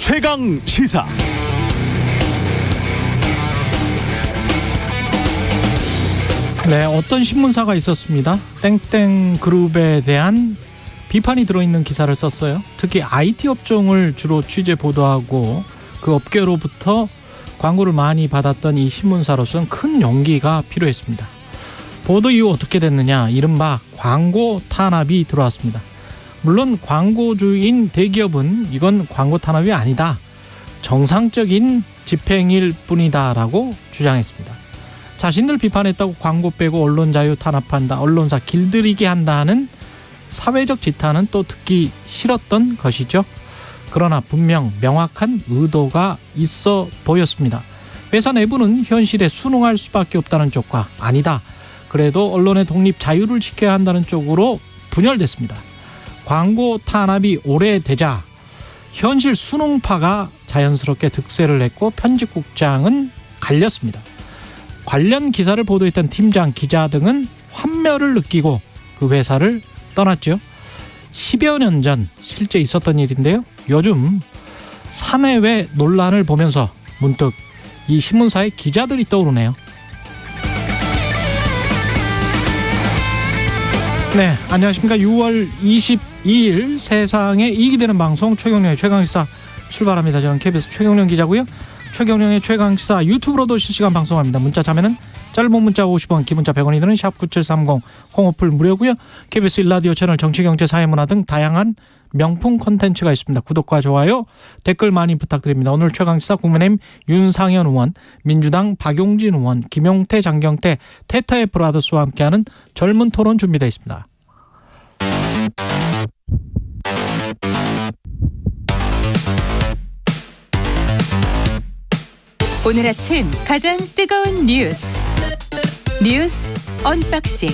최강 시사. 네, 어떤 신문사가 있었습니다. 땡땡 그룹에 대한 비판이 들어있는 기사를 썼어요. 특히 IT 업종을 주로 취재 보도하고 그 업계로부터 광고를 많이 받았던 이 신문사로서는 큰 용기가 필요했습니다. 보도 이후 어떻게 됐느냐, 이른바 광고 탄압이 들어왔습니다. 물론 광고주인 대기업은 이건 광고 탄압이 아니다, 정상적인 집행일 뿐이다 라고 주장했습니다. 자신들 비판했다고 광고 빼고 언론 자유 탄압한다, 언론사 길들이게 한다는 사회적 지탄은 또 듣기 싫었던 것이죠. 그러나 분명 명확한 의도가 있어 보였습니다. 회사 내부는 현실에 순응할 수밖에 없다는 쪽과 아니다, 그래도 언론의 독립 자유를 지켜야 한다는 쪽으로 분열됐습니다. 광고 탄압이 오래되자 현실 순응파가 자연스럽게 득세를 했고 편집국장은 갈렸습니다. 관련 기사를 보도했던 팀장, 기자 등은 환멸을 느끼고 그 회사를 떠났죠. 10여 년 전 실제 있었던 일인데요. 요즘 사내외 논란을 보면서 문득 이 신문사의 기자들이 떠오르네요. 네, 안녕하십니까. 6월 22일 세상에 이익이 되는 방송 최경련의 최강시사 출발합니다. 저는 KBS 최경련 기자고요. 최경련의 최강시사 유튜브로도 실시간 방송합니다. 문자 참여는 짧은 문자 50원, 기본자 100원이 드는 샵9730 콩어플 무료고요. KBS 1라디오 채널 정치경제 사회문화 등 다양한 명품 콘텐츠가 있습니다. 구독과 좋아요, 댓글 많이 부탁드립니다. 오늘 최강시사 국민의힘 윤상현 의원, 민주당 박용진 의원, 김용태, 장경태, 테타의 브라더스와 함께하는 젊은 토론 준비되어 있습니다. 오늘 아침 가장 뜨거운 뉴스 언박싱.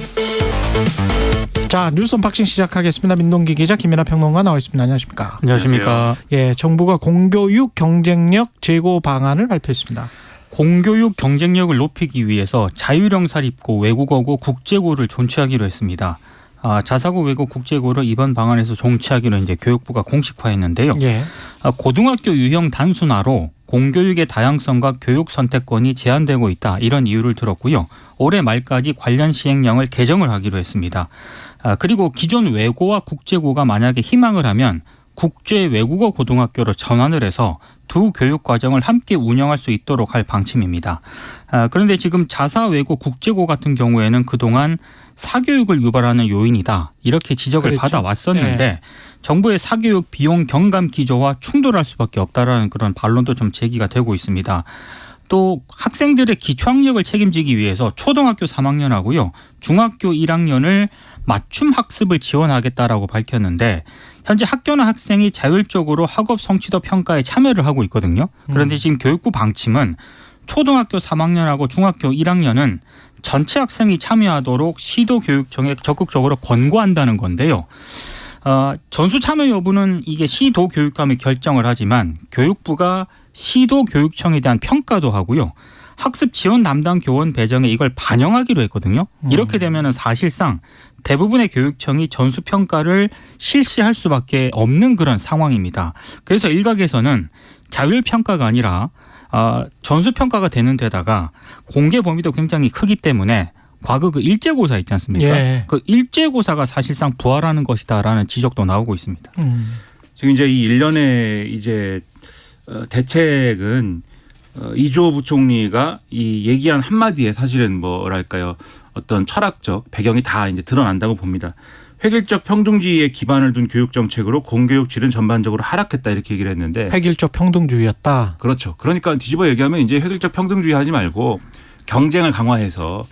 자, 뉴스 언박싱 시작하겠습니다. 민동기 기자, 김연아 평론가 나와 있습니다. 안녕하십니까? 안녕하십니까? 예, 정부가 공교육 경쟁력 제고 방안을 발표했습니다. 공교육 경쟁력을 높이기 위해서 자율형 사립고, 외국어고, 국제고를 존치하기로 했습니다. 자사고, 외고, 국제고를 이번 방안에서 존치하기로 이제 교육부가 공식화했는데요. 예. 고등학교 유형 단순화로 공교육의 다양성과 교육 선택권이 제한되고 있다, 이런 이유를 들었고요. 올해 말까지 관련 시행령을 개정을 하기로 했습니다. 그리고 기존 외고와 국제고가 만약에 희망을 하면 국제 외국어 고등학교로 전환을 해서 두 교육 과정을 함께 운영할 수 있도록 할 방침입니다. 그런데 지금 자사, 외고, 국제고 같은 경우에는 그동안 사교육을 유발하는 요인이다, 이렇게 지적을 그렇죠. 받아왔었는데 네. 정부의 사교육 비용 경감 기조와 충돌할 수밖에 없다라는 그런 반론도 좀 제기가 되고 있습니다. 또 학생들의 기초학력을 책임지기 위해서 초등학교 3학년하고요, 중학교 1학년을 맞춤 학습을 지원하겠다라고 밝혔는데 현재 학교나 학생이 자율적으로 학업 성취도 평가에 참여를 하고 있거든요. 그런데 지금 교육부 방침은 초등학교 3학년하고 중학교 1학년은 전체 학생이 참여하도록 시도교육청에 적극적으로 권고한다는 건데요. 전수 참여 여부는 이게 시도교육감이 결정을 하지만 교육부가 시도교육청에 대한 평가도 하고요, 학습 지원 담당 교원 배정에 이걸 반영하기로 했거든요. 이렇게 되면 사실상 대부분의 교육청이 전수평가를 실시할 수밖에 없는 그런 상황입니다. 그래서 일각에서는 자율평가가 아니라 전수평가가 되는 데다가 공개 범위도 굉장히 크기 때문에 과거 그 일제고사 있지 않습니까? 예. 그 일제고사가 사실상 부활하는 것이다라는 지적도 나오고 있습니다. 지금 이제 이 일련의 이제 대책은 이주호 부총리가 이 얘기한 한마디에 사실은 뭐랄까요, 어떤 철학적 배경이 다 이제 드러난다고 봅니다. 획일적 평등주의에 기반을 둔 교육 정책으로 공교육 질은 전반적으로 하락했다, 이렇게 얘기를 했는데, 획일적 평등주의였다. 그렇죠. 그러니까 뒤집어 얘기하면 이제 획일적 평등주의 하지 말고 경쟁을 강화해서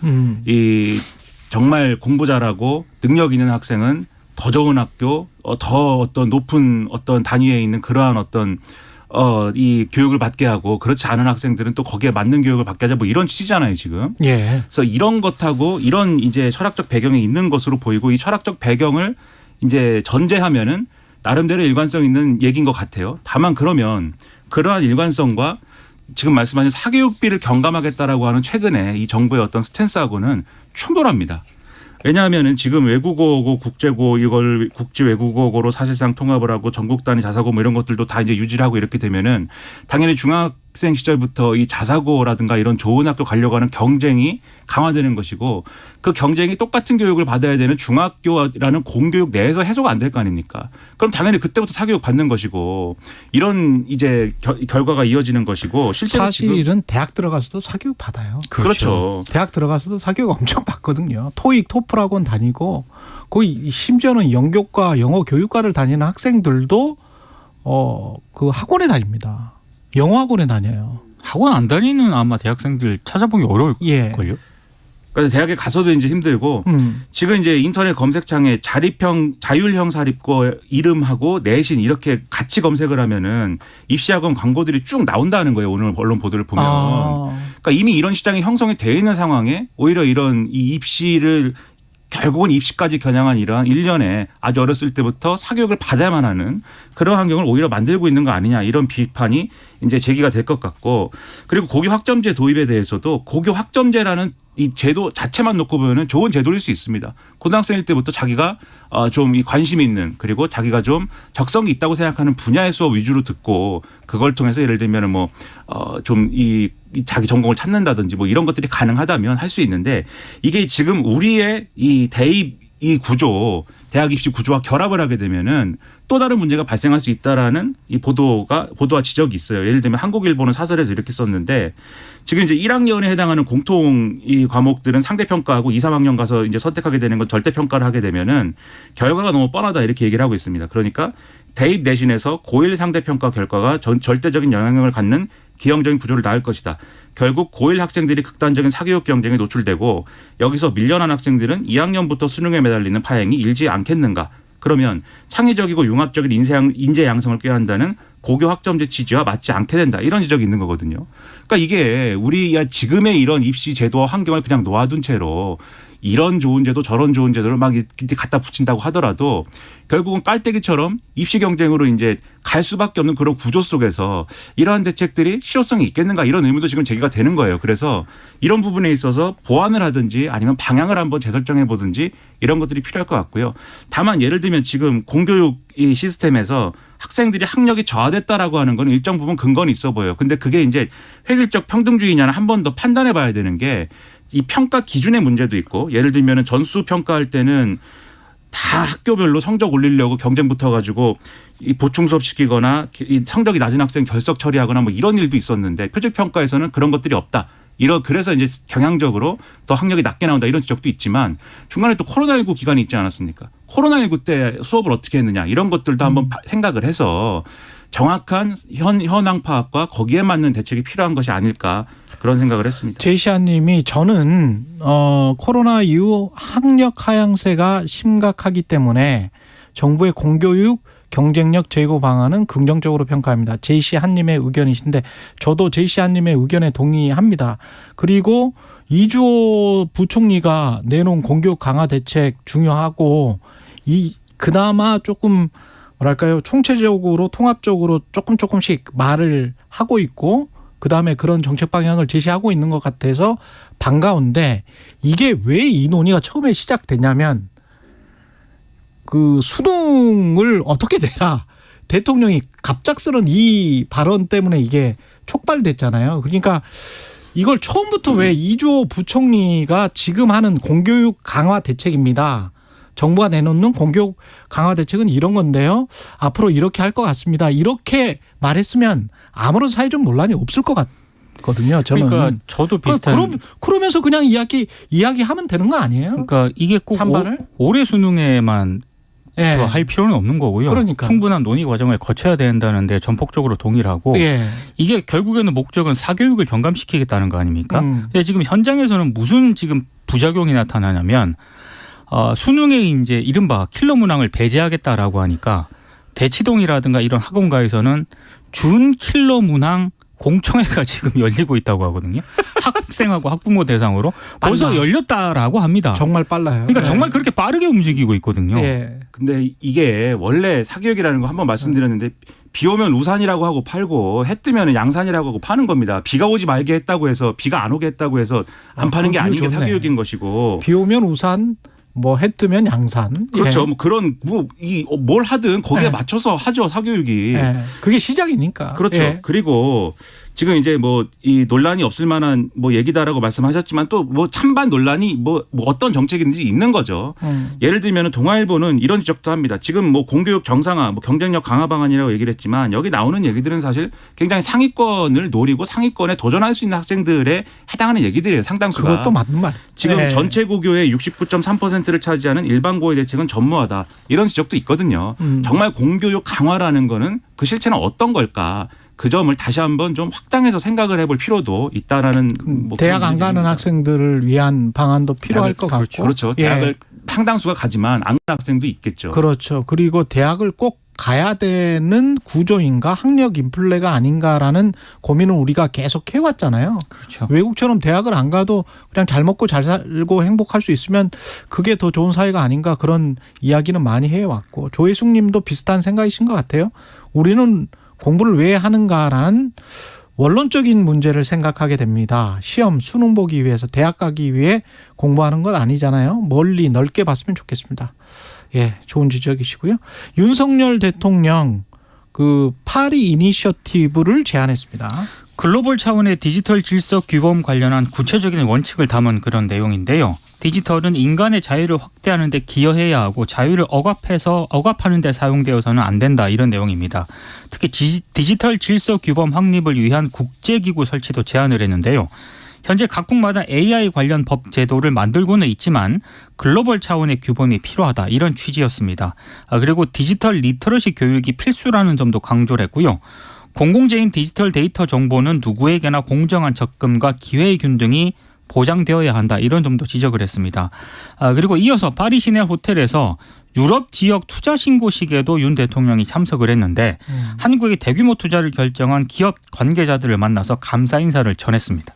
이 정말 공부 잘하고 능력 있는 학생은 더 좋은 학교, 더 어떤 높은 어떤 단위에 있는 그러한 어떤 이 교육을 받게 하고, 그렇지 않은 학생들은 또 거기에 맞는 교육을 받게 하자, 뭐 이런 취지잖아요, 지금. 예. 그래서 이런 것하고 이런 이제 철학적 배경이 있는 것으로 보이고, 이 철학적 배경을 이제 전제하면은 나름대로 일관성 있는 얘기인 것 같아요. 다만 그러면 그러한 일관성과 지금 말씀하신 사교육비를 경감하겠다라고 하는 최근에 이 정부의 어떤 스탠스하고는 충돌합니다. 왜냐하면은 지금 외국어고 국제고 이걸 국제 외국어고로 사실상 통합을 하고 전국 단위 자사고 뭐 이런 것들도 다 이제 유지를 하고 이렇게 되면은 당연히 중학생 시절부터 이 자사고라든가 이런 좋은 학교 가려고 하는 경쟁이 강화되는 것이고 그 경쟁이 똑같은 교육을 받아야 되는 중학교라는 공교육 내에서 해소가 안 될 거 아닙니까? 그럼 당연히 그때부터 사교육 받는 것이고 이런 이제 결과가 이어지는 것이고 실제로 사실은 대학 들어가서도 사교육 받아요. 그렇죠. 대학 들어가서도 사교육 엄청 받거든요. 토익, 토플 학원 다니고 거의 심지어는 영교과, 영어 교육과를 다니는 학생들도 그 학원에 다닙니다. 영어 학원에 다녀요. 학원 안 다니는 아마 대학생들 찾아보기 어려울 예. 걸요. 그러니까 대학에 가서도 이제 힘들고 지금 이제 인터넷 검색창에 자율형 사립고 이름하고 내신 이렇게 같이 검색을 하면은 입시학원 광고들이 쭉 나온다는 거예요. 오늘 언론 보도를 보면. 그러니까 이미 이런 시장이 형성이 되어 있는 상황에 오히려 이런 이 입시를 결국은 입시까지 겨냥한 이러한 일련의 아주 어렸을 때부터 사교육을 받아야만 하는 그런 환경을 오히려 만들고 있는 거 아니냐 이런 비판이 이제 제기가 될 것 같고 그리고 고교 학점제 도입에 대해서도 고교 학점제라는 이 제도 자체만 놓고 보면 좋은 제도일 수 있습니다. 고등학생일 때부터 자기가 좀 관심 있는 그리고 자기가 좀 적성이 있다고 생각하는 분야의 수업 위주로 듣고 그걸 통해서 예를 들면 뭐 좀 이 자기 전공을 찾는다든지 뭐 이런 것들이 가능하다면 할 수 있는데 이게 지금 우리의 이 대입 이 구조 대학 입시 구조와 결합을 하게 되면은 또 다른 문제가 발생할 수 있다라는 이 보도와 지적이 있어요. 예를 들면 한국일보는 사설에서 이렇게 썼는데 지금 이제 1학년에 해당하는 공통 이 과목들은 상대평가하고 2, 3학년 가서 이제 선택하게 되는 건 절대평가를 하게 되면은 결과가 너무 뻔하다 이렇게 얘기를 하고 있습니다. 그러니까 대입 내신에서 고1 상대평가 결과가 절대적인 영향력을 갖는 기형적인 구조를 낳을 것이다. 결국 고1 학생들이 극단적인 사교육 경쟁에 노출되고 여기서 밀려난 학생들은 2학년부터 수능에 매달리는 파행이 일지 않겠는가. 그러면 창의적이고 융합적인 인재 양성을 꾀한다는 고교 학점제 취지와 맞지 않게 된다. 이런 지적이 있는 거거든요. 그러니까 이게 우리 지금의 이런 입시 제도와 환경을 그냥 놓아둔 채로 이런 좋은 제도 저런 좋은 제도를 막 갖다 붙인다고 하더라도 결국은 깔때기처럼 입시 경쟁으로 이제 갈 수밖에 없는 그런 구조 속에서 이러한 대책들이 실효성이 있겠는가 이런 의문도 지금 제기가 되는 거예요. 그래서 이런 부분에 있어서 보완을 하든지 아니면 방향을 한번 재설정해 보든지 이런 것들이 필요할 것 같고요. 다만 예를 들면 지금 공교육 이 시스템에서 학생들이 학력이 저하됐다라고 하는 건 일정 부분 근거는 있어 보여요. 근데 그게 이제 획일적 평등주의냐는 한 번 더 판단해 봐야 되는 게 이 평가 기준의 문제도 있고 예를 들면 전수 평가할 때는 다 학교별로 성적 올리려고 경쟁 붙어가지고 이 보충 수업 시키거나 이 성적이 낮은 학생 결석 처리하거나 뭐 이런 일도 있었는데 표준 평가에서는 그런 것들이 없다. 그래서 이제 경향적으로 더 학력이 낮게 나온다 이런 지적도 있지만 중간에 또 코로나19 기간이 있지 않았습니까? 코로나19 때 수업을 어떻게 했느냐 이런 것들도 한번 생각을 해서 정확한 현황 파악과 거기에 맞는 대책이 필요한 것이 아닐까 그런 생각을 했습니다. 제시아 님이 저는 코로나 이후 학력 하향세가 심각하기 때문에 정부의 공교육 경쟁력 제고 방안은 긍정적으로 평가합니다. 제시아 님의 의견이신데 저도 제시아 님의 의견에 동의합니다. 그리고 이주호 부총리가 내놓은 공교육 강화 대책 중요하고 그나마 조금 뭐랄까요 총체적으로 통합적으로 조금씩 말을 하고 있고 그다음에 그런 정책 방향을 제시하고 있는 것 같아서 반가운데 이게 왜 이 논의가 처음에 시작되냐면 그 수능을 어떻게 내라 대통령이 갑작스런 이 발언 때문에 이게 촉발됐잖아요. 그러니까 이걸 처음부터 왜 이주호 부총리가 지금 하는 공교육 강화 대책입니다. 정부가 내놓는 공교육 강화 대책은 이런 건데요. 앞으로 이렇게 할 것 같습니다. 이렇게 말했으면 아무런 사회적 논란이 없을 것 같거든요. 저는. 그러니까 저도 비슷한. 그러면서 그냥 이야기하면 되는 거 아니에요? 그러니까 이게 꼭 올해 수능에만 할 필요는 없는 거고요. 그러니까. 충분한 논의 과정을 거쳐야 된다는데 전폭적으로 동의를 하고 이게 결국에는 목적은 사교육을 경감시키겠다는 거 아닙니까? 근데 지금 현장에서는 무슨 지금 부작용이 나타나냐면 수능에 이제 이른바 킬러 문항을 배제하겠다라고 하니까 대치동이라든가 이런 학원가에서는 준 킬러 문항 공청회가 지금 열리고 있다고 하거든요. 학생하고 학부모 대상으로 벌써 열렸다라고 합니다. 정말 빨라요. 그러니까 정말 그렇게 빠르게 움직이고 있거든요. 근데 이게 원래 사교육이라는 거 한번 말씀드렸는데 비 오면 우산이라고 하고 팔고 해 뜨면 양산이라고 하고 파는 겁니다. 비가 오지 말게 했다고 해서 비가 안 오게 했다고 해서 안 파는 게 아닌 게 사교육인 것이고. 비 오면 우산 뭐 해 뜨면 양산. 그렇죠. 예. 뭐 그런 뭘 하든 거기에 예. 맞춰서 하죠. 사교육이. 예. 그게 시작이니까. 그렇죠. 예. 그리고 지금 이제 뭐 이 논란이 없을 만한 뭐 얘기다라고 말씀하셨지만 또 뭐 찬반 논란이 뭐 어떤 정책인지 있는 거죠. 예를 들면 동아일보는 이런 지적도 합니다. 지금 뭐 공교육 정상화, 뭐 경쟁력 강화 방안이라고 얘기를 했지만 여기 나오는 얘기들은 사실 굉장히 상위권을 노리고 상위권에 도전할 수 있는 학생들에 해당하는 얘기들이에요. 상당수가. 그것도 맞는 말. 지금 예. 전체 고교의 69.3%를 차지하는 일반 고의 대책은 전무하다. 이런 지적도 있거든요. 정말 공교육 강화라는 거는 그 실체는 어떤 걸까? 그 점을 다시 한번 좀 확장해서 생각을 해볼 필요도 있다라는 뭐 대학 안 가는 학생들을 위한 방안도 필요할 것 같고. 그렇죠. 예. 대학을 상당수가 가지만 안 가는 학생도 있겠죠. 그렇죠. 그리고 대학을 꼭 가야 되는 구조인가 학력 인플레가 아닌가라는 고민을 우리가 계속 해왔잖아요. 그렇죠. 외국처럼 대학을 안 가도 그냥 잘 먹고 잘 살고 행복할 수 있으면 그게 더 좋은 사회가 아닌가 그런 이야기는 많이 해왔고 조혜숙 님도 비슷한 생각이신 것 같아요. 우리는 공부를 왜 하는가라는 원론적인 문제를 생각하게 됩니다. 시험, 수능 보기 위해서 대학 가기 위해 공부하는 건 아니잖아요. 멀리 넓게 봤으면 좋겠습니다. 예, 좋은 지적이시고요. 윤석열 대통령 그 파리 이니셔티브를 제안했습니다. 글로벌 차원의 디지털 질서 규범 관련한 구체적인 원칙을 담은 그런 내용인데요. 디지털은 인간의 자유를 확대하는 데 기여해야 하고 자유를 억압하는 데 사용되어서는 안 된다 이런 내용입니다. 특히 디지털 질서 규범 확립을 위한 국제기구 설치도 제안을 했는데요. 현재 각국마다 AI 관련 법 제도를 만들고는 있지만 글로벌 차원의 규범이 필요하다 이런 취지였습니다. 그리고 디지털 리터러시 교육이 필수라는 점도 강조를 했고요. 공공재인 디지털 데이터 정보는 누구에게나 공정한 접근과 기회의 균등이 보장되어야 한다 이런 점도 지적을 했습니다. 그리고 이어서 파리 시내 호텔에서 유럽 지역 투자 신고식에도 윤 대통령이 참석을 했는데 한국의 대규모 투자를 결정한 기업 관계자들을 만나서 감사 인사를 전했습니다.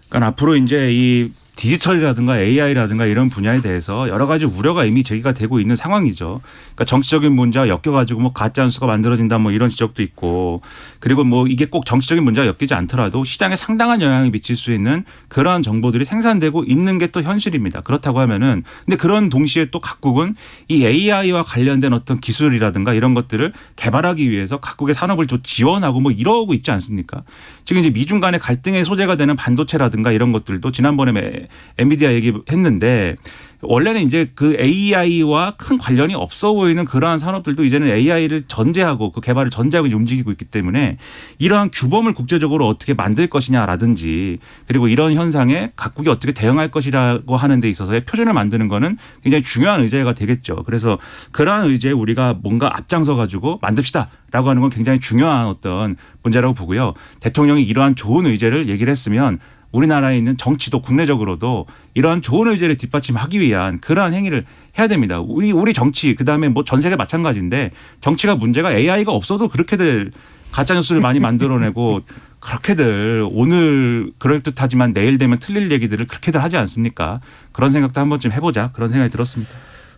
그러니까 앞으로 이제 이 디지털이라든가 AI라든가 이런 분야에 대해서 여러 가지 우려가 이미 제기가 되고 있는 상황이죠. 그러니까 정치적인 문제와 엮여가지고 뭐 가짜 뉴스가 만들어진다 뭐 이런 지적도 있고 그리고 뭐 이게 꼭 정치적인 문제가 엮이지 않더라도 시장에 상당한 영향을 미칠 수 있는 그러한 정보들이 생산되고 있는 게 또 현실입니다. 그렇다고 하면은 근데 그런 동시에 또 각국은 이 AI와 관련된 어떤 기술이라든가 이런 것들을 개발하기 위해서 각국의 산업을 또 지원하고 뭐 이러고 있지 않습니까? 지금 이제 미중 간의 갈등의 소재가 되는 반도체라든가 이런 것들도 지난번에 엔비디아 얘기했는데 원래는 이제 그 AI와 큰 관련이 없어 보이는 그러한 산업들도 이제는 AI를 전제하고 그 개발을 전제하고 이제 움직이고 있기 때문에 이러한 규범을 국제적으로 어떻게 만들 것이냐라든지 그리고 이런 현상에 각국이 어떻게 대응할 것이라고 하는 데 있어서의 표준을 만드는 거는 굉장히 중요한 의제가 되겠죠. 그래서 그러한 의제에 우리가 뭔가 앞장서 가지고 만듭시다라고 하는 건 굉장히 중요한 어떤 문제라고 보고요. 대통령이 이러한 좋은 의제를 얘기를 했으면 우리나라에 있는 정치도 국내적으로도 이러한 좋은 의제를 뒷받침하기 위한 그러한 행위를 해야 됩니다. 우리 정치 그다음에 뭐 전 세계 마찬가지인데 정치가 문제가 AI가 없어도 그렇게들 가짜 뉴스를 많이 만들어내고 그렇게들 오늘 그럴듯하지만 내일 되면 틀릴 얘기들을 그렇게들 하지 않습니까? 그런 생각도 한 번쯤 해보자 그런 생각이 들었습니다.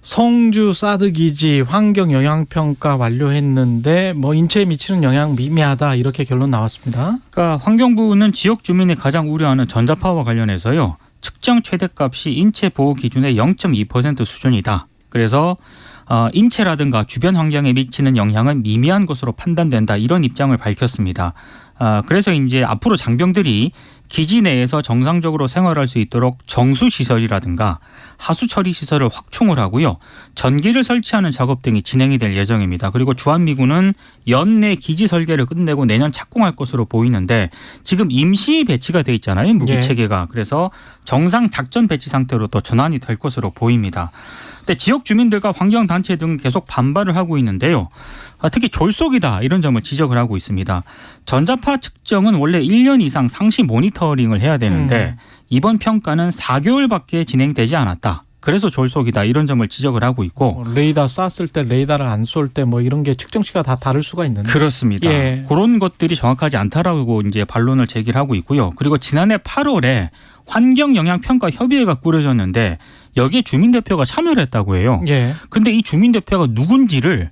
성주 사드 기지 환경 영향 평가 완료했는데 뭐 인체에 미치는 영향 미미하다 이렇게 결론 나왔습니다. 그러니까 환경부는 지역 주민이 가장 우려하는 전자파와 관련해서요. 측정 최대값이 인체 보호 기준의 0.2% 수준이다. 그래서 인체라든가 주변 환경에 미치는 영향은 미미한 것으로 판단된다. 이런 입장을 밝혔습니다. 그래서 이제 앞으로 장병들이 기지 내에서 정상적으로 생활할 수 있도록 정수시설이라든가 하수처리시설을 확충을 하고요. 전기를 설치하는 작업 등이 진행이 될 예정입니다. 그리고 주한미군은 연내 기지 설계를 끝내고 내년 착공할 것으로 보이는데 지금 임시 배치가 돼 있잖아요. 무기체계가. 그래서 정상 작전 배치 상태로 또 전환이 될 것으로 보입니다. 근데 지역 주민들과 환경단체 등 계속 반발을 하고 있는데요. 특히 졸속이다 이런 점을 지적을 하고 있습니다. 전자파 측정은 원래 1년 이상 상시 모니터링을 해야 되는데 이번 평가는 4개월밖에 진행되지 않았다. 그래서 졸속이다 이런 점을 지적을 하고 있고 레이더 쐈을 때 레이더를 안 쏠 때 뭐 이런 게 측정치가 다 다를 수가 있는데 그렇습니다. 예. 그런 것들이 정확하지 않다라고 이제 반론을 제기를 하고 있고요. 그리고 지난해 8월에 환경영향평가협의회가 꾸려졌는데 여기에 주민대표가 참여를 했다고 해요. 예. 근데 이 주민대표가 누군지를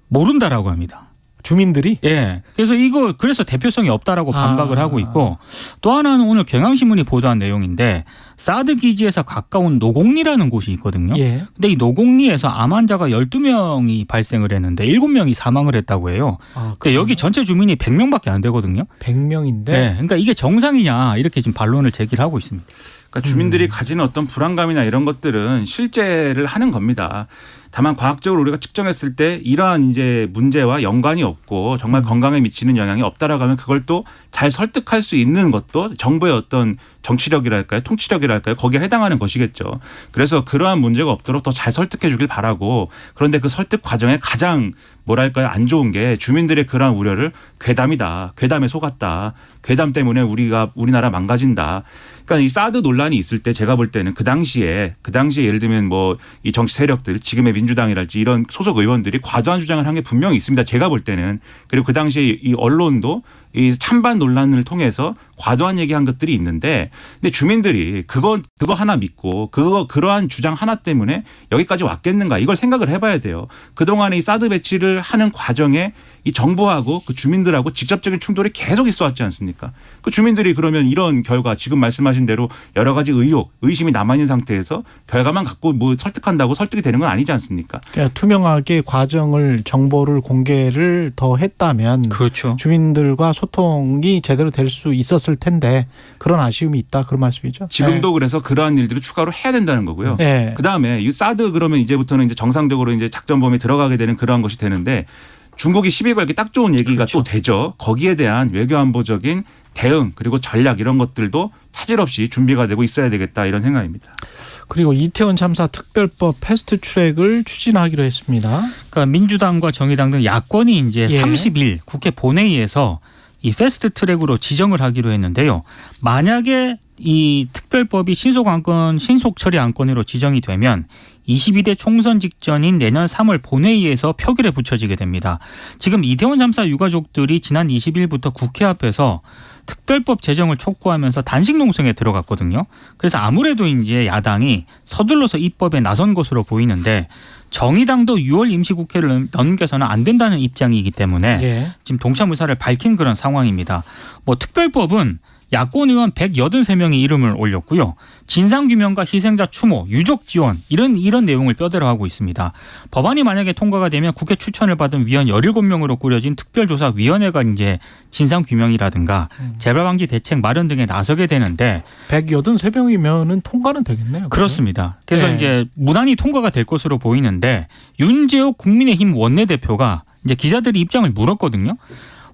모른다라고 합니다. 주민들이? 예. 그래서 대표성이 없다라고 반박을 하고 있고 또 하나는 오늘 경향신문이 보도한 내용인데 사드 기지에서 가까운 노곡리라는 곳이 있거든요. 예. 근데 이 노곡리에서 암 환자가 12명이 발생을 했는데 7명이 사망을 했다고 해요. 근데 여기 전체 주민이 100명밖에 안 되거든요. 100명인데. 네. 그러니까 이게 정상이냐 이렇게 지금 반론을 제기를 하고 있습니다. 그러니까 주민들이 가지는 어떤 불안감이나 이런 것들은 실제를 하는 겁니다. 다만 과학적으로 우리가 측정했을 때 이러한 이제 문제와 연관이 없고 정말 건강에 미치는 영향이 없다라고 하면 그걸 또 잘 설득할 수 있는 것도 정부의 어떤 정치력이랄까요, 통치력이랄까요, 거기에 해당하는 것이겠죠. 그래서 그러한 문제가 없도록 더 잘 설득해 주길 바라고 그런데 그 설득 과정에 가장 뭐랄까요, 안 좋은 게 주민들의 그러한 우려를 괴담이다, 괴담에 속았다, 괴담 때문에 우리나라 망가진다. 그러니까 이 사드 논란이 있을 때 제가 볼 때는 그 당시에 예를 들면 뭐 이 정치 세력들 지금의 민주당이랄지 이런 소속 의원들이 과도한 주장을 한 게 분명히 있습니다. 제가 볼 때는. 그리고 그 당시에 이 언론도 이 찬반 논란을 통해서 과도한 얘기한 것들이 있는데 근데 주민들이 그거 하나 믿고 그러한 주장 하나 때문에 여기까지 왔겠는가 이걸 생각을 해봐야 돼요. 그동안에 이 사드 배치를 하는 과정에 이 정부하고 그 주민들하고 직접적인 충돌이 계속 있어 왔지 않습니까? 그 주민들이 그러면 이런 결과 지금 말씀하신 대로 여러 가지 의심이 남아있는 상태에서 결과만 갖고 뭐 설득한다고 설득이 되는 건 아니지 않습니까? 그러니까 투명하게 과정을 정보를 공개를 더 했다면 그렇죠. 주민들과 소통이 제대로 될 수 있었을 텐데 그런 아쉬움이 있다 그런 말씀이죠. 지금도 그래서 그러한 일들을 추가로 해야 된다는 거고요. 네. 그다음에 이 사드 그러면 이제부터는 이제 정상적으로 이제 작전 범위에 들어가게 되는 그러한 것이 되는데 중국이 시비 걸기 딱 좋은 얘기가 그렇죠. 또 되죠. 거기에 대한 외교안보적인 대응 그리고 전략 이런 것들도 차질 없이 준비가 되고 있어야 되겠다 이런 생각입니다. 그리고 이태원 참사 특별법 패스트 트랙을 추진하기로 했습니다. 그러니까 민주당과 정의당 등 야권이 이제 예. 30일 국회 본회의에서 이 패스트 트랙으로 지정을 하기로 했는데요. 만약에 이 특별법이 신속 처리 안건으로 지정이 되면 22대 총선 직전인 내년 3월 본회의에서 표결에 붙여지게 됩니다. 지금 이태원 참사 유가족들이 지난 20일부터 국회 앞에서 특별법 제정을 촉구하면서 단식 농성에 들어갔거든요. 그래서 아무래도 이제 야당이 서둘러서 입법에 나선 것으로 보이는데 정의당도 6월 임시국회를 넘겨서는 안 된다는 입장이기 때문에 예. 지금 동참 의사를 밝힌 그런 상황입니다. 뭐 특별법은 야권 의원 183명이 이름을 올렸고요. 진상규명과 희생자 추모, 유족 지원 이런 내용을 뼈대로 하고 있습니다. 법안이 만약에 통과가 되면 국회 추천을 받은 위원 17명으로 꾸려진 특별조사위원회가 이제 진상규명이라든가 재발방지 대책 마련 등에 나서게 되는데 183명이면은 통과는 되겠네요. 그렇습니다. 그래서 네. 이제 무난히 통과가 될 것으로 보이는데 윤재욱 국민의힘 원내대표가 이제 기자들이 입장을 물었거든요.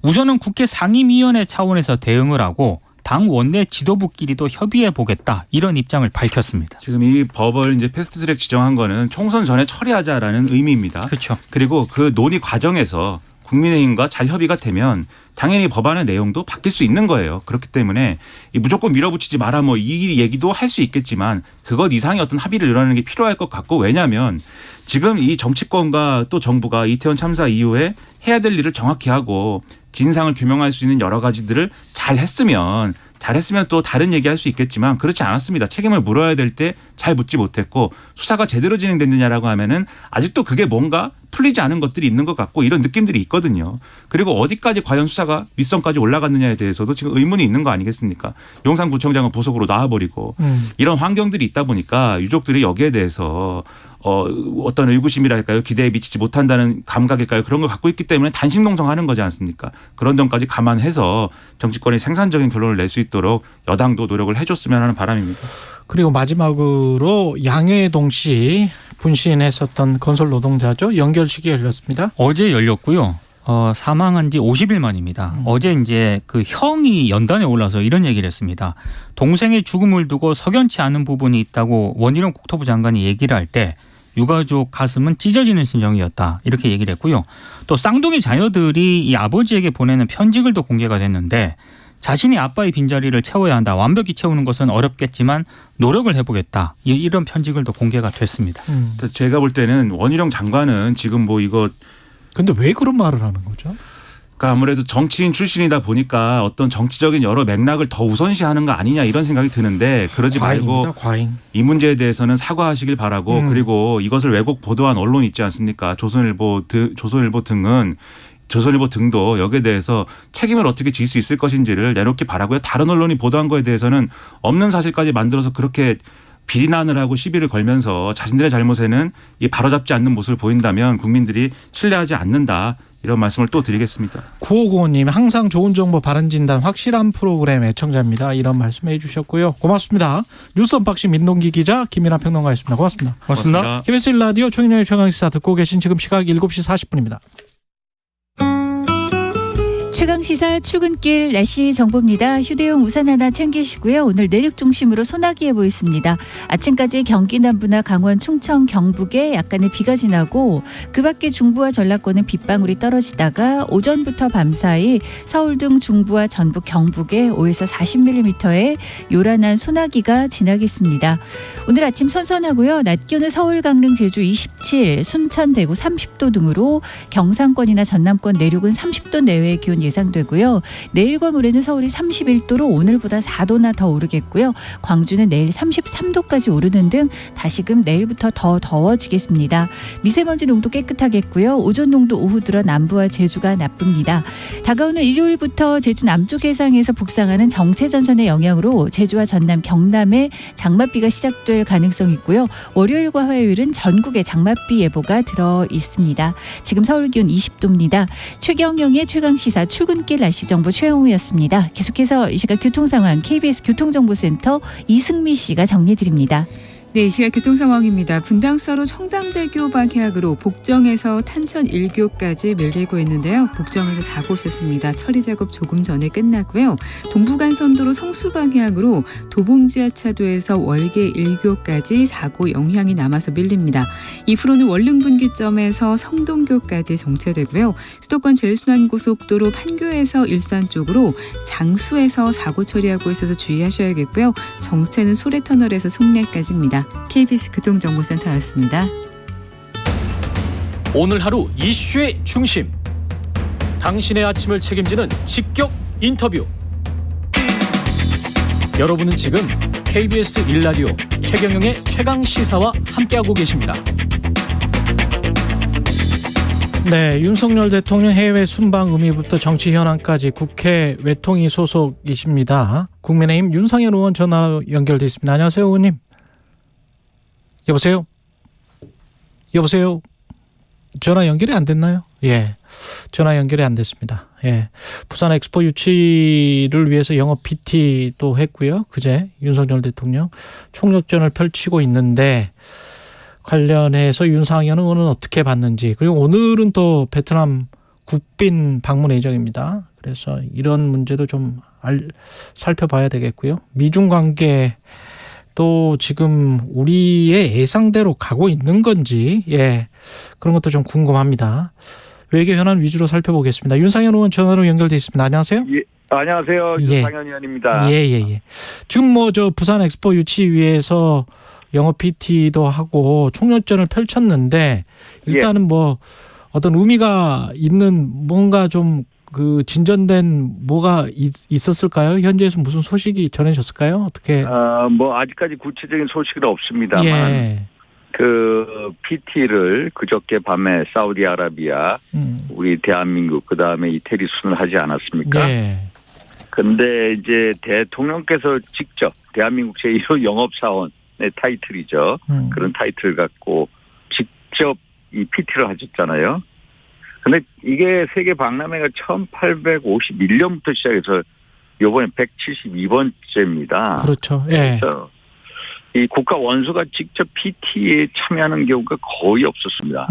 우선은 국회 상임위원회 차원에서 대응을 하고 당 원내 지도부끼리도 협의해 보겠다 이런 입장을 밝혔습니다. 지금 이 법을 이제 패스트트랙 지정한 거는 총선 전에 처리하자라는 의미입니다. 그렇죠. 그리고 그 논의 과정에서 국민의힘과 잘 협의가 되면 당연히 법안의 내용도 바뀔 수 있는 거예요. 그렇기 때문에 무조건 밀어붙이지 마라 뭐 이 얘기도 할 수 있겠지만 그것 이상의 어떤 합의를 이뤄내는 게 필요할 것 같고 왜냐하면 지금 이 정치권과 또 정부가 이태원 참사 이후에 해야 될 일을 정확히 하고 진상을 규명할 수 있는 여러 가지들을 잘 했으면 또 다른 얘기할 수 있겠지만 그렇지 않았습니다. 책임을 물어야 될 때 잘 묻지 못했고 수사가 제대로 진행됐느냐라고 하면은 아직도 그게 뭔가 풀리지 않은 것들이 있는 것 같고 이런 느낌들이 있거든요. 그리고 어디까지 과연 수사가 윗선까지 올라갔느냐에 대해서도 지금 의문이 있는 거 아니겠습니까? 용산구청장은 보석으로 놔버리고 이런 환경들이 있다 보니까 유족들이 여기에 대해서 어떤 의구심이랄까요? 기대에 미치지 못한다는 감각일까요? 그런 걸 갖고 있기 때문에 단식 농성하는 거지 않습니까? 그런 점까지 감안해서 정치권이 생산적인 결론을 낼 수 있도록 여당도 노력을 해줬으면 하는 바람입니다. 그리고 마지막으로 양해동 씨 분신했었던 건설 노동자죠. 연결식이 열렸습니다. 어제 열렸고요. 사망한 지 50일 만입니다. 어제 이제 그 형이 연단에 올라서 이런 얘기를 했습니다. 동생의 죽음을 두고 석연치 않은 부분이 있다고 원희룡 국토부 장관이 얘기를 할 때 유가족 가슴은 찢어지는 심정이었다. 이렇게 얘기를 했고요. 또 쌍둥이 자녀들이 이 아버지에게 보내는 편지글도 공개가 됐는데 자신이 아빠의 빈자리를 채워야 한다. 완벽히 채우는 것은 어렵겠지만 노력을 해보겠다. 이런 편지글도 공개가 됐습니다. 제가 볼 때는 원희룡 장관은 지금 뭐 이거 근데 왜 그런 말을 하는 거죠? 그러니까 아무래도 정치인 출신이다 보니까 어떤 정치적인 여러 맥락을 더 우선시하는 거 아니냐 이런 생각이 드는데 그러지 말고 과잉. 이 문제에 대해서는 사과하시길 바라고 그리고 이것을 왜곡 보도한 언론 있지 않습니까? 조선일보 등은 조선일보 등도 여기에 대해서 책임을 어떻게 질 수 있을 것인지를 내놓기 바라고요. 다른 언론이 보도한 거에 대해서는 없는 사실까지 만들어서 그렇게 비난을 하고 시비를 걸면서 자신들의 잘못에는 이 바로잡지 않는 모습을 보인다면 국민들이 신뢰하지 않는다. 이런 말씀을 또 드리겠습니다. 9595님 항상 좋은 정보 바른 진단 확실한 프로그램 애청자입니다. 이런 말씀해 주셨고요. 고맙습니다. 뉴스 언박싱 민동기 기자 김민하 평론가였습니다. 고맙습니다. 고맙습니다. KBS 1라디오 최경영의 최강시사 듣고 계신 지금 시각 7시 40분입니다. 최강시사 출근길 날씨 정보입니다. 휴대용 우산 하나 챙기시고요. 오늘 내륙 중심으로 소나기 예보 있습니다. 아침까지 경기 남부나 강원, 충청, 경북에 약간의 비가 지나고 그 밖에 중부와 전라권은 빗방울이 떨어지다가 오전부터 밤 사이 서울 등 중부와 전북, 경북에 5에서 40mm의 요란한 소나기가 지나겠습니다. 오늘 아침 선선하고요. 낮 기온은 서울, 강릉, 제주 27, 순천, 대구 30도 등으로 경상권이나 전남권 내륙은 30도 내외의 기온 예상되고요. 내일과 모레는 서울이 31도로 오늘보다 4도나 더 오르겠고요. 광주는 내일 33도까지 오르는 등 다시금 내일부터 더 더워지겠습니다. 미세먼지 농도 깨끗하겠고요. 오존 농도 오후 들어 남부와 제주가 나쁩니다. 다가오는 일요일부터 제주 남쪽 해상에서 북상하는 정체전선의 영향으로 제주와 전남, 경남에 장맛비가 시작될 가능성이 있고요. 월요일과 화요일은 전국에 장맛비 예보가 들어 있습니다. 지금 서울 기온 20도입니다. 최경영의 최강시사 출근길 날씨 정보 최영우였습니다. 계속해서 이 시각 교통 상황 KBS 교통정보센터 이승미 씨가 정리해드립니다. 네, 이 시각 교통 상황입니다. 분당서로 청담대교 방향으로 복정에서 탄천 1교까지 밀리고 있는데요. 복정에서 사고 있었습니다. 처리 작업 조금 전에 끝났고요. 동부간선도로 성수 방향으로 도봉지하차도에서 월계 1교까지 사고 영향이 남아서 밀립니다. 이후로는 원릉분기점에서 성동교까지 정체되고요. 수도권 제일순환고속도로 판교에서 일산 쪽으로 장수에서 사고 처리하고 있어서 주의하셔야겠고요. 정체는 소래터널에서 송내까지입니다. KBS 교통정보센터였습니다. 오늘 하루 이슈의 중심. 당신의 아침을 책임지는 직격 인터뷰. 여러분은 지금 KBS 1라디오 최경영의 최강시사와 함께하고 계십니다. 네, 윤석열 대통령 해외 순방 의미부터 정치 현안까지 국회 외통위 소속이십니다. 국민의힘 윤상현 의원 전화로 연결돼 있습니다. 안녕하세요, 의원님. 여보세요? 여보세요? 전화 연결이 안 됐나요? 예. 전화 연결이 안 됐습니다. 예. 부산 엑스포 유치를 위해서 영업 PT도 했고요. 그제 윤석열 대통령 총력전을 펼치고 있는데 관련해서 윤상현 의원은 어떻게 봤는지, 그리고 오늘은 또 베트남 국빈 방문 예정입니다. 그래서 이런 문제도 좀 살펴봐야 되겠고요. 미중 관계 또 지금 우리의 예상대로 가고 있는 건지, 예, 그런 것도 좀 궁금합니다. 외교 현안 위주로 살펴보겠습니다. 윤상현 의원 전화로 연결돼 있습니다. 안녕하세요. 예, 안녕하세요. 예. 윤상현 의원입니다. 예. 지금 뭐 저 부산 엑스포 유치위에서 영업 PT도 하고 총력전을 펼쳤는데 일단은 뭐 어떤 의미가 있는 뭔가 좀 그 진전된 뭐가 있었을까요? 현지에서 무슨 소식이 전해졌을까요? 어떻게? 뭐 아직까지 구체적인 소식은 없습니다만 예. 그 PT를 그저께 밤에 사우디아라비아, 우리 대한민국 그다음에 이태리 순을 하지 않았습니까? 예. 근데 이제 대통령께서 직접 대한민국 제1호 영업사원의 타이틀이죠. 그런 타이틀을 갖고 직접 이 PT를 하셨잖아요. 근데 이게 세계 박람회가 1851년부터 시작해서 이번에 172번째입니다. 그렇죠. 예. 그래서 이 국가 원수가 직접 PT에 참여하는 경우가 거의 없었습니다.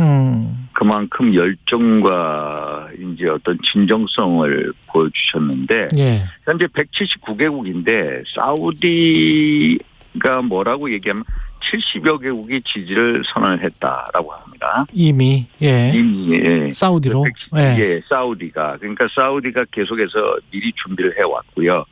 그만큼 열정과 이제 어떤 진정성을 보여주셨는데, 예. 현재 179개국인데 사우디가 뭐라고 얘기하면 70여 개국이 지지를 선언을 했다라고 합니다. 이미, 예. 예. 사우디로. 예, 사우디가. 그러니까 사우디가 계속해서 미리 준비를 해왔고요.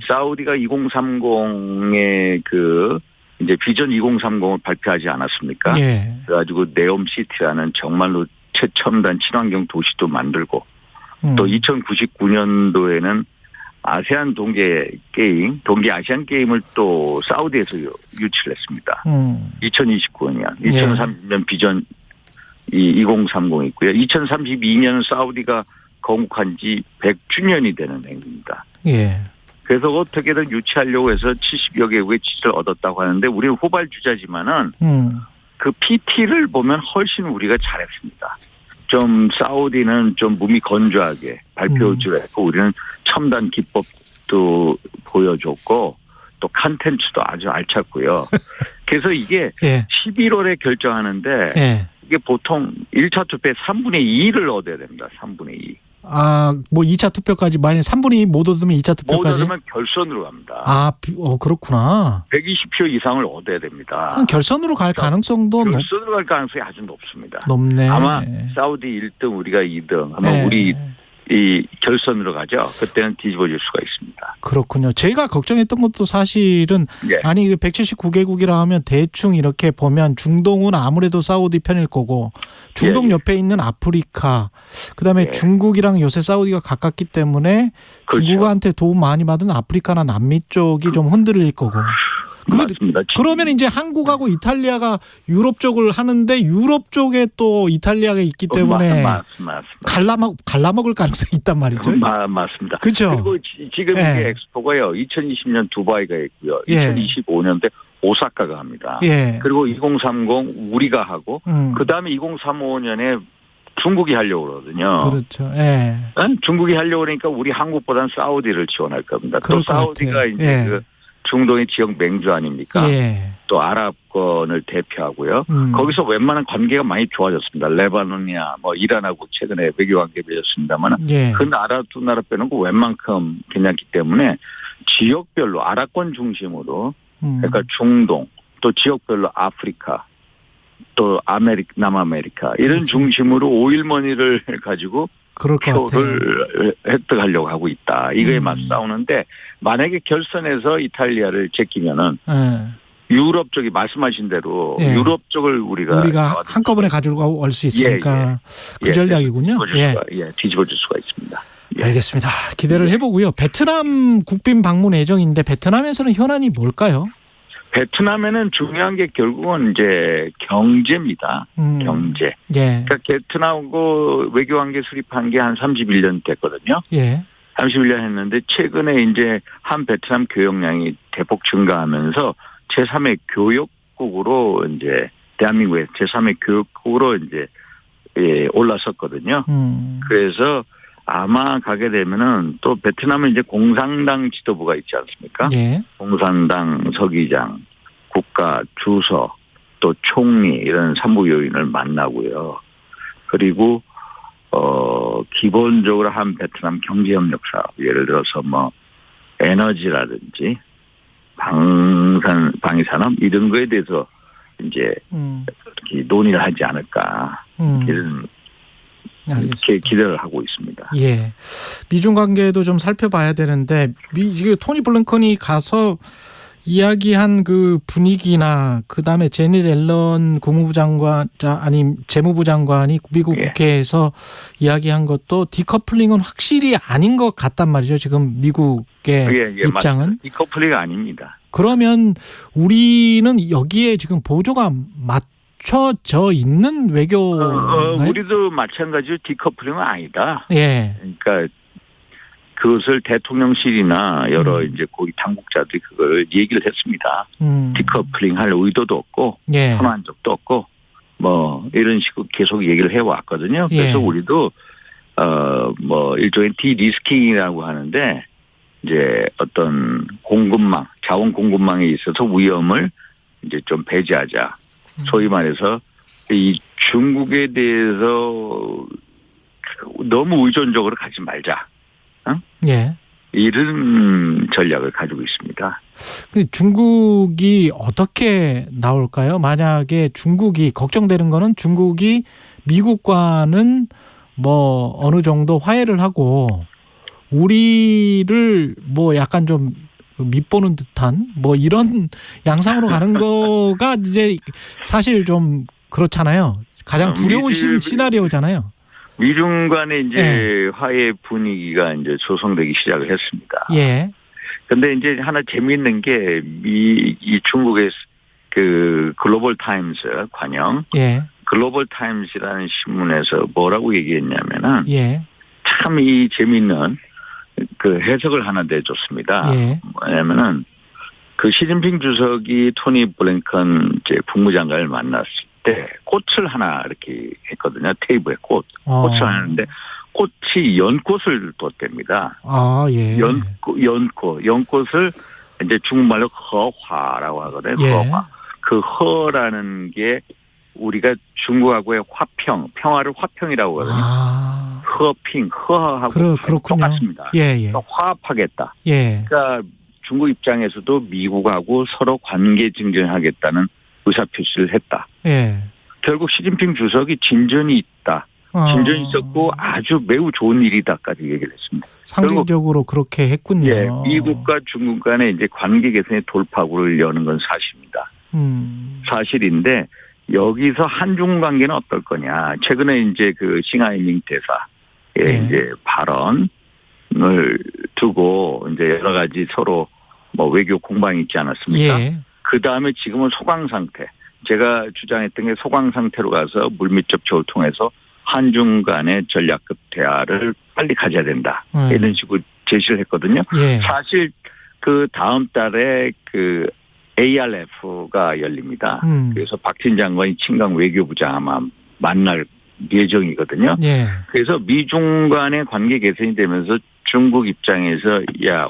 사우디가 2030의 그 이제 비전 2030을 발표하지 않았습니까? 예. 그래가지고 네옴시티라는 정말로 최첨단 친환경 도시도 만들고 또 2099년도에는 아세안 동계 아시안 게임을 또 사우디에서 유치를 했습니다. 2029년, 2030년 비전 2030 있고요. 2032년 사우디가 건국한 지 100주년이 되는 행위입니다. 예. 그래서 어떻게든 유치하려고 해서 70여 개국의 지지를 얻었다고 하는데 우리는 후발주자지만은 그 PT를 보면 훨씬 우리가 잘했습니다. 좀 사우디는 좀 몸이 건조하게 발표를 했고 우리는 첨단 기법도 보여줬고 또 컨텐츠도 아주 알찼고요. 그래서 이게 예. 11월에 결정하는데 예. 이게 보통 1차 투표의 3분의 2를 얻어야 됩니다. 3분의 2. 아, 뭐 2차 투표까지 만약 3분의 2 못 얻으면 2차 못 투표까지. 얻으면 결선으로 갑니다. 아, 그렇구나. 120표 이상을 얻어야 됩니다. 그럼 결선으로 갈 가능성도 결선으로 갈 가능성이 아주 높습니다. 높네. 아마 사우디 1등 우리가 2등 아마 네. 우리 이 결선으로 가죠. 그때는 뒤집어질 수가 있습니다. 그렇군요. 제가 걱정했던 것도 사실은 예. 아니 179개국이라 하면 대충 이렇게 보면 중동은 아무래도 사우디 편일 거고 중동 예. 옆에 있는 아프리카 그다음에 예. 중국이랑 요새 사우디가 가깝기 때문에 그렇죠. 중국한테 도움 많이 받은 아프리카나 남미 쪽이 좀 흔들릴 거고. 맞습니다. 그러면 이제 한국하고 이탈리아가 유럽 쪽을 하는데 유럽 쪽에 또 이탈리아가 있기 때문에 맞습니다. 갈라먹을 가능성이 있단 말이죠. 맞습니다. 그렇죠. 그리고 지금 예. 이게 엑스포가요. 2020년 두바이가 있고요. 예. 2025년대 오사카가 합니다. 예. 그리고 2030 우리가 하고 그다음에 2035년에 중국이 하려고 그러거든요. 그렇죠. 예. 중국이 하려고 그러니까 우리 한국보다는 사우디를 지원할 겁니다. 또 그럴 것 사우디가 같아요. 이제 예. 그 중동의 지역 맹주 아닙니까? 예. 또 아랍권을 대표하고요. 거기서 웬만한 관계가 많이 좋아졌습니다. 레바논이나 뭐 이란하고 최근에 외교관계 맺었습니다만 예. 그 나라 두 나라 빼놓고 웬만큼 괜찮기 때문에 지역별로 아랍권 중심으로 그러니까 중동 또 지역별로 아프리카 또 남아메리카 이런 그렇죠. 중심으로 오일머니를 가지고 그럴 것 같아요. 표를 획득하려고 하고 있다. 이거에 맞싸우는데 만약에 결선에서 이탈리아를 제끼면은 예. 유럽 쪽이 말씀하신 대로 예. 유럽 쪽을 우리가 한꺼번에 가지고 올 수 있으니까 그 예. 전략이군요. 뒤집어질 수가 있습니다. 예. 알겠습니다. 기대를 해보고요. 베트남 국빈 방문 예정인데 베트남에서는 현안이 뭘까요? 베트남에는 중요한 게 결국은 이제 경제입니다. 경제. 예. 그러니까 베트남하고 외교관계 수립한 게 한 31년 됐거든요. 예. 31년 했는데 최근에 이제 한 베트남 교역량이 대폭 증가하면서 제3의 교역국으로 이제 대한민국의 제3의 교역국으로 이제 올라섰거든요. 그래서 아마 가게 되면은 또 베트남은 이제 공산당 지도부가 있지 않습니까? 예. 공산당 서기장, 국가 주석, 또 총리 이런 산부 요인을 만나고요. 그리고 기본적으로 한 베트남 경제협력 사업, 예를 들어서 뭐 에너지라든지 방위산업 이런 거에 대해서 이제 논의를 하지 않을까 이런 이렇게 기대를 하고 있습니다. 예. 미중 관계도 좀 살펴봐야 되는데 토니 블링컨이 가서 이야기한 그 분위기나 그다음에 제닛 앨런 국무부 장관 재무부 장관이 미국 국회에서 이야기한 것도 디커플링은 확실히 아닌 것 같단 말이죠. 지금 미국의 입장은. 맞습니다. 디커플링이 아닙니다. 그러면 우리는 여기에 지금 보조가 맞춰져 있는 외교인가요? 우리도 마찬가지로 디커플링은 아니다. 예. 그러니까 그것을 대통령실이나 여러 이제 고위 당국자들이 그걸 얘기를 했습니다. 디커플링 할 의도도 없고 예. 선언한 적도 없고 뭐 이런 식으로 계속 얘기를 해왔거든요. 그래서 우리도 뭐 일종의 디리스킹이라고 하는데 이제 어떤 공급망, 자원 공급망에 있어서 위험을 이제 좀 배제하자. 소위 말해서 이 중국에 대해서 너무 의존적으로 가지 말자. 예. 이런 전략을 가지고 있습니다. 중국이 어떻게 나올까요? 만약에 중국이 걱정되는 거는 중국이 미국과는 뭐 어느 정도 화해를 하고 우리를 뭐 약간 좀 밉보는 듯한 뭐 이런 양상으로 가는 거가 이제 사실 좀 그렇잖아요. 가장 두려운 시나리오잖아요. 미중 간의 이제 화해 분위기가 이제 조성되기 시작을 했습니다. 예. 근데 이제 하나 재미있는 게 이 중국의 그 글로벌 타임스 관영. 예. 글로벌 타임스라는 신문에서 뭐라고 얘기했냐면은. 예. 참 이 재미있는 그 해석을 하나 내줬습니다. 예. 뭐냐면은 그 시진핑 주석이 토니 블링컨 이제 국무장관을 만났을 때 꽃을 하나 이렇게 했거든요. 테이블에 꽃을 하는데 꽃이 연꽃을 뒀답니다. 아, 예. 연꽃을 이제 중국말로 허화라고 하거든요. 예. 허화. 그 허라는 게 우리가 중국하고의 평화를 화평이라고 하거든요. 아. 허하고 그렇군요. 똑같습니다. 예, 예. 그러니까 화합하겠다. 예. 그러니까 중국 입장에서도 미국하고 서로 관계 증진하겠다는 의사표시를 했다. 예. 결국 시진핑 주석이 진전이 있다. 진전이 있었고 아주 매우 좋은 일이다까지 얘기를 했습니다. 상징적으로 그렇게 했군요. 예, 미국과 중국 간의 이제 관계 개선의 돌파구를 여는 건 사실입니다. 사실인데 여기서 한중 관계는 어떨 거냐. 최근에 이제 그 싱하이밍 대사의 이제 발언을 두고 이제 여러 가지 서로 뭐 외교 공방이 있지 않았습니까? 예. 그 다음에 지금은 소강 상태. 제가 주장했던 게 소강 상태로 가서 물밑 접촉을 통해서 한중 간의 전략급 대화를 빨리 가져야 된다. 이런 식으로 제시를 했거든요. 예. 사실 그 다음 달에 그 ARF가 열립니다. 그래서 박진 장관이 친강 외교부장 아마 만날 예정이거든요. 예. 그래서 미중 간의 관계 개선이 되면서 중국 입장에서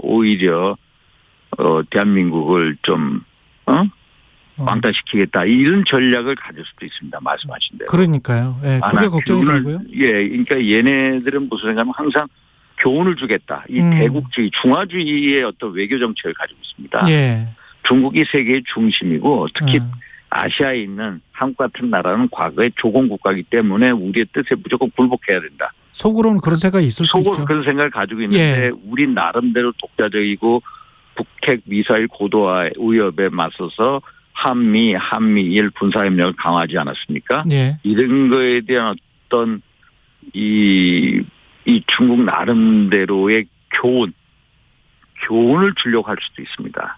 오히려 대한민국을 좀 왕따시키겠다 이런 전략을 가질 수도 있습니다. 말씀하신 대로. 그러니까요. 예, 그게 걱정이더라고요. 예, 그러니까 얘네들은 무슨 생각하면 항상 교훈을 주겠다. 이 대국주의, 중화주의의 어떤 외교 정책을 가지고 있습니다. 예. 중국이 세계의 중심이고 특히 아시아에 있는 한국 같은 나라는 과거에 조공 국가이기 때문에 우리의 뜻에 무조건 굴복해야 된다. 속으로는 그런 생각이 있을 수 있죠. 속으로 그런 생각을 가지고 있는데 우리 나름대로 독자적이고 북핵 미사일 고도화 위협에 맞서서 한미일 군사협력을 강화하지 않았습니까? 예. 이런 거에 대한 어떤 이 중국 나름대로의 교훈을 주려고 할 수도 있습니다.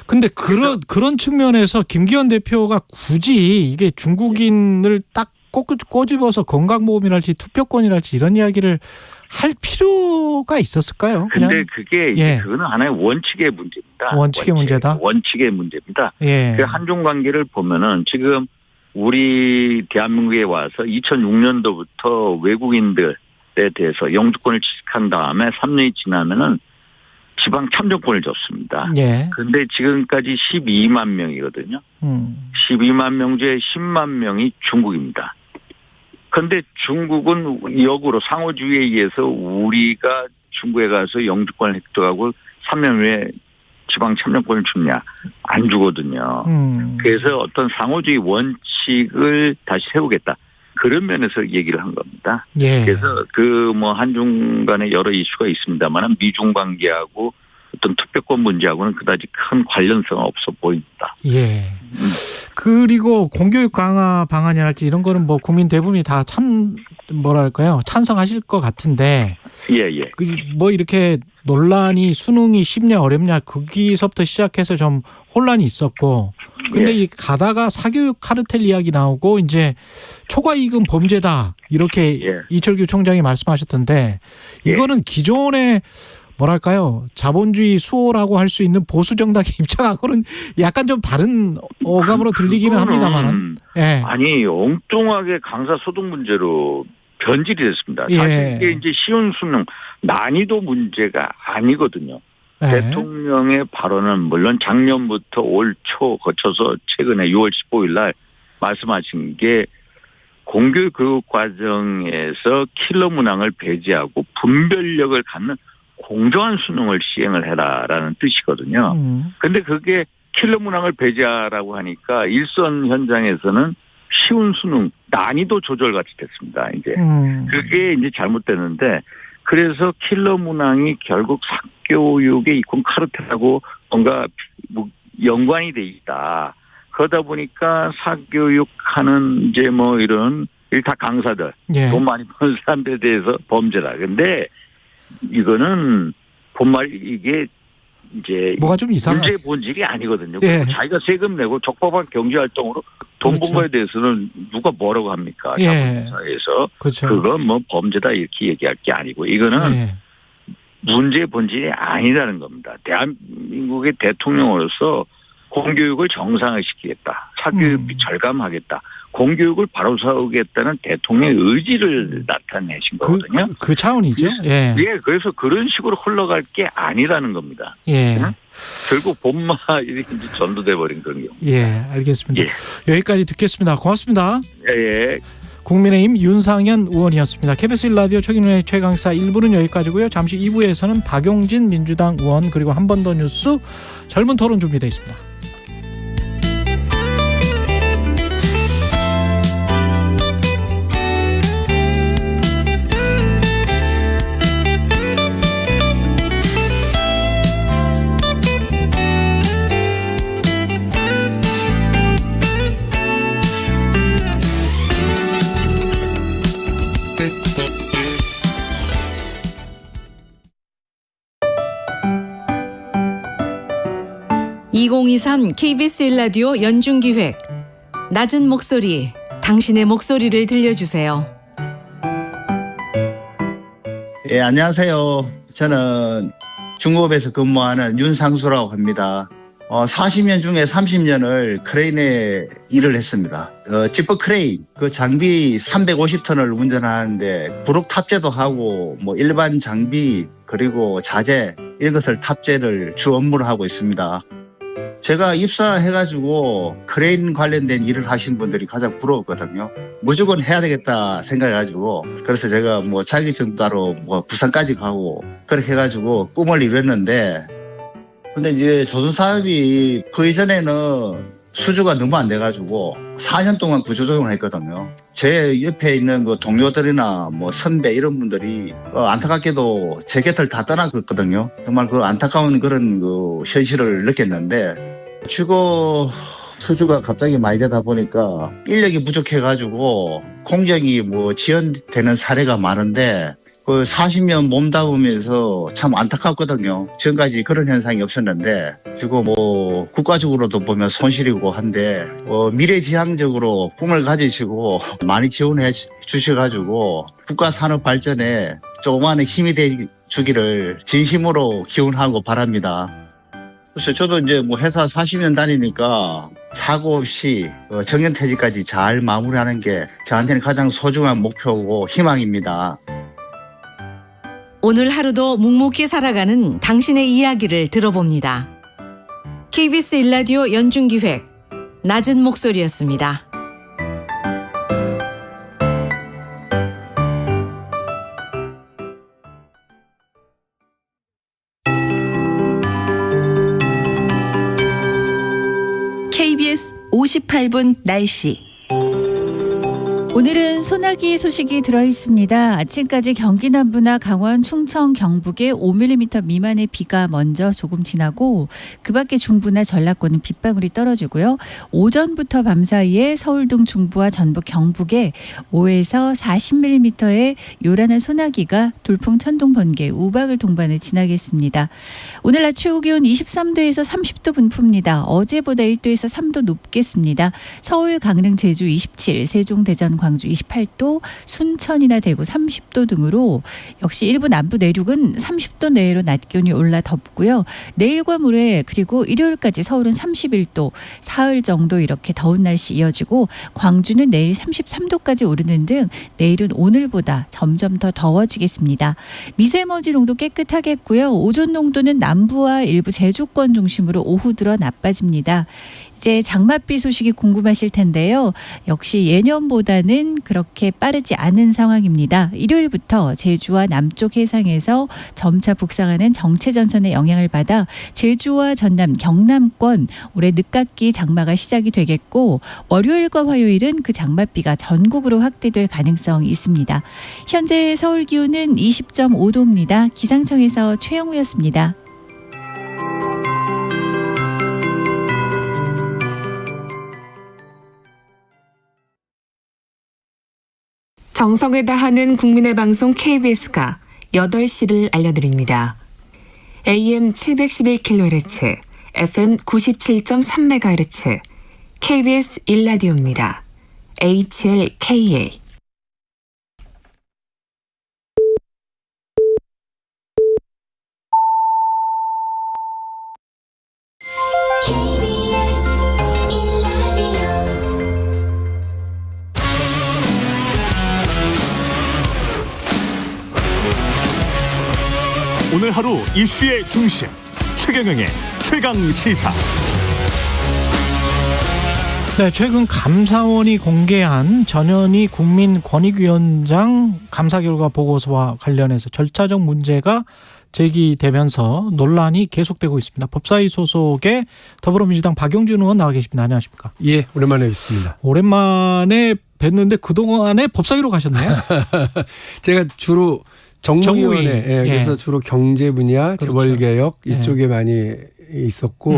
근데 그런 측면에서 김기현 대표가 굳이 이게 중국인을 딱 꼬집어서 건강보험이랄지 투표권이랄지 이런 이야기를 할 필요가 있었을까요? 근데 그게 그거는 하나의 원칙의 문제입니다. 원칙의 문제다? 원칙의 문제입니다. 예. 그 한중 관계를 보면은 지금 우리 대한민국에 와서 2006년도부터 외국인들에 대해서 영주권을 취득한 다음에 3년이 지나면은 지방 참정권을 줬습니다. 예. 그런데 지금까지 12만 명이거든요. 12만 명 중에 10만 명이 중국입니다. 그런데 중국은 역으로 상호주의에 의해서 우리가 중국에 가서 영주권을 획득하고 3년 후에 지방 참정권을 주냐? 안 주거든요. 그래서 어떤 상호주의 원칙을 다시 세우겠다. 그런 면에서 얘기를 한 겁니다. 예. 그래서 그 뭐 한중 간에 여러 이슈가 있습니다만 미중 관계하고 어떤 투표권 문제하고는 그다지 큰 관련성은 없어 보입니다. 예. 그리고 공교육 강화 방안이랄지 이런 거는 뭐 국민 대부분이 다 찬성하실 것 같은데. 예. 뭐 이렇게 논란이 수능이 쉽냐 어렵냐 거기서부터 시작해서 좀 혼란이 있었고. 근데 이 가다가 사교육 카르텔 이야기 나오고 이제 초과이익은 범죄다 이렇게 이철규 총장이 말씀하셨던데 이거는 기존의 뭐랄까요 자본주의 수호라고 할 수 있는 보수 정당의 입장하고는 약간 좀 다른 어감으로 들리기는 합니다만은. 예. 아니 엉뚱하게 강사 소득 문제로 변질이 됐습니다. 사실 이게 이제 쉬운 수능 난이도 문제가 아니거든요. 대통령의 발언은 물론 작년부터 올 초 거쳐서 최근에 6월 15일 날 말씀하신 게 공교육 교육 과정에서 킬러 문항을 배제하고 분별력을 갖는 공정한 수능을 시행을 해라라는 뜻이거든요. 그런데 그게 킬러 문항을 배제하라고 하니까 일선 현장에서는 쉬운 수능 난이도 조절같이 됐습니다. 이제 그게 이제 잘못됐는데 그래서 킬러 문항이 결국 사교육의 이권 카르텔하고 뭔가 연관이 돼 있다. 그러다 보니까 사교육하는 이제 뭐 이런 일타 강사들 돈 많이 버는 사람들에 대해서 범죄다. 근데 이거는 본말 이게 이제 뭐가 좀 이상한. 문제의 본질이 아니거든요. 예. 자기가 세금 내고 적법한 경제 활동으로 돈 그렇죠. 번 거에 대해서는 누가 뭐라고 합니까? 예. 자본사회에서 그렇죠. 그건 뭐 범죄다 이렇게 얘기할 게 아니고 이거는 예. 문제의 본질이 아니라는 겁니다. 대한민국의 대통령으로서 공교육을 정상화시키겠다. 사교육비 절감하겠다. 공교육을 바로 세우겠다는 대통령의 의지를 나타내신 거거든요. 그 차원이죠. 예. 예, 그래서 그런 식으로 흘러갈 게 아니라는 겁니다. 예. 응? 결국 본마 이렇게 이제 전도돼 버린 그런 경우. 예, 알겠습니다. 예. 여기까지 듣겠습니다. 고맙습니다. 예. 국민의힘 윤상현 의원이었습니다. KBS 1라디오 최경영의 최강사 1부는 여기까지고요. 잠시 2부에서는 박용진 민주당 의원 그리고 한 번 더 뉴스 젊은 토론 준비되어 있습니다. (2023) KBS 1라디오 연중기획 낮은 목소리 당신의 목소리를 들려주세요. 예, 안녕하세요. 저는 중공업에서 근무하는 윤상수라고 합니다. 40년 중에 30년을 크레인에 일을 했습니다. 지퍼 크레인, 그 장비 350톤을 운전하는데 부록 탑재도 하고 뭐 일반 장비 그리고 자재 이런 것을 탑재를 주 업무를 하고 있습니다. 제가 입사해가지고 크레인 관련된 일을 하시는 분들이 가장 부러웠거든요. 무조건 해야 되겠다 생각해가지고 그래서 제가 뭐 자격증 따로 뭐 부산까지 가고 그렇게 해가지고 꿈을 이뤘는데 근데 이제 조선사업이 그 이전에는 수주가 너무 안 돼가지고 4년 동안 구조조정을 했거든요. 제 옆에 있는 그 동료들이나 뭐 선배 이런 분들이 안타깝게도 제 곁을 다 떠나갔거든요. 정말 그 안타까운 그런 그 현실을 느꼈는데 주거 수주가 갑자기 많이 되다 보니까 인력이 부족해가지고 공정이 뭐 지연되는 사례가 많은데 그 40년 몸담으면서 참 안타깝거든요. 지금까지 그런 현상이 없었는데 그리고 뭐 국가적으로도 보면 손실이고 한데 미래지향적으로 꿈을 가지시고 많이 지원해 주셔가지고 국가 산업 발전에 조그마한 힘이 돼 주기를 진심으로 기원하고 바랍니다. 그래서 저도 이제 뭐 회사 40년 다니니까 사고 없이 정년퇴직까지 잘 마무리하는 게 저한테는 가장 소중한 목표고 희망입니다. 오늘 하루도 묵묵히 살아가는 당신의 이야기를 들어봅니다. KBS 1라디오 연중기획 낮은 목소리였습니다. KBS 58분 날씨. 오늘은 소나기 소식이 들어있습니다. 아침까지 경기 남부나 강원, 충청, 경북에 5mm 미만의 비가 먼저 조금 지나고 그 밖에 중부나 전라권은 빗방울이 떨어지고요. 오전부터 밤 사이에 서울 등 중부와 전북, 경북에 5에서 40mm의 요란한 소나기가 돌풍, 천둥, 번개, 우박을 동반해 지나겠습니다. 오늘 낮 최고 기온 23도에서 30도 분포입니다. 어제보다 1도에서 3도 높겠습니다. 서울, 강릉, 제주 27, 세종, 대전, 광주 28도, 순천이나 대구 30도 등으로 역시 일부 남부 내륙은 30도 내외로 낮 기온이 올라 덥고요. 내일과 모레 그리고 일요일까지 서울은 31도, 사흘 정도 이렇게 더운 날씨 이어지고 광주는 내일 33도까지 오르는 등 내일은 오늘보다 점점 더 더워지겠습니다. 미세먼지 농도 깨끗하겠고요. 오존 농도는 남부와 일부 제주권 중심으로 오후 들어 나빠집니다. 이제 장맛비 소식이 궁금하실 텐데요. 역시 예년보다는 그렇게 빠르지 않은 상황입니다. 일요일부터 제주와 남쪽 해상에서 점차 북상하는 정체전선의 영향을 받아 제주와 전남, 경남권 올해 늦깎이 장마가 시작이 되겠고 월요일과 화요일은 그 장맛비가 전국으로 확대될 가능성이 있습니다. 현재 서울 기온은 20.5도입니다. 기상청에서 최영우였습니다. 정성을 다하는 국민의 방송 KBS가 8시를 알려드립니다. AM 711kHz, FM 97.3MHz, KBS 1라디오입니다. HLKA. 오늘 하루 이슈의 중심 최경영의 최강 시사. 네, 최근 감사원이 공개한 전현희 국민권익위원장 감사 결과 보고서와 관련해서 절차적 문제가 제기되면서 논란이 계속되고 있습니다. 법사위 소속의 더불어민주당 박용진 의원 나와 계십니다. 안녕하십니까? 예, 오랜만에 뵙습니다. 오랜만에 뵀는데 그동안에 법사위로 가셨네요. 제가 주로 정무위원회, 예. 그래서 주로 경제 분야, 그렇죠. 재벌개혁 이쪽에 많이 있었고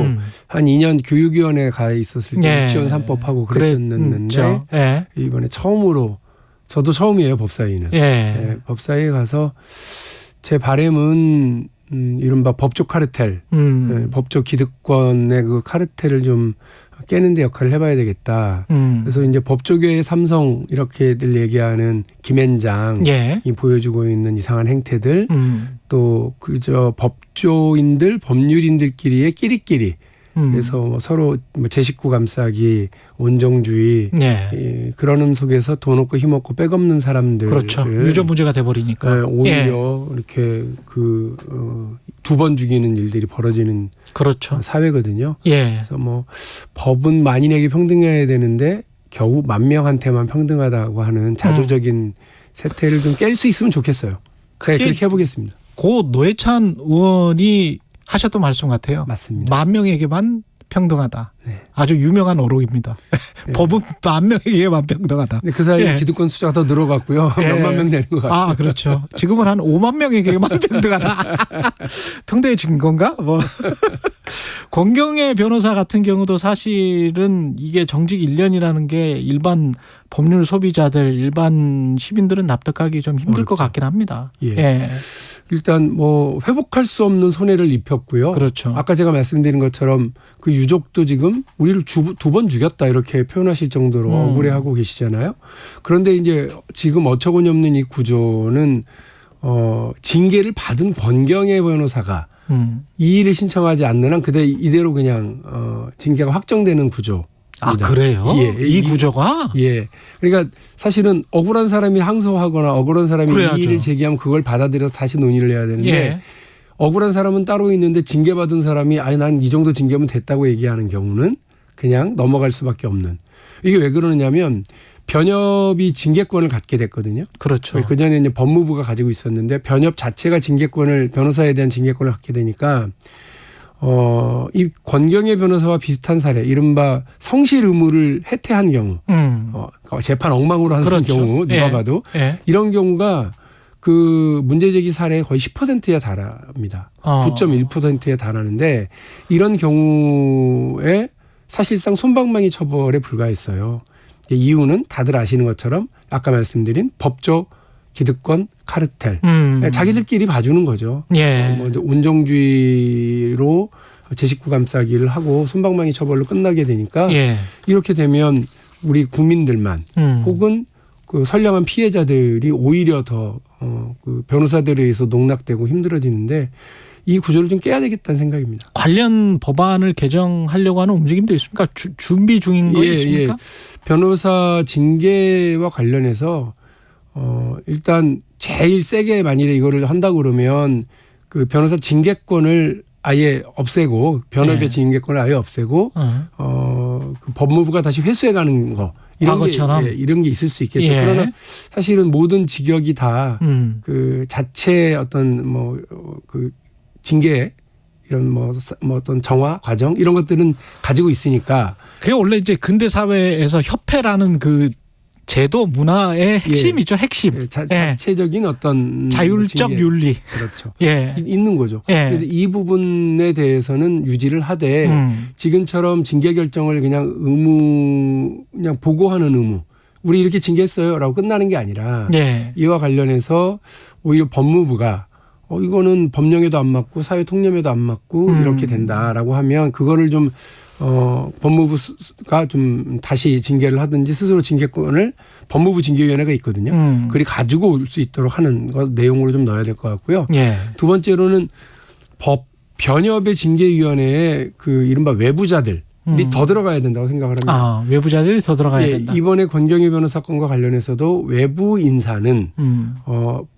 한 2년 교육위원회 가 있었을 때 유치원 3법하고 그랬었는데 예. 이번에 처음으로 저도 처음이에요, 법사위는. 예. 법사위에 가서 제 바람은 이른바 법조 카르텔, 법조 기득권의 그 카르텔을 좀 깨는 데 역할을 해봐야 되겠다. 그래서 이제 법조계의 삼성 이렇게들 얘기하는 김앤장이 보여주고 있는 이상한 행태들, 또 그저 법조인들, 법률인들끼리의 끼리끼리. 그래서 뭐 서로 뭐 제 식구 감싸기, 온정주의 그러는 속에서 돈 없고 힘 없고 빽 없는 사람들, 그렇죠. 유전 문제가 돼버리니까 오히려 이렇게 두 번 죽이는 일들이 벌어지는 그렇죠. 사회거든요. 그래서 뭐 법은 만인에게 평등해야 되는데 겨우 10,000명한테만 평등하다고 하는 자조적인 세태를 좀 깰 수 있으면 좋겠어요. 그렇게 해보겠습니다. 고 노회찬 의원이 하셨던 말씀 같아요. 맞습니다. 10,000명에게만 평등하다. 네. 아주 유명한 어록입니다. 네. 법은 10,000명에게만 평등하다. 그 사이에 기득권 숫자가 더 늘어갔고요. 몇만 명 되는 것 같아요. 아, 그렇죠. 지금은 한 5만 명에게만 평등하다. 평등해진 건가? 뭐. 권경애 변호사 같은 경우도 사실은 이게 정직 1년이라는 게 일반 법률 소비자들, 일반 시민들은 납득하기 좀 힘들 것 같긴 합니다. 일단 뭐 회복할 수 없는 손해를 입혔고요. 그렇죠. 아까 제가 말씀드린 것처럼 그 유족도 지금 우리를 두 번 죽였다 이렇게 표현하실 정도로 억울해하고 계시잖아요. 그런데 이제 지금 어처구니 없는 이 구조는 징계를 받은 권경애 변호사가 이 일을 신청하지 않는 한 이대로 그냥 징계가 확정되는 구조. 아, 그래요? 이 구조가? 예. 그러니까 사실은 억울한 사람이 항소하거나 억울한 사람이 이의를 제기하면 그걸 받아들여서 다시 논의를 해야 되는데 억울한 사람은 따로 있는데 징계받은 사람이 난 이 정도 징계면 됐다고 얘기하는 경우는 그냥 넘어갈 수밖에 없는. 이게 왜 그러느냐면 변협이 징계권을 갖게 됐거든요. 그렇죠. 그전에 이제 법무부가 가지고 있었는데 변협 자체가 변호사에 대한 징계권을 갖게 되니까 이 권경애 변호사와 비슷한 사례, 이른바 성실 의무를 해태한 경우, 재판 엉망으로 한 경우, 누가 봐도 이런 경우가 그 문제제기 사례의 거의 10%에 달합니다. 9.1%에 달하는데 이런 경우에 사실상 솜방망이 처벌에 불과했어요. 이유는 다들 아시는 것처럼 아까 말씀드린 법조 기득권 카르텔. 자기들끼리 봐주는 거죠. 뭐 온정주의로 제 식구 감싸기를 하고 솜방망이 처벌로 끝나게 되니까 이렇게 되면 우리 국민들만 혹은 그 선량한 피해자들이 오히려 더 그 변호사들에 의해서 농락되고 힘들어지는데 이 구조를 좀 깨야 되겠다는 생각입니다. 관련 법안을 개정하려고 하는 움직임도 있습니까? 준비 중인 거 있습니까? 변호사 징계와 관련해서 일단 제일 세게 만일에 이거를 한다고 그러면 그 변호사 징계권을 아예 없애고 변협의 징계권을 아예 없애고 그 법무부가 다시 회수해가는 거 이런 게 있을 수 있겠죠. 그러나 사실은 모든 직역이 다 그 자체 어떤 뭐 그 징계 이런 뭐 어떤 정화 과정 이런 것들은 가지고 있으니까 그게 원래 이제 근대 사회에서 협회라는 그 제도 문화의 핵심이죠. 핵심. 자체적인 어떤 자율적 징계. 윤리. 그렇죠. 있는 거죠. 그래서 이 부분에 대해서는 유지를 하되 지금처럼 징계 결정을 그냥 그냥 보고하는 의무. 우리 이렇게 징계했어요라고 끝나는 게 아니라 이와 관련해서 오히려 법무부가 이거는 법령에도 안 맞고 사회 통념에도 안 맞고 이렇게 된다라고 하면 그거를 좀 법무부가 좀 다시 징계를 하든지 스스로 징계권을 법무부 징계위원회가 있거든요. 그리 가지고 올 수 있도록 하는 것 내용으로 좀 넣어야 될 것 같고요. 예. 두 번째로는 변협의 징계위원회에 그 이른바 외부자들이 더 들어가야 된다고 생각을 합니다. 아, 외부자들이 더 들어가야 된다. 이번에 권경희 변호사 건과 관련해서도 외부 인사는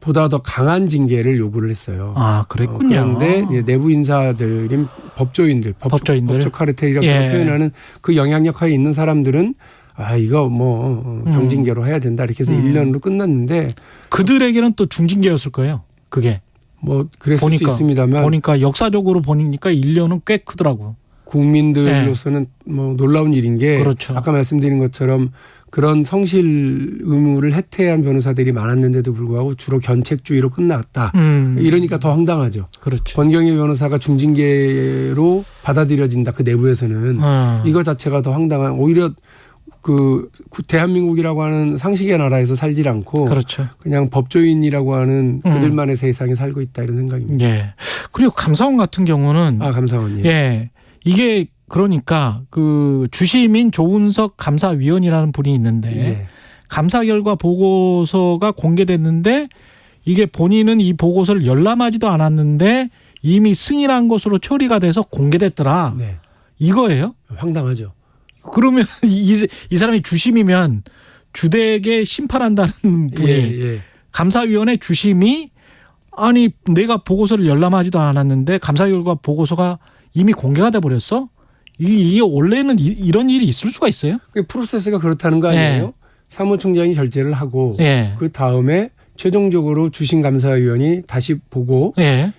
보다 더 강한 징계를 요구를 했어요. 아, 그랬군요. 그런데 내부 인사들인 법조인들, 법조 카르텔이라고 표현하는 그 영향력하에 있는 사람들은 이거 경징계로 해야 된다 이렇게 해서 1년으로 끝났는데 그들에게는 또 중징계였을 거예요. 그게. 그랬을 수 있습니다만 보니까 역사적으로 보니까 1년은 꽤 크더라고. 국민들로서는 놀라운 일인 게 그렇죠. 아까 말씀드린 것처럼 그런 성실 의무를 해태한 변호사들이 많았는데도 불구하고 주로 견책주의로 끝났다. 이러니까 더 황당하죠. 그렇죠. 권경희 변호사가 중징계로 받아들여진다. 그 내부에서는 이거 자체가 더 황당한 오히려 그 대한민국이라고 하는 상식의 나라에서 살질 않고 그렇죠. 그냥 법조인이라고 하는 그들만의 세상에 살고 있다 이런 생각입니다. 예. 그리고 감사원 같은 경우는 감사원이요. 예. 이게 그러니까 그 주심인 조은석 감사위원이라는 분이 있는데 감사 결과 보고서가 공개됐는데 이게 본인은 이 보고서를 열람하지도 않았는데 이미 승인한 것으로 처리가 돼서 공개됐더라. 네. 이거예요? 황당하죠. 그러면 이 사람이 주심이면 주되게 심판한다는 분이 감사위원회 주심이 아니 내가 보고서를 열람하지도 않았는데 감사 결과 보고서가 이미 공개가 돼 버렸어? 이게 원래는 이런 일이 있을 수가 있어요? 그 프로세스가 그렇다는 거 아니에요? 사무총장이 결재를 하고 그 다음에 최종적으로 주심 감사위원이 다시 보고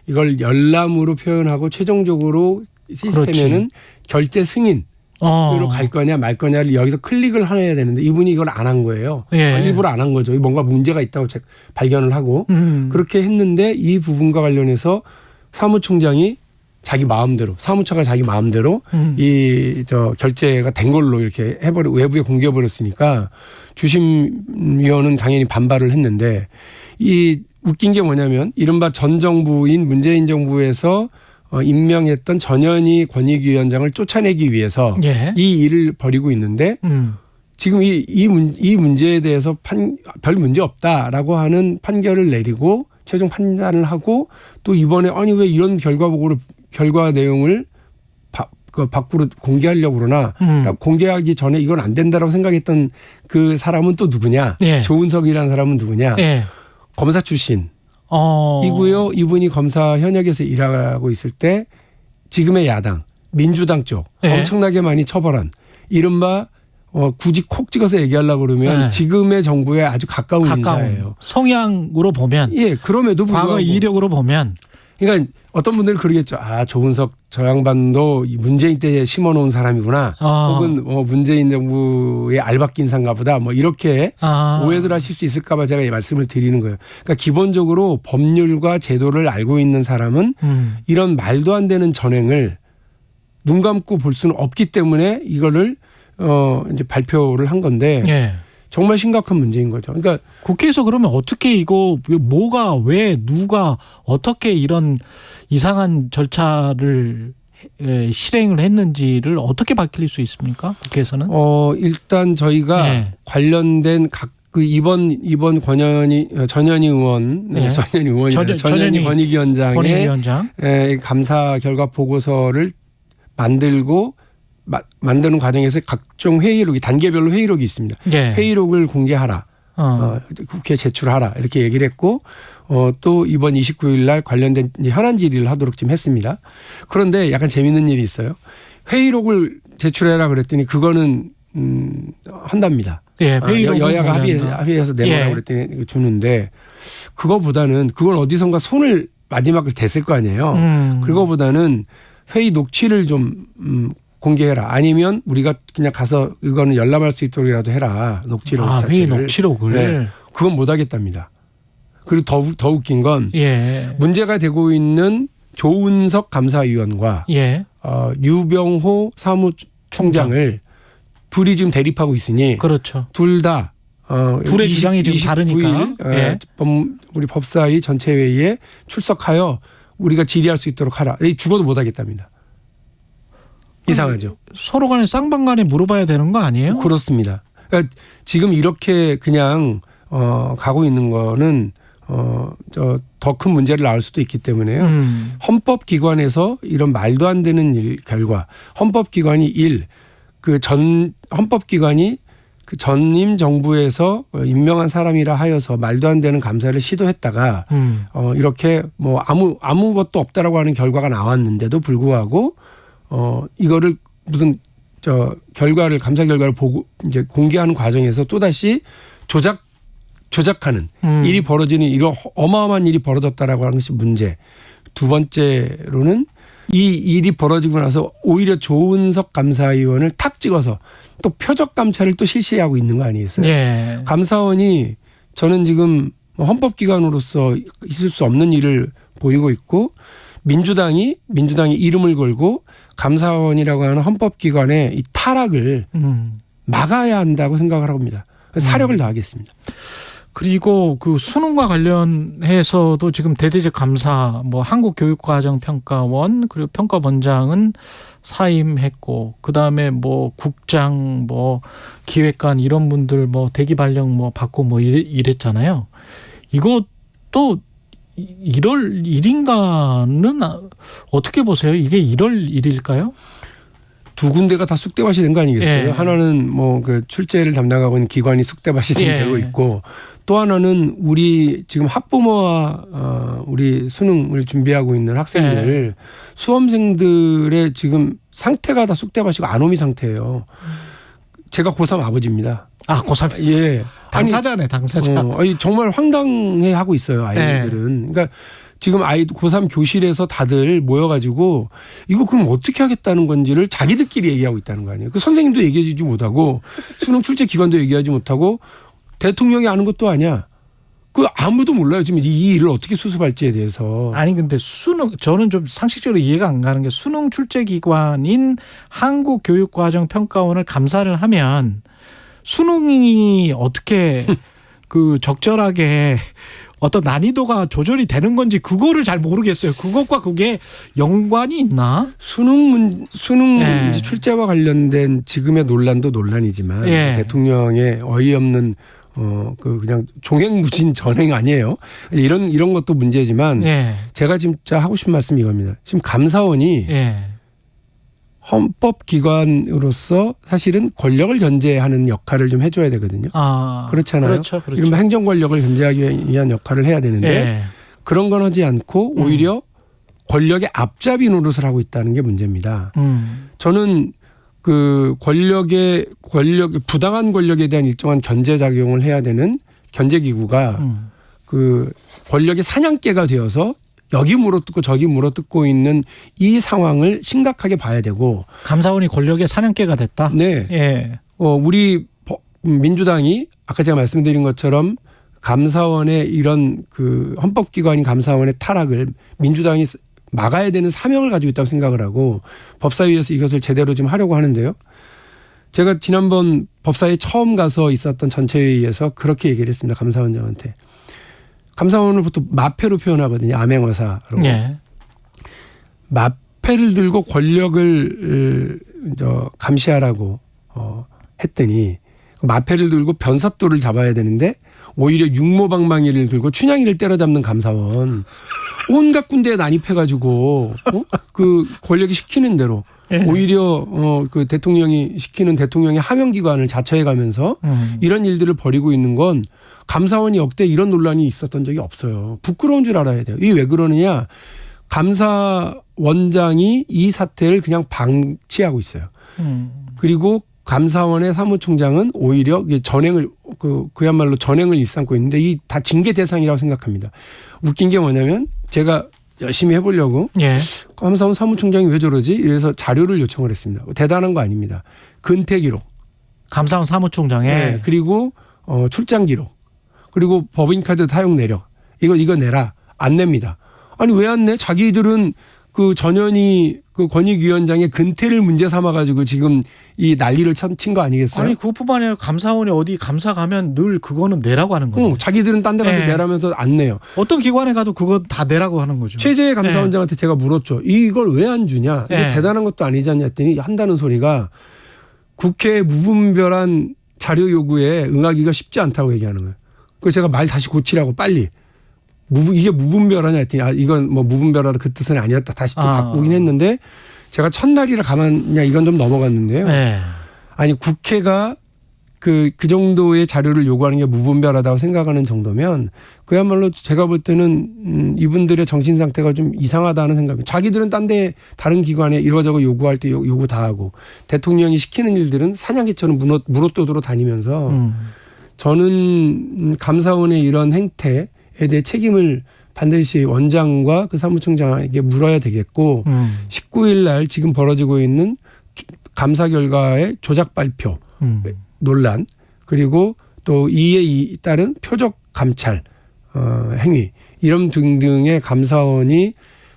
이걸 열람으로 표현하고 최종적으로 시스템에는 결재 승인 으로 갈 거냐 말 거냐를 여기서 클릭을 해야 되는데 이분이 이걸 안 한 거예요. 일부러 안 한 거죠. 뭔가 문제가 있다고 발견을 하고 그렇게 했는데 이 부분과 관련해서 사무총장이 자기 마음대로 사무처가 자기 마음대로 결재가 된 걸로 이렇게 외부에 공개해 버렸으니까 주심위원은 당연히 반발을 했는데 이 웃긴 게 뭐냐면 이른바 전 정부인 문재인 정부에서 임명했던 전현희 권익위원장을 쫓아내기 위해서 이 일을 벌이고 있는데 지금 이 문제에 대해서 별 문제 없다라고 하는 판결을 내리고 최종 판단을 하고 또 이번에 아니 왜 이런 결과 내용을 밖으로 공개하려고 그러나 공개하기 전에 이건 안 된다라고 생각했던 그 사람은 또 누구냐? 조은석이라는 사람은 누구냐? 검사 출신. 이고요. 이분이 검사 현역에서 일하고 있을 때 지금의 야당 민주당 쪽 엄청나게 많이 처벌한 이른바 굳이 콕 찍어서 얘기하려고 그러면 지금의 정부에 아주 가까운 인사예요. 성향으로 보면. 그럼에도 불구하고. 과거 이력으로 보면. 그러니까 어떤 분들은 그러겠죠. 조은석 저 양반도 문재인 때 심어놓은 사람이구나. 혹은 문재인 정부의 알박기 인사인가 보다. 이렇게 오해들 하실 수 있을까 봐 제가 말씀을 드리는 거예요. 그러니까 기본적으로 법률과 제도를 알고 있는 사람은 이런 말도 안 되는 전횡을 눈 감고 볼 수는 없기 때문에 이거를 이제 발표를 한 건데 정말 심각한 문제인 거죠. 그러니까 국회에서 그러면 어떻게 이거 뭐가 왜 누가 어떻게 이런 이상한 절차를 실행을 했는지를 어떻게 밝힐 수 있습니까? 국회에서는? 일단 저희가 관련된 이번 전현희 의원, 전현희 권익위원장의 감사 결과 보고서를 만드는 과정에서 각종 회의록이 단계별로 회의록이 있습니다. 회의록을 공개하라. 국회에 제출하라. 이렇게 얘기를 했고 또 이번 29일 날 관련된 현안 질의를 하도록 지금 했습니다. 그런데 약간 재미있는 일이 있어요. 회의록을 제출해라 그랬더니 그거는 한답니다. 여야가 합의해서 내놓으라고 그랬더니 주는데 그거보다는 그건 어디선가 손을 마지막을 댔을 거 아니에요. 그거보다는 회의 녹취를 좀 공개해라. 아니면 우리가 그냥 가서 이거는 열람할 수 있도록이라도 해라. 녹취록 자체를. 회의 녹취록을. 그건 못 하겠답니다. 그리고 더 웃긴 건 문제가 되고 있는 조은석 감사위원과 유병호 사무총장을 둘이 지금 대립하고 있으니 둘 다 불의 주장이 지금 다르니까. 예. 우리 법사위 전체 회의에 출석하여 우리가 질의할 수 있도록 하라. 죽어도 못 하겠답니다. 이상하죠. 서로 간에 쌍방간에 물어봐야 되는 거 아니에요? 그렇습니다. 그러니까 지금 이렇게 그냥 가고 있는 거는 더 큰 문제를 낳을 수도 있기 때문에요. 헌법기관에서 이런 말도 안 되는 결과, 헌법기관이 헌법기관이 그 전임 정부에서 임명한 사람이라 하여서 말도 안 되는 감사를 시도했다가 이렇게 뭐 아무것도 없다라고 하는 결과가 나왔는데도 불구하고 이거를 무슨 감사 결과를 보고 이제 공개하는 과정에서 또다시 조작하는 일이 벌어지는 이런 어마어마한 일이 벌어졌다라고 하는 것이 문제. 두 번째로는 이 일이 벌어지고 나서 오히려 조은석 감사위원을 탁 찍어서 또 표적 감찰을 또 실시하고 있는 거 아니겠어요? 예. 감사원이 저는 지금 헌법기관으로서 있을 수 없는 일을 보이고 있고 민주당이 이름을 걸고 감사원이라고 하는 헌법기관의 이 타락을 막아야 한다고 생각을 합니다. 사력을 다하겠습니다. 그리고 그 수능과 관련해서도 지금 대대적 감사, 뭐 한국교육과정평가원 그리고 평가원장은 사임했고, 그 다음에 뭐 국장, 뭐 기획관 이런 분들 뭐 대기 발령 뭐 받고 뭐 이랬잖아요. 이것도 1월 1일인가는 어떻게 보세요? 이게 1월 1일일까요? 두 군데가 다 쑥대밭이 된 거 아니겠어요? 예. 하나는 뭐 그 출제를 담당하고 있는 기관이 쑥대밭이 예. 되고 있고, 또 하나는 우리 지금 학부모와 우리 수능을 준비하고 있는 학생들, 수험생들의 지금 상태가 다 쑥대밭이고 아노미 상태예요. 제가 고3 아버지입니다. 아, 고3. 예. 당사자네, 당사자. 정말 황당해 하고 있어요, 아이들은. 그러니까 지금 고3 교실에서 다들 모여가지고 이거 그럼 어떻게 하겠다는 건지를 자기들끼리 얘기하고 있다는 거 아니에요. 그 선생님도 얘기해주지 못하고 수능 출제 기관도 얘기하지 못하고 대통령이 아는 것도 아니야. 그 아무도 몰라요. 지금 이 일을 어떻게 수습할지에 대해서. 아니 근데 저는 좀 상식적으로 이해가 안 가는 게, 수능 출제 기관인 한국교육과정평가원을 감사를 하면 수능이 어떻게 그 적절하게 어떤 난이도가 조절이 되는 건지 그거를 잘 모르겠어요. 그것과 그게 연관이 있나? 수능 문제 출제와 관련된 지금의 논란도 논란이지만 대통령의 어이없는 그냥 종횡무진 전행 아니에요. 이런 것도 문제지만 제가 진짜 하고 싶은 말씀이 이겁니다. 지금 감사원이 헌법기관으로서 사실은 권력을 견제하는 역할을 좀 해줘야 되거든요. 그렇잖아요. 그렇죠. 이른바 행정권력을 견제하기 위한 역할을 해야 되는데 그런 건 하지 않고 오히려 권력의 앞잡이 노릇을 하고 있다는 게 문제입니다. 저는 그 부당한 권력에 대한 일정한 견제 작용을 해야 되는 견제기구가 그 권력의 사냥개가 되어서 여기 물어뜯고 저기 물어뜯고 있는 이 상황을 심각하게 봐야 되고. 감사원이 권력의 사냥개가 됐다? 네. 우리 민주당이 아까 제가 말씀드린 것처럼 감사원의 이런 그 헌법기관인 감사원의 타락을 민주당이 막아야 되는 사명을 가지고 있다고 생각을 하고 법사위에서 이것을 제대로 좀 하려고 하는데요. 제가 지난번 법사위에 처음 가서 있었던 전체회의에서 그렇게 얘기를 했습니다. 감사원장한테. 감사원을 보통 마패로 표현하거든요. 암행어사로. 마패를 들고 권력을 감시하라고 했더니 마패를 들고 변사또를 잡아야 되는데 오히려 육모방망이를 들고 춘향이를 때려잡는 감사원. 온갖 군대에 난입해가지고 그 권력이 시키는 대로 오히려 그 대통령이 시키는 대통령의 하명기관을 자처해가면서 이런 일들을 벌이고 있는 건 감사원이 역대 이런 논란이 있었던 적이 없어요. 부끄러운 줄 알아야 돼요. 이게 왜 그러느냐. 감사원장이 이 사태를 그냥 방치하고 있어요. 그리고 감사원의 사무총장은 오히려 전행을 그야말로 전행을 일삼고 있는데 이 다 징계 대상이라고 생각합니다. 웃긴 게 뭐냐면 제가 열심히 해보려고 감사원 사무총장이 왜 저러지? 이래서 자료를 요청을 했습니다. 대단한 거 아닙니다. 근태 기록. 감사원 사무총장에. 그리고 출장 기록. 그리고 법인카드 사용 내역. 이거 내라. 안 냅니다. 아니 왜 안 내? 자기들은 그 전현희 그 권익위원장의 근태를 문제 삼아가지고 지금 이 난리를 친 거 아니겠어요? 아니 그것뿐만 아니라 감사원에 어디 감사 가면 늘 그거는 내라고 하는 거예요. 자기들은 딴 데 가서 내라면서 안 내요. 어떤 기관에 가도 그거 다 내라고 하는 거죠. 최재해 감사원장한테 제가 물었죠. 이걸 왜 안 주냐? 이게 대단한 것도 아니지 않냐 했더니 한다는 소리가 국회의 무분별한 자료 요구에 응하기가 쉽지 않다고 얘기하는 거예요. 그래서 제가 말 다시 고치라고 빨리. 이게 무분별하냐 했더니 이건 뭐 무분별하다 그 뜻은 아니었다. 다시 또 바꾸긴 했는데 제가 첫날이라 가만냐 이건 좀 넘어갔는데요. 아니 국회가 그 정도의 자료를 요구하는 게 무분별하다고 생각하는 정도면 그야말로 제가 볼 때는 이분들의 정신 상태가 좀 이상하다는 생각이. 자기들은 딴 데 다른 기관에 이러저러 요구할 때 요구 다 하고 대통령이 시키는 일들은 사냥개처럼 물어뜯으러 다니면서 저는 감사원의 이런 행태에 대해 책임을 반드시 원장과 그 사무총장에게 물어야 되겠고 19일 날 지금 벌어지고 있는 감사 결과의 조작 발표 논란 그리고 또 이에 따른 표적 감찰 행위 이런 등등의 감사원이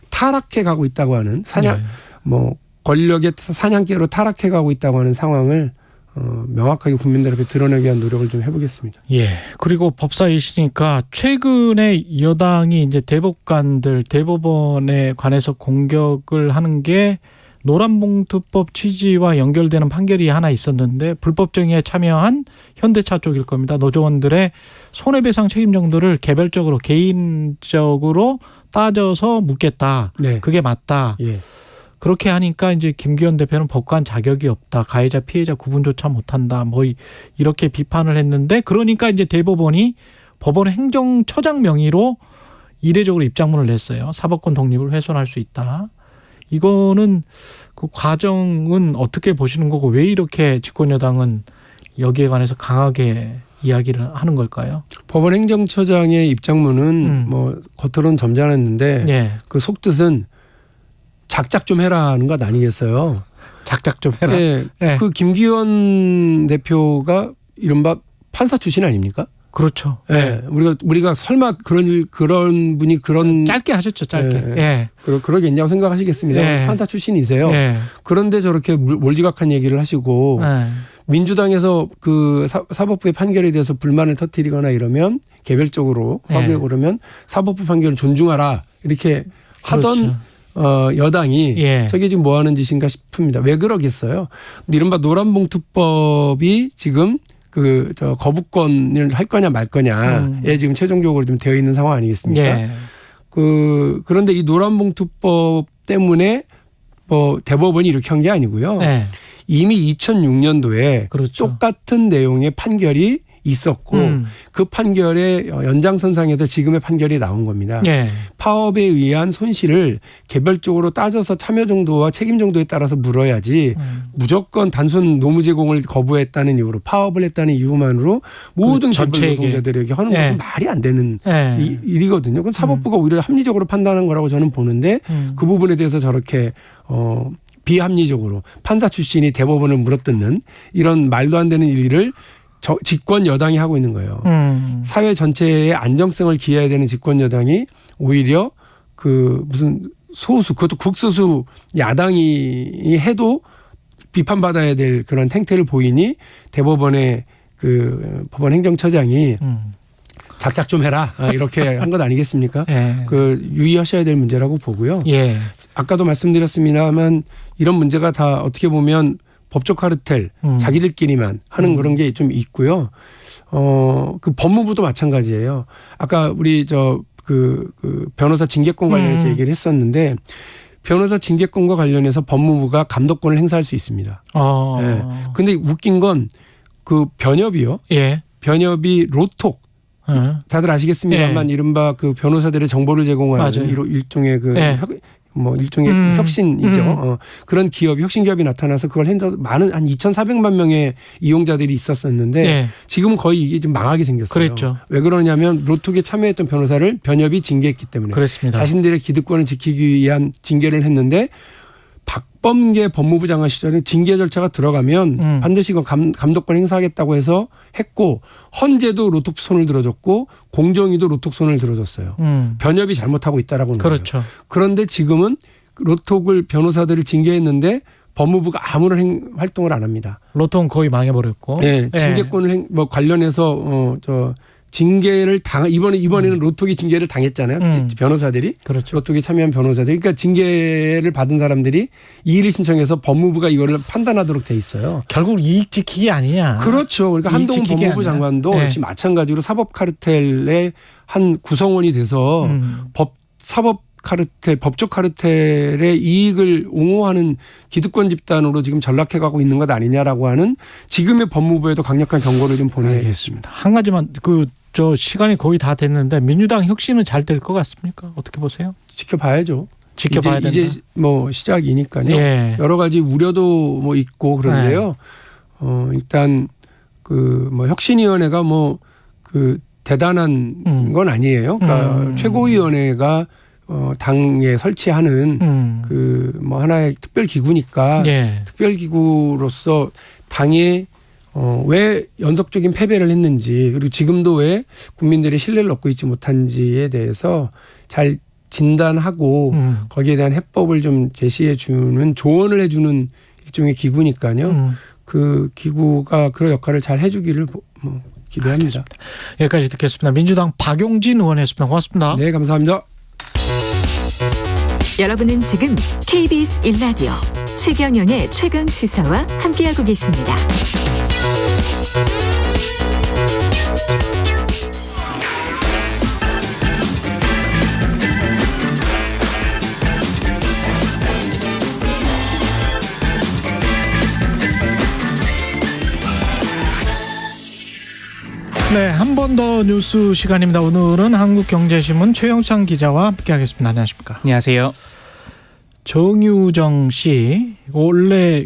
타락해 가고 있다고 하는 권력의 사냥개로 타락해 가고 있다고 하는 상황을 명확하게 국민들에게 드러내기 위한 노력을 좀 해보겠습니다. 예. 그리고 법사이시니까 최근에 여당이 이제 대법원에 관해서 공격을 하는 게 노란봉투법 취지와 연결되는 판결이 하나 있었는데 불법정의에 참여한 현대차 쪽일 겁니다. 노조원들의 손해배상 책임 정도를 개별적으로 개인적으로 따져서 묻겠다. 그게 맞다. 그렇게 하니까 이제 김기현 대표는 법관 자격이 없다. 가해자 피해자 구분조차 못한다. 뭐 이렇게 비판을 했는데 그러니까 이제 대법원이 법원 행정처장 명의로 이례적으로 입장문을 냈어요. 사법권 독립을 훼손할 수 있다. 이거는 그 과정은 어떻게 보시는 거고 왜 이렇게 집권여당은 여기에 관해서 강하게 이야기를 하는 걸까요? 법원 행정처장의 입장문은 뭐 겉으로는 점잖았는데 그 속뜻은 작작 좀 해라 하는 것 아니겠어요? 작작 좀 해라. 그 김기현 대표가 이른바 판사 출신 아닙니까? 그렇죠. 우리가 설마 그런 분이 그런 짧게 하셨죠. 짧게. 그러겠냐고 생각하시겠습니다. 판사 출신이세요. 그런데 저렇게 몰지각한 얘기를 하시고 민주당에서 그 사법부의 판결에 대해서 불만을 터뜨리거나 이러면 개별적으로 화구에 그러면 사법부 판결을 존중하라 이렇게 하던 여당이 저게 지금 뭐 하는 짓인가 싶습니다. 왜 그러겠어요? 이른바 노란봉투법이 지금 거부권을 할 거냐 말 거냐에 지금 최종적으로 좀 되어 있는 상황 아니겠습니까? 그런데 이 노란봉투법 때문에 뭐 대법원이 이렇게 한 게 아니고요. 이미 2006년도에 똑같은 내용의 판결이 있었고 그 판결의 연장선상에서 지금의 판결이 나온 겁니다. 파업에 의한 손실을 개별적으로 따져서 참여 정도와 책임 정도에 따라서 물어야지 무조건 단순 노무 제공을 거부했다는 이유로 파업을 했다는 이유만으로 모든 개별 노동자들에게 하는 것은 말이 안 되는 일이거든요. 그건 사법부가 오히려 합리적으로 판단한 거라고 저는 보는데 그 부분에 대해서 저렇게 비합리적으로 판사 출신이 대법원을 물어뜯는 이런 말도 안 되는 일을 집권 여당이 하고 있는 거예요. 사회 전체의 안정성을 기해야 되는 집권 여당이 오히려 그 무슨 소수 그것도 국소수 야당이 해도 비판받아야 될 그런 행태를 보이니 대법원의 그 법원 행정처장이 작작 좀 해라 이렇게 한 것 아니겠습니까? 그 유의하셔야 될 문제라고 보고요. 아까도 말씀드렸습니다만 이런 문제가 다 어떻게 보면 법적 카르텔 자기들끼리만 하는 그런 게 좀 있고요. 그 법무부도 마찬가지예요. 아까 우리 그 변호사 징계권 관련해서 얘기를 했었는데 변호사 징계권과 관련해서 법무부가 감독권을 행사할 수 있습니다. 그런데 웃긴 건 그 변협이요. 변협이 로톡 다들 아시겠습니다만 이른바 그 변호사들의 정보를 제공하는 일종의 일종의 혁신이죠. 그런 기업이 혁신 기업이 나타나서 그걸 많은 한 2,400만 명의 이용자들이 있었었는데 지금은 거의 이게 좀 망하게 생겼어요. 그랬죠. 왜 그러냐면 로톡에 참여했던 변호사를 변협이 징계했기 때문에 그렇습니다. 자신들의 기득권을 지키기 위한 징계를 했는데 박범계 법무부 장관 시절에 징계 절차가 들어가면 반드시 이건 감독권 행사하겠다고 해서 했고 헌재도 로톡 손을 들어줬고 공정위도 로톡 손을 들어줬어요. 변협이 잘못하고 있다라고 하는 거예요. 그런데 지금은 로톡을 변호사들을 징계했는데 법무부가 아무런 활동을 안 합니다. 로통은 거의 망해버렸고. 네, 징계권을 관련해서 징계를 이번에는 로톡이 징계를 당했잖아요. 변호사들이. 그렇죠. 로톡에 참여한 변호사들이. 그러니까 징계를 받은 사람들이 이의를 신청해서 법무부가 이거를 판단하도록 돼 있어요. 결국 이익 지키기 아니냐. 그렇죠. 그러니까 한동훈 법무부 장관도 역시 마찬가지로 사법 카르텔의 한 구성원이 돼서 법적 카르텔의 이익을 옹호하는 기득권 집단으로 지금 전락해가고 있는 것 아니냐라고 하는 지금의 법무부에도 강력한 경고를 좀 보내겠습니다. 한 가지만 시간이 거의 다 됐는데 민주당 혁신은 잘 될 것 같습니까? 어떻게 보세요? 지켜봐야죠. 지켜봐야 된다. 이제 시작이니까요. 예. 여러 가지 우려도 있고 그런데요. 일단 혁신위원회가 대단한 건 아니에요. 그러니까 최고위원회가 당에 설치하는 하나의 특별 기구니까 특별 기구로서 당에 왜 연속적인 패배를 했는지 그리고 지금도 왜 국민들의 신뢰를 얻고 있지 못한지에 대해서 잘 진단하고 거기에 대한 해법을 좀 제시해 주는 조언을 해 주는 일종의 기구니까요. 그 기구가 그런 역할을 잘 해 주기를 기대합니다. 알겠습니다. 여기까지 듣겠습니다. 민주당 박용진 의원이었습니다. 고맙습니다. 네, 감사합니다. 여러분은 지금 KBS 1라디오 최경영의 최강시사와 함께하고 계십니다. 네, 한 번 더 뉴스 시간입니다. 오늘은 한국경제신문 최영창 기자와 함께하겠습니다. 안녕하십니까? 안녕하세요. 정유정 씨 원래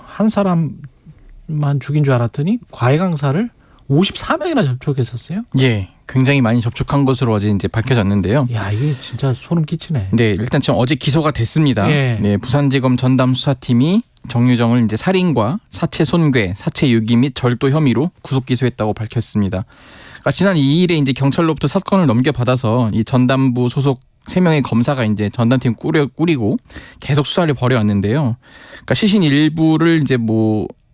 한 사람만 죽인 줄 알았더니 과외 강사를 54명이나 접촉했었어요? 예, 굉장히 많이 접촉한 것으로 어제 이제 밝혀졌는데요. 야, 이게 진짜 소름 끼치네. 네, 일단 지금 어제 기소가 됐습니다. 예. 네, 부산지검 전담 수사팀이 정유정을 이제 살인과 사체 손괴, 사체 유기 및 절도 혐의로 구속 기소했다고 밝혔습니다. 그러니까 지난 2일에 이제 경찰로부터 사건을 넘겨받아서 이 전담부 소속 3명의 검사가 이제 전담팀 꾸리고 계속 수사를 벌여왔는데요. 그러니까 시신 일부를 이제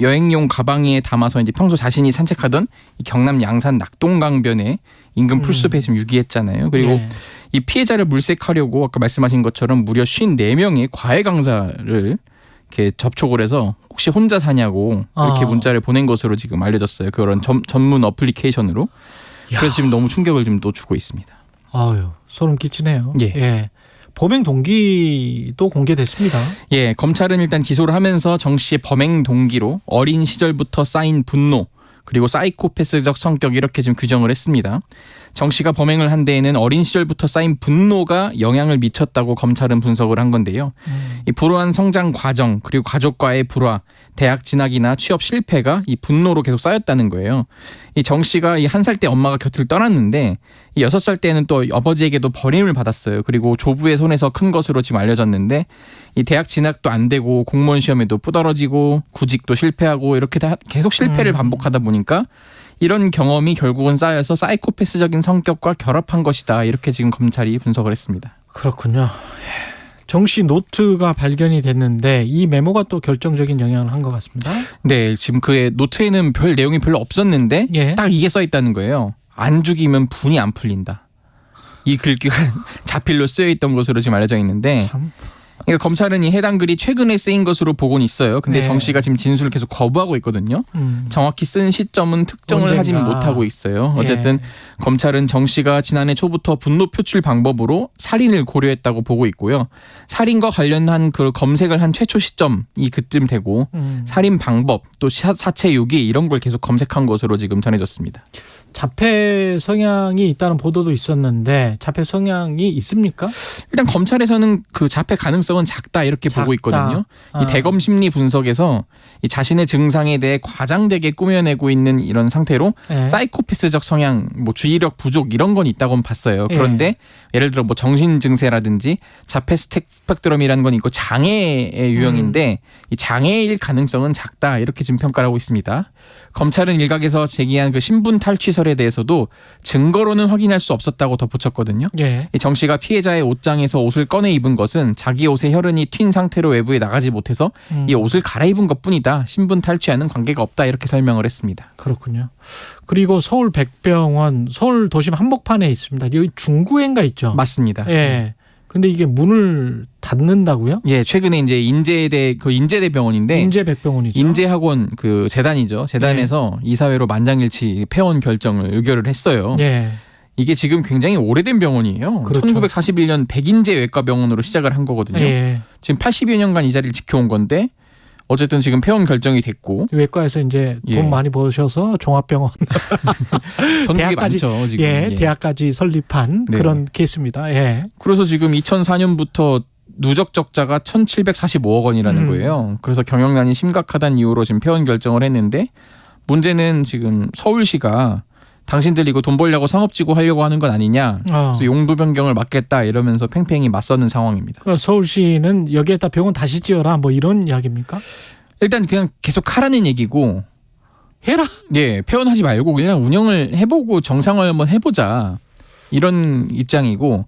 여행용 가방에 담아서 이제 평소 자신이 산책하던 이 경남 양산 낙동강변에 인근 풀숲에 지금 유기했잖아요. 그리고 이 피해자를 물색하려고 아까 말씀하신 것처럼 무려 54명의 과외 강사를 이렇게 접촉을 해서 혹시 혼자 사냐고 이렇게 문자를 보낸 것으로 지금 알려졌어요. 그런 전문 어플리케이션으로. 그래서 지금 너무 충격을 좀 또 주고 있습니다. 아유, 소름 끼치네요. 예. 범행 동기도 공개됐습니다. 예, 검찰은 일단 기소를 하면서 정 씨의 범행 동기로 어린 시절부터 쌓인 분노 그리고 사이코패스적 성격 이렇게 좀 규정을 했습니다. 정 씨가 범행을 한 데에는 어린 시절부터 쌓인 분노가 영향을 미쳤다고 검찰은 분석을 한 건데요. 이 불우한 성장 과정 그리고 가족과의 불화, 대학 진학이나 취업 실패가 이 분노로 계속 쌓였다는 거예요. 이 정 씨가 이 1살 때 엄마가 곁을 떠났는데 이 6살 때는 또 아버지에게도 버림을 받았어요. 그리고 조부의 손에서 큰 것으로 지금 알려졌는데 이 대학 진학도 안 되고 공무원 시험에도 부떨어지고 구직도 실패하고 이렇게 계속 실패를 반복하다 보니까 이런 경험이 결국은 쌓여서 사이코패스적인 성격과 결합한 것이다. 이렇게 지금 검찰이 분석을 했습니다. 그렇군요. 정 씨 노트가 발견이 됐는데 이 메모가 또 결정적인 영향을 한 것 같습니다. 네, 지금 그 노트에는 별 내용이 별로 없었는데 딱 이게 써 있다는 거예요. 안 죽이면 분이 안 풀린다. 이 글귀가 자필로 쓰여 있던 것으로 지금 알려져 있는데 그러니까 검찰은 이 해당 글이 최근에 쓰인 것으로 보고는 있어요. 근데 정 씨가 지금 진술을 계속 거부하고 있거든요. 정확히 쓴 시점은 특정을 하진 못하고 있어요. 어쨌든 검찰은 정 씨가 지난해 초부터 분노 표출 방법으로 살인을 고려했다고 보고 있고요. 살인과 관련한 그 검색을 한 최초 시점이 그쯤 되고 살인 방법 또 사체 유기 이런 걸 계속 검색한 것으로 지금 전해졌습니다. 자폐 성향이 있다는 보도도 있었는데 자폐 성향이 있습니까? 일단 검찰에서는 그 자폐 가능성은 작다 이렇게 보고 있거든요. 이 대검 심리 분석에서 이 자신의 증상에 대해 과장되게 꾸며내고 있는 이런 상태로 사이코패스적 성향, 주의력 부족 이런 건 있다고는 봤어요. 그런데 예를 들어 정신 증세라든지 자폐 스펙트럼이라는 건 있고 장애의 유형인데 이 장애일 가능성은 작다 이렇게 지금 평가를 하고 있습니다. 검찰은 일각에서 제기한 그 신분 탈취설에 대해서도 증거로는 확인할 수 없었다고 덧붙였거든요. 이 정 씨가 피해자의 옷장에서 옷을 꺼내 입은 것은 자기 옷을 옷의 혈흔이 튄 상태로 외부에 나가지 못해서 이 옷을 갈아입은 것뿐이다. 신분 탈취하는 관계가 없다. 이렇게 설명을 했습니다. 그렇군요. 그리고 서울 백병원 서울 도심 한복판에 있습니다. 여기 중구인가 있죠? 맞습니다. 예. 근데 이게 문을 닫는다고요? 예, 최근에 이제 인제대 병원인데 인제백병원이죠. 인제학원 그 재단이죠. 재단에서 이사회로 만장일치 폐원 결정을 의결을 했어요. 예. 이게 지금 굉장히 오래된 병원이에요. 그렇죠. 1941년 백인제 외과 병원으로 시작을 한 거거든요. 예. 지금 80여 년간 이 자리를 지켜온 건데 어쨌든 지금 폐원 결정이 됐고 외과에서 이제 예. 돈 많이 버셔서 종합병원 전국에 많죠. 지금. 예, 대학까지 설립한 네. 그런 케이스입니다. 예. 그래서 지금 2004년부터 누적 적자가 1,745억 원이라는 거예요. 그래서 경영난이 심각하다는 이유로 지금 폐원 결정을 했는데 문제는 지금 서울시가 당신들 이거 돈 벌려고 상업지구 하려고 하는 건 아니냐. 그래서 용도 변경을 막겠다 이러면서 팽팽히 맞서는 상황입니다. 그러니까 서울시는 여기에다 병원 다시 지어라 뭐 이런 이야기입니까? 일단 그냥 계속 하라는 얘기고 해라. 예, 폐원하지 말고 그냥 운영을 해보고 정상화 한번 해보자 이런 입장이고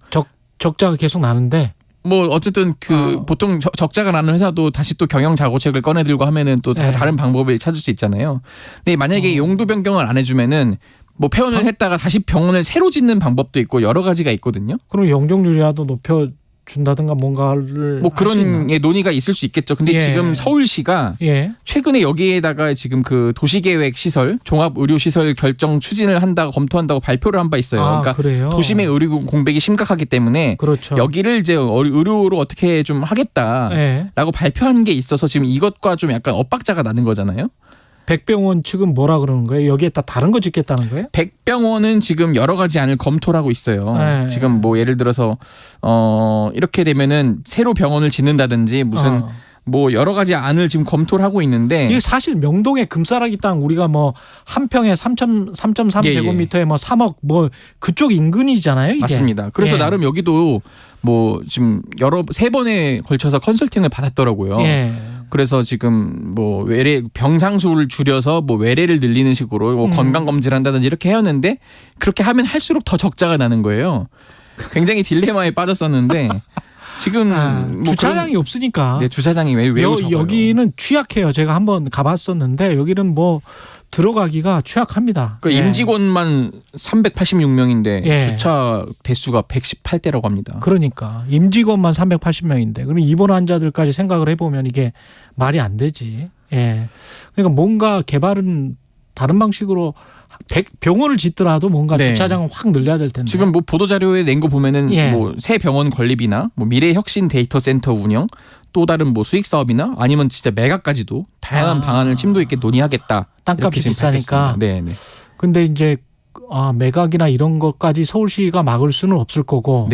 적자가 계속 나는데 뭐 어쨌든 그 보통 적자가 나는 회사도 다시 또 경영 자고책을 꺼내들고 하면은 또 다른 방법을 찾을 수 있잖아요. 근데 만약에 용도 변경을 안 해주면은 뭐 폐원을 했다가 다시 병원을 새로 짓는 방법도 있고 여러 가지가 있거든요. 그럼 영종률이라도 높여준다든가 뭔가를 뭐 그런 논의가 있을 수 있겠죠. 근데 예. 지금 서울시가 최근에 여기에다가 지금 그 도시계획 시설, 종합의료시설 결정 추진을 검토한다고 발표를 한 바 있어요. 그러니까 그래요? 도심의 의료 공백이 심각하기 때문에 그렇죠. 여기를 이제 의료로 어떻게 좀 하겠다라고 발표한 게 있어서 지금 이것과 좀 약간 엇박자가 나는 거잖아요. 백병원 측은 뭐라 그러는 거예요? 여기에다 다른 거 짓겠다는 거예요? 백병원은 지금 여러 가지 안을 검토를 하고 있어요. 네. 지금 뭐 예를 들어서 이렇게 되면은 새로 병원을 짓는다든지 무슨 뭐 여러 가지 안을 지금 검토를 하고 있는데 이게 사실 명동의 금싸라기 땅 우리가 뭐 한 평에 3.3 제곱미터에 뭐 3억 뭐 그쪽 인근이잖아요. 이게. 맞습니다. 그래서 나름 여기도 뭐 지금 세 번에 걸쳐서 컨설팅을 받았더라고요. 그래서 지금 뭐 병상수를 줄여서 뭐 외래를 늘리는 식으로 뭐 건강 검진을 한다든지 이렇게 해왔는데 그렇게 하면 할수록 더 적자가 나는 거예요. 굉장히 딜레마에 빠졌었는데 지금 뭐 주차장이 없으니까. 네, 주차장이 매우 적어요. 여기는 취약해요. 제가 한번 가봤었는데 여기는 뭐 들어가기가 취약합니다. 그러니까 임직원만 386명인데 주차 대수가 118대라고 합니다. 그러니까 임직원만 380명인데 그럼 입원 환자들까지 생각을 해보면 이게 말이 안 되지. 예. 그러니까 뭔가 개발은 다른 방식으로 병원을 짓더라도 뭔가 주차장을 확 늘려야 될 텐데. 지금 뭐 보도 자료에 낸 거 보면은 뭐 새 병원 건립이나 뭐 미래 혁신 데이터 센터 운영, 또 다른 뭐 수익 사업이나 아니면 진짜 매각까지도 다양한 방안을 심도 있게 논의하겠다. 땅값이 비싸니까. 네. 근데 이제 매각이나 이런 것까지 서울시가 막을 수는 없을 거고.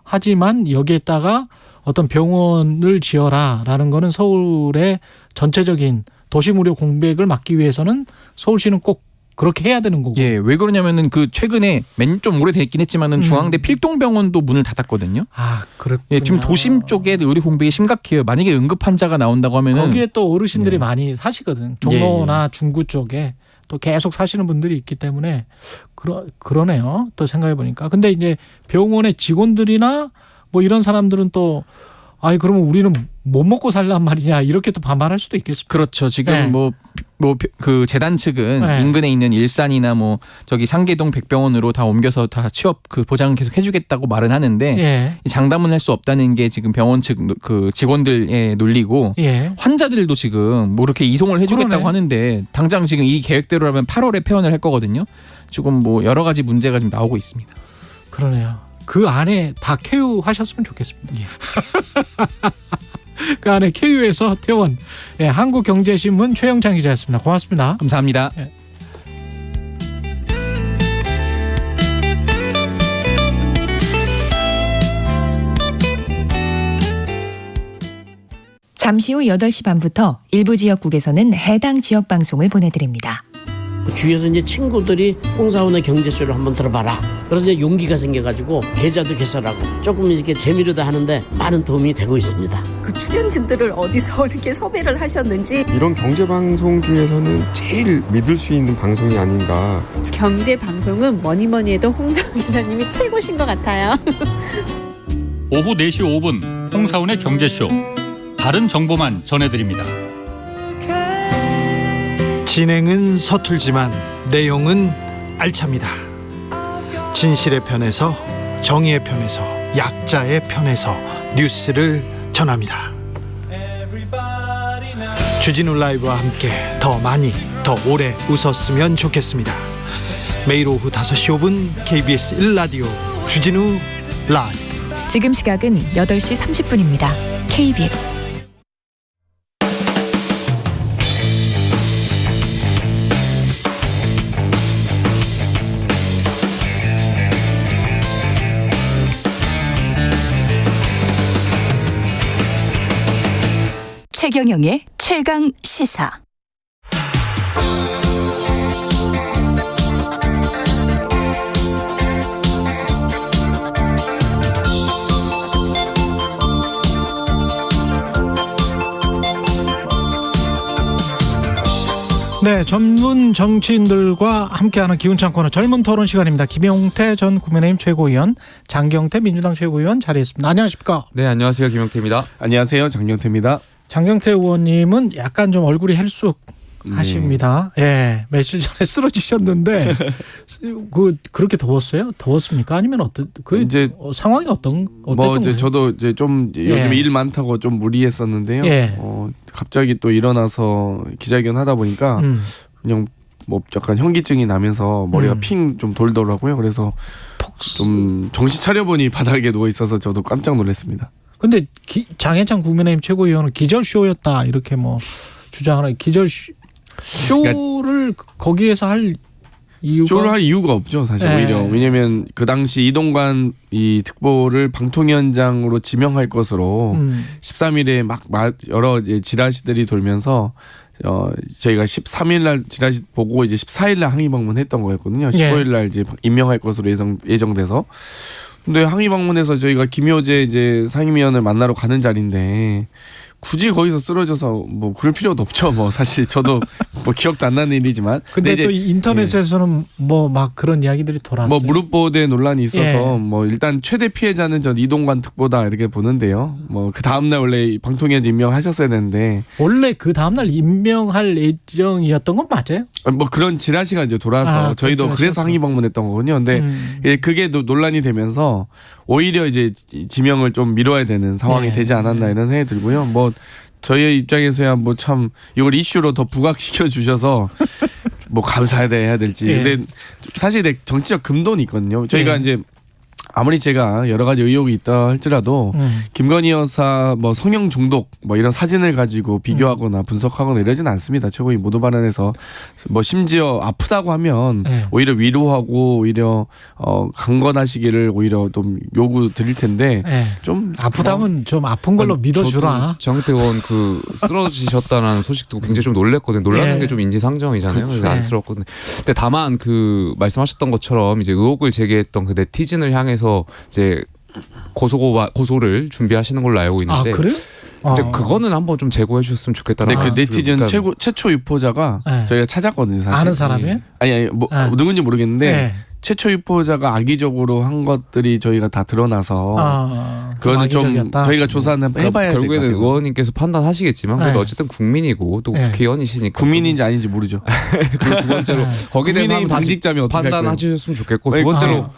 하지만 여기에다가 어떤 병원을 지어라라는 거는 서울의 전체적인 도시무료 공백을 막기 위해서는 서울시는 꼭 그렇게 해야 되는 거고. 예, 왜 그러냐면은 그 최근에 좀 오래됐긴 했지만은 중앙대 필동병원도 문을 닫았거든요. 그렇군요. 예, 지금 도심 쪽에 의료 공백이 심각해요. 만약에 응급 환자가 나온다고 하면은 거기에 또 어르신들이 많이 사시거든. 종로나 중구 쪽에 또 계속 사시는 분들이 있기 때문에 그러네요. 또 생각해 보니까. 근데 이제 병원의 직원들이나 뭐 이런 사람들은 또 그러면 우리는 못 먹고 살란 말이냐 이렇게 또 반발할 수도 있겠습니다. 그렇죠. 지금 그 재단 측은 인근에 있는 일산이나 뭐 저기 상계동 백병원으로 다 옮겨서 다 취업 그 보장을 계속 해주겠다고 말은 하는데 장담은 할 수 없다는 게 지금 병원 측 그 직원들의 논리고 환자들도 지금 뭐 이렇게 이송을 해주겠다고 하는데 당장 지금 이 계획대로라면 8월에 폐원을 할 거거든요. 지금 뭐 여러 가지 문제가 지금 나오고 있습니다. 그러네요. 그 안에 다 쾌유하셨으면 좋겠습니다. 그 안에 쾌유해서 퇴원. 한국경제신문 최영창 기자였습니다. 고맙습니다. 감사합니다. 잠시 후 8시 반부터 일부 지역국에서는 해당 지역 방송을 보내드립니다. 주위에서 이제 친구들이 홍사원의 경제쇼를 한번 들어봐라. 그래서 이제 용기가 생겨가지고 계좌도 개설하고 조금 이렇게 재미로도 하는데 많은 도움이 되고 있습니다. 그 출연진들을 어디서 이렇게 섭외를 하셨는지. 이런 경제 방송 중에서는 제일 믿을 수 있는 방송이 아닌가. 경제 방송은 뭐니 해도 홍사원 기자님이 최고신 것 같아요. 오후 4시 5분 홍사훈의 경제쇼. 다른 정보만 전해드립니다. 진행은 서툴지만 내용은 알찹니다. 진실의 편에서, 정의의 편에서, 약자의 편에서 뉴스를 전합니다. 주진우 라이브와 함께 더 많이, 더 오래 웃었으면 좋겠습니다. 매일 오후 5시 5분 KBS 1라디오 주진우 라이브. 지금 시각은 8시 30분입니다. KBS 최경영의 최강 시사. 네, 전문 정치인들과 함께하는 기운찬 코너 젊은 토론 시간입니다. 김용태 전 국민의힘 최고위원, 장경태 민주당 최고위원 자리했습니다. 안녕하십니까? 네, 안녕하세요. 김용태입니다. 안녕하세요. 장경태입니다. 장경태 의원님은 약간 좀 얼굴이 헬쑥하십니다. 예, 며칠 전에 쓰러지셨는데 그렇게 더웠어요? 더웠습니까? 아니면 어떤 이제 상황이 어땠던 거예요? 저도 이제 좀 요즘 일 많다고 좀 무리했었는데요. 갑자기 또 일어나서 기자회견 하다 보니까 그냥 뭐 약간 현기증이 나면서 머리가 핑 좀 돌더라고요. 그래서 좀 정신 차려보니 바닥에 누워 있어서 저도 깜짝 놀랐습니다. 근데 장해찬 국민의힘 최고위원은 기절쇼였다 이렇게 뭐 주장하는 쇼를 거기에서 할 이유가? 쇼를 할 이유가 없죠 사실. 오히려 왜냐하면 그 당시 이동관 이 특보를 방통위원장으로 지명할 것으로 13일에 막 여러 지라시들이 돌면서 저희가 13일 날 지라시 보고 이제 14일 날 항의 방문했던 거였거든요. 15일 날 이제 임명할 것으로 예정돼서. 근데 항의 방문에서 저희가 김효재 이제 상임위원을 만나러 가는 자리인데 굳이 거기서 쓰러져서 뭐 그럴 필요도 없죠. 뭐 사실 저도 뭐 기억도 안 나는 일이지만. 근데 또 인터넷에서는 뭐 막 그런 이야기들이 돌았어요. 뭐 무릎 보호대 논란이 있어서 뭐 일단 최대 피해자는 전 이동관 특보다 이렇게 보는데요. 뭐 그 다음 날 원래 방통위원장 임명하셨어야 되는데 원래 그 다음 날 임명할 예정이었던 건 맞아요? 뭐 그런 지라시가 이제 돌아서 저희도 그래서 항의 방문했던 거거든요. 근데 그게 논란이 되면서 오히려 이제 지명을 좀 미뤄야 되는 상황이 되지 않았나 이런 생각이 들고요. 뭐 저희의 입장에서야 뭐 참 이걸 이슈로 더 부각시켜 주셔서 뭐 감사해야 될지. 근데 사실 정치적 금돈이 있거든요. 저희가 이제 아무리 제가 여러 가지 의혹이 있다 할지라도 김건희 여사 뭐 성형 중독 뭐 이런 사진을 가지고 비교하거나 분석하거나 이러진 않습니다. 최고위 모두 발언에서 뭐 심지어 아프다고 하면 오히려 위로하고 오히려 강건하시기를 오히려 좀 요구 드릴 텐데 좀 아프다면 좀 아픈 걸로 믿어주라. 장경태 의원 그 쓰러지셨다는 소식 듣고 굉장히 좀 놀랐거든요. 놀라는 게 좀 인지상정이잖아요. 그래서 안쓰럽거든요. 근데 다만 그 말씀하셨던 것처럼 이제 의혹을 제기했던 그 네티즌을 향해서 이제 고소를 준비하시는 걸로 알고 있는데. 아, 그래요? 근데 그거는 한번 좀 제고해 주셨으면 좋겠다는. 그 네티즌 최초 유포자가 저희가 찾았거든요. 사실. 아는 사람이에요? 아니 뭐 누군지 모르겠는데 최초 유포자가 악의적으로 한 것들이 저희가 다 드러나서 그거는 좀 저희가 조사는 해봐야 될 것 같아요. 결국에는 의원님께서 판단하시겠지만 그래도 어쨌든 국민이고 또 국회의원이시니까 국민인지 아닌지 모르죠. 그리고 두 번째로 거기에 대해서 한번 당직자면 어떻게 판단하셨으면 좋겠고 두 번째로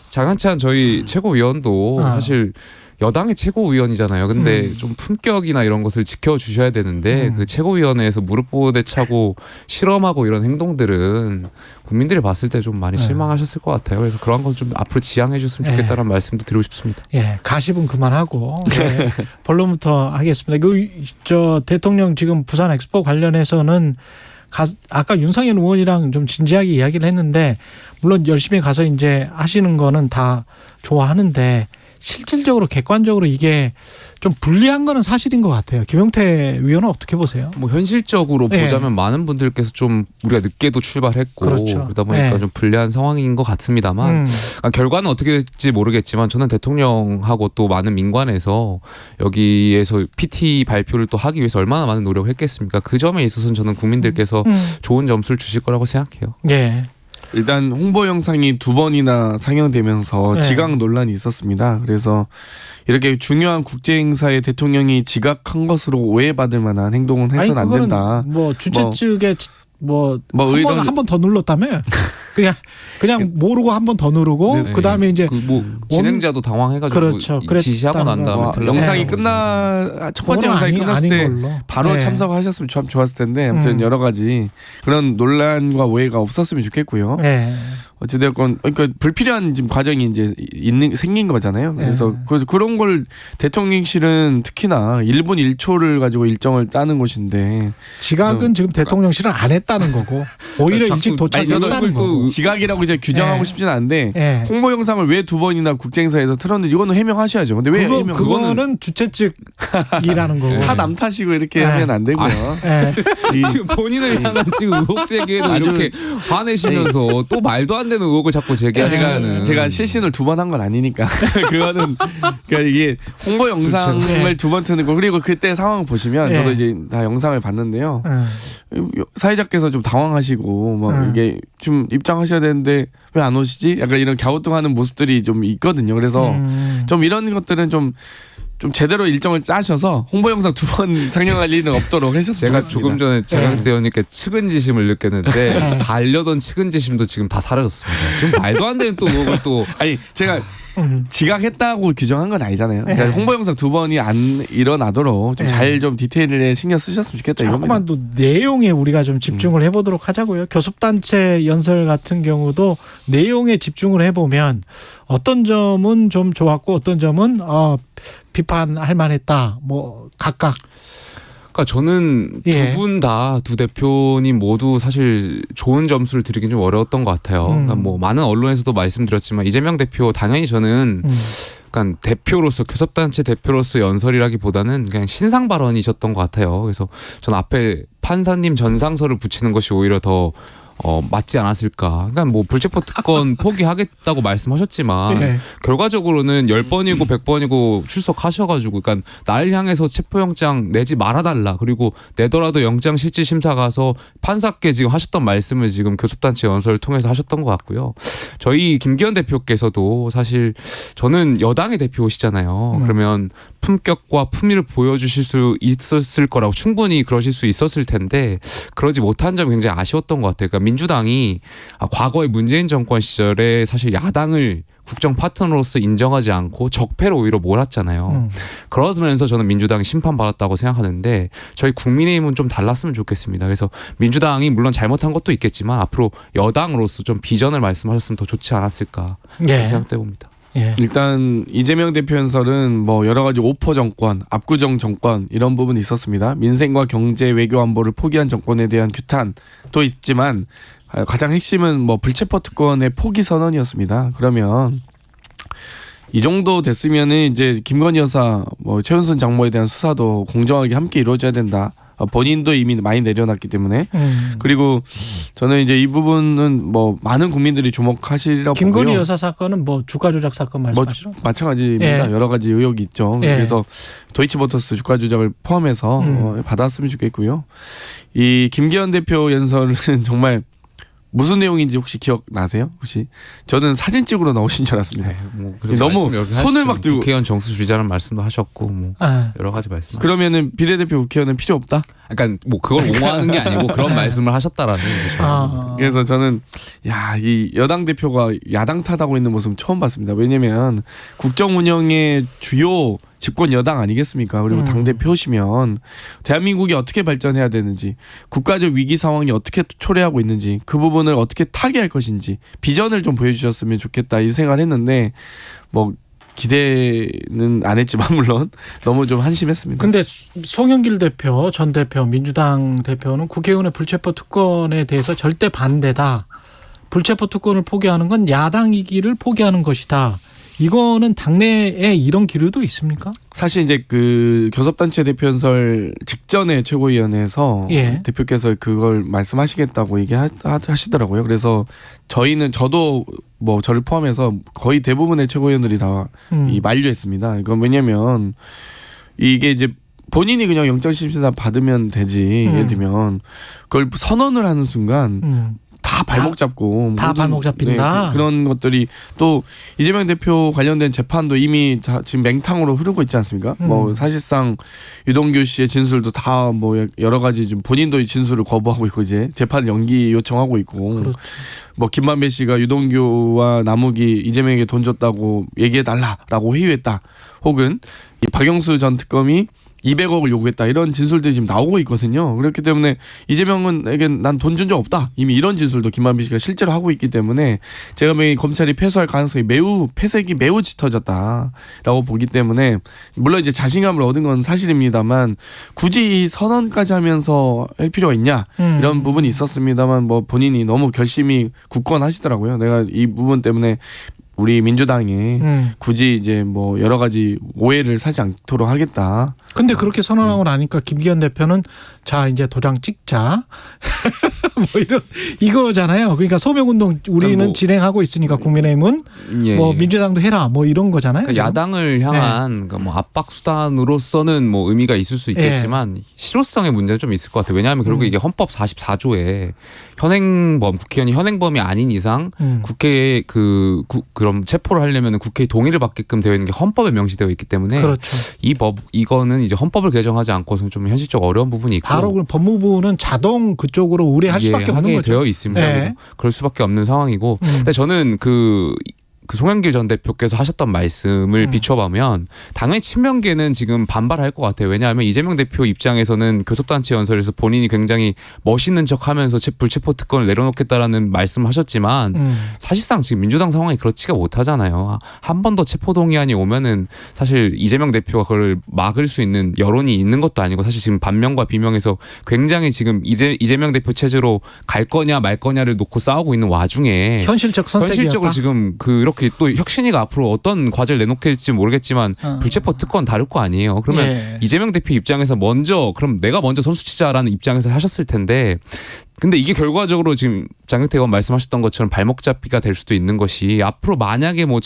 장한찬 저희 최고위원도 사실 여당의 최고위원이잖아요. 근데 좀 품격이나 이런 것을 지켜주셔야 되는데 그 최고위원회에서 무릎 보호대 차고 실험하고 이런 행동들은 국민들이 봤을 때 좀 많이 실망하셨을 것 같아요. 그래서 그런 것을 좀 앞으로 지양해 줬으면 좋겠다는 말씀도 드리고 싶습니다. 예, 가십은 그만하고 본론부터 하겠습니다. 저 대통령 지금 부산 엑스포 관련해서는 아까 윤상현 의원이랑 좀 진지하게 이야기를 했는데 물론 열심히 가서 이제 하시는 거는 다 좋아하는데 실질적으로 객관적으로 이게 좀 불리한 거는 사실인 것 같아요. 김용태 위원은 어떻게 보세요? 뭐 현실적으로 보자면 많은 분들께서 좀 우리가 늦게도 출발했고 그러다 보니까 좀 불리한 상황인 것 같습니다만 결과는 어떻게 될지 모르겠지만 저는 대통령하고 또 많은 민관에서 여기에서 PT 발표를 또 하기 위해서 얼마나 많은 노력을 했겠습니까? 그 점에 있어서는 저는 국민들께서 좋은 점수를 주실 거라고 생각해요. 예. 일단 홍보 영상이 2번이나 상영되면서 네. 지각 논란이 있었습니다. 그래서 이렇게 중요한 국제 행사에 대통령이 지각한 것으로 오해받을 만한 행동은 해서는 안 된다. 뭐 주최 측에 의도는 한 번 더 눌렀다며? 그냥 모르고 한 번 더 누르고 네. 그다음에 이제 진행자도 당황해가지고 그렇죠. 지시하고 난 다음에 영상이 첫 번째 영상이 끝났을 때 바로 네. 참석하셨으면 참 좋았을 텐데 아무튼 여러 가지 그런 논란과 오해가 없었으면 좋겠고요. 네. 어찌되었건 그러니까 불필요한 지금 과정이 이제 생긴 거잖아요. 그래서 그런 걸 대통령실은 특히나 1분 1초를 가지고 일정을 짜는 곳인데 지각은 지금 대통령실은 안 했다는 거고 오히려 일찍 도착했다는 거고. 지각이라고 이제 규정하고 싶지는 않은데 홍보 영상을 왜 2번이나 국제행사에서 틀었는지 이거는 해명하셔야죠. 근데 왜 그거는 주최 측이라는 거고. 다 남 탓이고 이렇게 하면 안 되고요. 지금 본인을 향한 지금 의혹 제기에도 이렇게 화내시면서 또 말도 안 되는 의혹을 자꾸 제기하시면은 제가 실신을 2번 한 건 아니니까 그거는 그러니까 이게 홍보 영상을 2번 트는 거 그리고 그때 상황 보시면 저도 이제 다 영상을 봤는데요. 사회자께서 좀 당황하시고 막 이게 좀 입장하셔야 되는데 왜 안 오시지? 약간 이런 갸우뚱하는 모습들이 좀 있거든요. 그래서 좀 이런 것들은 좀 제대로 일정을 짜셔서 홍보 영상 2번 상영할 일은 없도록 하셨으면 제가 좋겠습니다. 조금 전에 장현태 의원님께 측은지심을 느꼈는데 가려던 측은지심도 지금 다 사라졌습니다. 지금 말도 안 되는 또 의혹을 또 아니 제가 지각했다고 규정한 건 아니잖아요. 그러니까 홍보 영상 2번이 안 일어나도록 좀 잘 좀 디테일에 신경 쓰셨으면 좋겠다 이겁니다. 조금만 또 내용에 우리가 좀 집중을 해보도록 하자고요. 교섭단체 연설 같은 경우도 내용에 집중을 해보면 어떤 점은 좀 좋았고 어떤 점은 비판할 만했다. 뭐 각각. 그러니까 저는 두 분 다 두 대표님 모두 사실 좋은 점수를 드리긴 좀 어려웠던 것 같아요. 그러니까 뭐 많은 언론에서도 말씀드렸지만 이재명 대표 당연히 저는 그러니까 대표로서 교섭단체 대표로서 연설이라기보다는 그냥 신상 발언이셨던 것 같아요. 그래서 전 앞에 판사님 전상서를 붙이는 것이 오히려 더 맞지 않았을까. 그러니까 뭐 불체포 특권 포기하겠다고 말씀하셨지만 결과적으로는 10번이고 100번이고 출석하셔가지고 그러니까 날 향해서 체포영장 내지 말아달라. 그리고 내더라도 영장실질심사 가서 판사께 지금 하셨던 말씀을 지금 교섭단체 연설을 통해서 하셨던 것 같고요. 저희 김기현 대표께서도 사실 저는 여당의 대표시잖아요. 그러면 품격과 품위를 보여주실 수 있었을 거라고 충분히 그러실 수 있었을 텐데 그러지 못한 점이 굉장히 아쉬웠던 것 같아요. 그러니까 민주당이 과거의 문재인 정권 시절에 사실 야당을 국정 파트너로서 인정하지 않고 적폐로 오히려 몰았잖아요. 그러면서 저는 민주당이 심판받았다고 생각하는데 저희 국민의힘은 좀 달랐으면 좋겠습니다. 그래서 민주당이 물론 잘못한 것도 있겠지만 앞으로 여당으로서 좀 비전을 말씀하셨으면 더 좋지 않았을까 생각해 봅니다. 일단 이재명 대표 연설은 뭐 여러 가지 오포 정권, 압구정 정권 이런 부분이 있었습니다. 민생과 경제, 외교 안보를 포기한 정권에 대한 규탄도 있지만 가장 핵심은 뭐 불체포 특권의 포기 선언이었습니다. 그러면 이 정도 됐으면은 이제 김건희 여사, 뭐 최은순 장모에 대한 수사도 공정하게 함께 이루어져야 된다. 본인도 이미 많이 내려놨기 때문에 그리고 저는 이제 이 부분은 뭐 많은 국민들이 주목하시라고 보고요. 김건희 여사 사건은 뭐 주가 조작 사건 말씀하시죠? 뭐 마찬가지입니다. 여러 가지 의혹이 있죠. 그래서 도이치모터스 주가 조작을 포함해서 받았으면 좋겠고요. 이 김기현 대표 연설은 정말 무슨 내용인지 혹시 기억나세요? 혹시 저는 사진 찍으러 나오신 줄 알았습니다. 뭐 너무 손을 막 들고 국회의원 정수 줄이자는 말씀도 하셨고 뭐 여러 가지 말씀. 그러면은 비례대표 국회의원은 필요 없다? 그러니까 뭐 그걸 옹호하는 게 아니고 그런 말씀을 하셨다라는 이제 저는. 그래서 저는 이 여당 대표가 야당 탓하고 있는 모습 처음 봤습니다. 왜냐면 국정 운영의 주요 집권 여당 아니겠습니까? 그리고 당 대표시면 대한민국이 어떻게 발전해야 되는지, 국가적 위기 상황이 어떻게 초래하고 있는지, 그 부분을 어떻게 타개할 것인지 비전을 좀 보여주셨으면 좋겠다 이 생각을 했는데 뭐 기대는 안 했지만 물론 너무 좀 한심했습니다. 근데 송영길 대표, 전 대표, 민주당 대표는 국회의원의 불체포 특권에 대해서 절대 반대다. 불체포 특권을 포기하는 건 야당이기를 포기하는 것이다. 이거는 당내에 이런 기류도 있습니까? 사실 이제 그 교섭단체 대표 연설 직전에 최고위원회에서 대표께서 그걸 말씀하시겠다고 얘기하시더라고요. 그래서 저도 뭐 저를 포함해서 거의 대부분의 최고위원들이 다 만류했습니다. 이건 왜냐면 이게 이제 본인이 그냥 영장심사 받으면 되지. 예를 들면 그걸 선언을 하는 순간 다 다 발목 잡고 다 발목 잡힌다. 그런 것들이 또 이재명 대표 관련된 재판도 이미 지금 맹탕으로 흐르고 있지 않습니까? 뭐 사실상 유동규 씨의 진술도 다 뭐 여러 가지 좀 본인도 진술을 거부하고 있고 이제 재판 연기 요청하고 있고. 그렇죠. 뭐 김만배 씨가 유동규와 남욱이 이재명에게 돈 줬다고 얘기해달라라고 회유했다. 혹은 이 박영수 전 특검이 200억을 요구했다. 이런 진술들이 지금 나오고 있거든요. 그렇기 때문에 이재명은에게 난 돈 준 적 없다. 이미 이런 진술도 김만배 씨가 실제로 하고 있기 때문에 제가 보기엔 검찰이 패소할 가능성이 패색이 매우 짙어졌다라고 보기 때문에 물론 이제 자신감을 얻은 건 사실입니다만 굳이 이 선언까지 하면서 할 필요가 있냐 이런 부분이 있었습니다만 뭐 본인이 너무 결심이 굳건하시더라고요. 내가 이 부분 때문에 우리 민주당이 굳이 이제 뭐 여러 가지 오해를 사지 않도록 하겠다. 근데 그렇게 선언하고 나니까 김기현 대표는 자 이제 도장 찍자 뭐 이거잖아요. 그러니까 소명운동 우리는 뭐, 진행하고 있으니까 국민의힘은 뭐 민주당도 해라 뭐 이런 거잖아요. 그러니까 야당을 향한 그러니까 뭐 압박 수단으로서는 뭐 의미가 있을 수 있겠지만 실효성의 문제는 좀 있을 것 같아요. 왜냐하면 그리고 이게 헌법 44조에 국회의원이 현행범이 아닌 이상 국회에 그럼 체포를 하려면 국회의 동의를 받게끔 되어 있는 게 헌법에 명시되어 있기 때문에 그렇죠. 이거는 이제 헌법을 개정하지 않고서는 좀 현실적 어려운 부분이 있고 바로 그럼 법무부는 자동 그쪽으로 의뢰할 수밖에 없는 거죠. 되어 있습니다. 그래서 그럴 수밖에 없는 상황이고 근데 저는 그 송영길 전 대표께서 하셨던 말씀을 비춰보면 당연히 친명계는 지금 반발할 것 같아요. 왜냐하면 이재명 대표 입장에서는 교섭단체 연설에서 본인이 굉장히 멋있는 척하면서 불체포 특권을 내려놓겠다라는 말씀하셨지만 사실상 지금 민주당 상황이 그렇지가 못하잖아요. 한 번 더 체포 동의안이 오면은 사실 이재명 대표가 그걸 막을 수 있는 여론이 있는 것도 아니고 사실 지금 반명과 비명에서 굉장히 지금 이재명 대표 체제로 갈 거냐 말 거냐를 놓고 싸우고 있는 와중에 현실적으로 지금 그렇게 또 혁신이가 앞으로 어떤 과제를 내놓게 될지 모르겠지만 불체포 특권 다를 거 아니에요. 그러면 이재명 대표 입장에서 그럼 내가 먼저 선수 치자라는 입장에서 하셨을 텐데 근데 이게 결과적으로 지금 장경태 의원 말씀하셨던 것처럼 발목 잡기가 될 수도 있는 것이 앞으로 만약에 뭐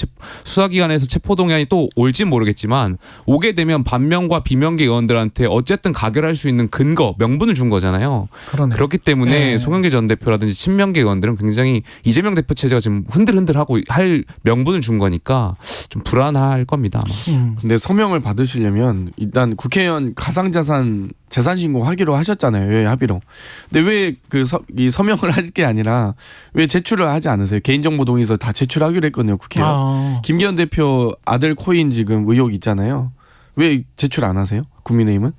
수사기관에서 체포동의안이 또 올진 모르겠지만 오게 되면 반명과 비명계 의원들한테 어쨌든 가결할 수 있는 근거, 명분을 준 거잖아요. 그러네. 그렇기 때문에 송영길 전 대표라든지 친명계 의원들은 굉장히 이재명 대표 체제가 지금 흔들흔들하고 할 명분을 준 거니까 좀 불안할 겁니다. 아마. 근데 서명을 받으시려면 일단 국회의원 가상자산 재산 신고하기로 하셨잖아요. 왜 합의로. 근데 왜 이 서명을 할 게 아니라 왜 제출을 하지 않으세요? 개인정보동의서 다 제출하기로 했거든요. 국회의원. 김기현 대표 아들 코인 지금 의혹 있잖아요. 왜 제출 안 하세요? 국민의힘은?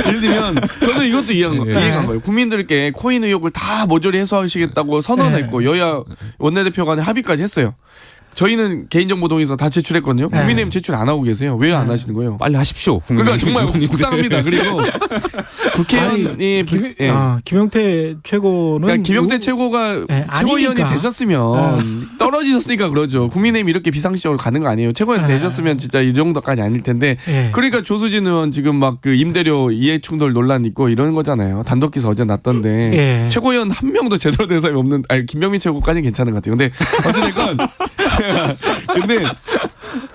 예를 들면 저는 이것도 이해한 거예요. 국민들께 코인 의혹을 다 모조리 해소하시겠다고 선언했고 여야 원내대표 간에 합의까지 했어요. 저희는 개인정보동의서 다 제출했거든요. 국민의힘 제출 안 하고 계세요. 왜 안 하시는 거예요? 빨리 하십시오. 그러니까 정말 속상합니다. 그리고 국회의원이 김용태 최고는 그러니까 김용태 최고가 최고위원이 되셨으면 떨어지셨으니까 그러죠. 국민의힘 이렇게 비상시적으로 가는 거 아니에요. 최고위원 되셨으면 진짜 이 정도까지 아닐 텐데. 그러니까 조수진 의원 지금 막 그 임대료 이해충돌 논란 있고 이러는 거잖아요. 단독 기사 어제 났던데 최고위원 한 명도 제대로 된 사람이 없는. 김병민 최고까지는 괜찮은 것 같아요. 근데 어쨌든 근데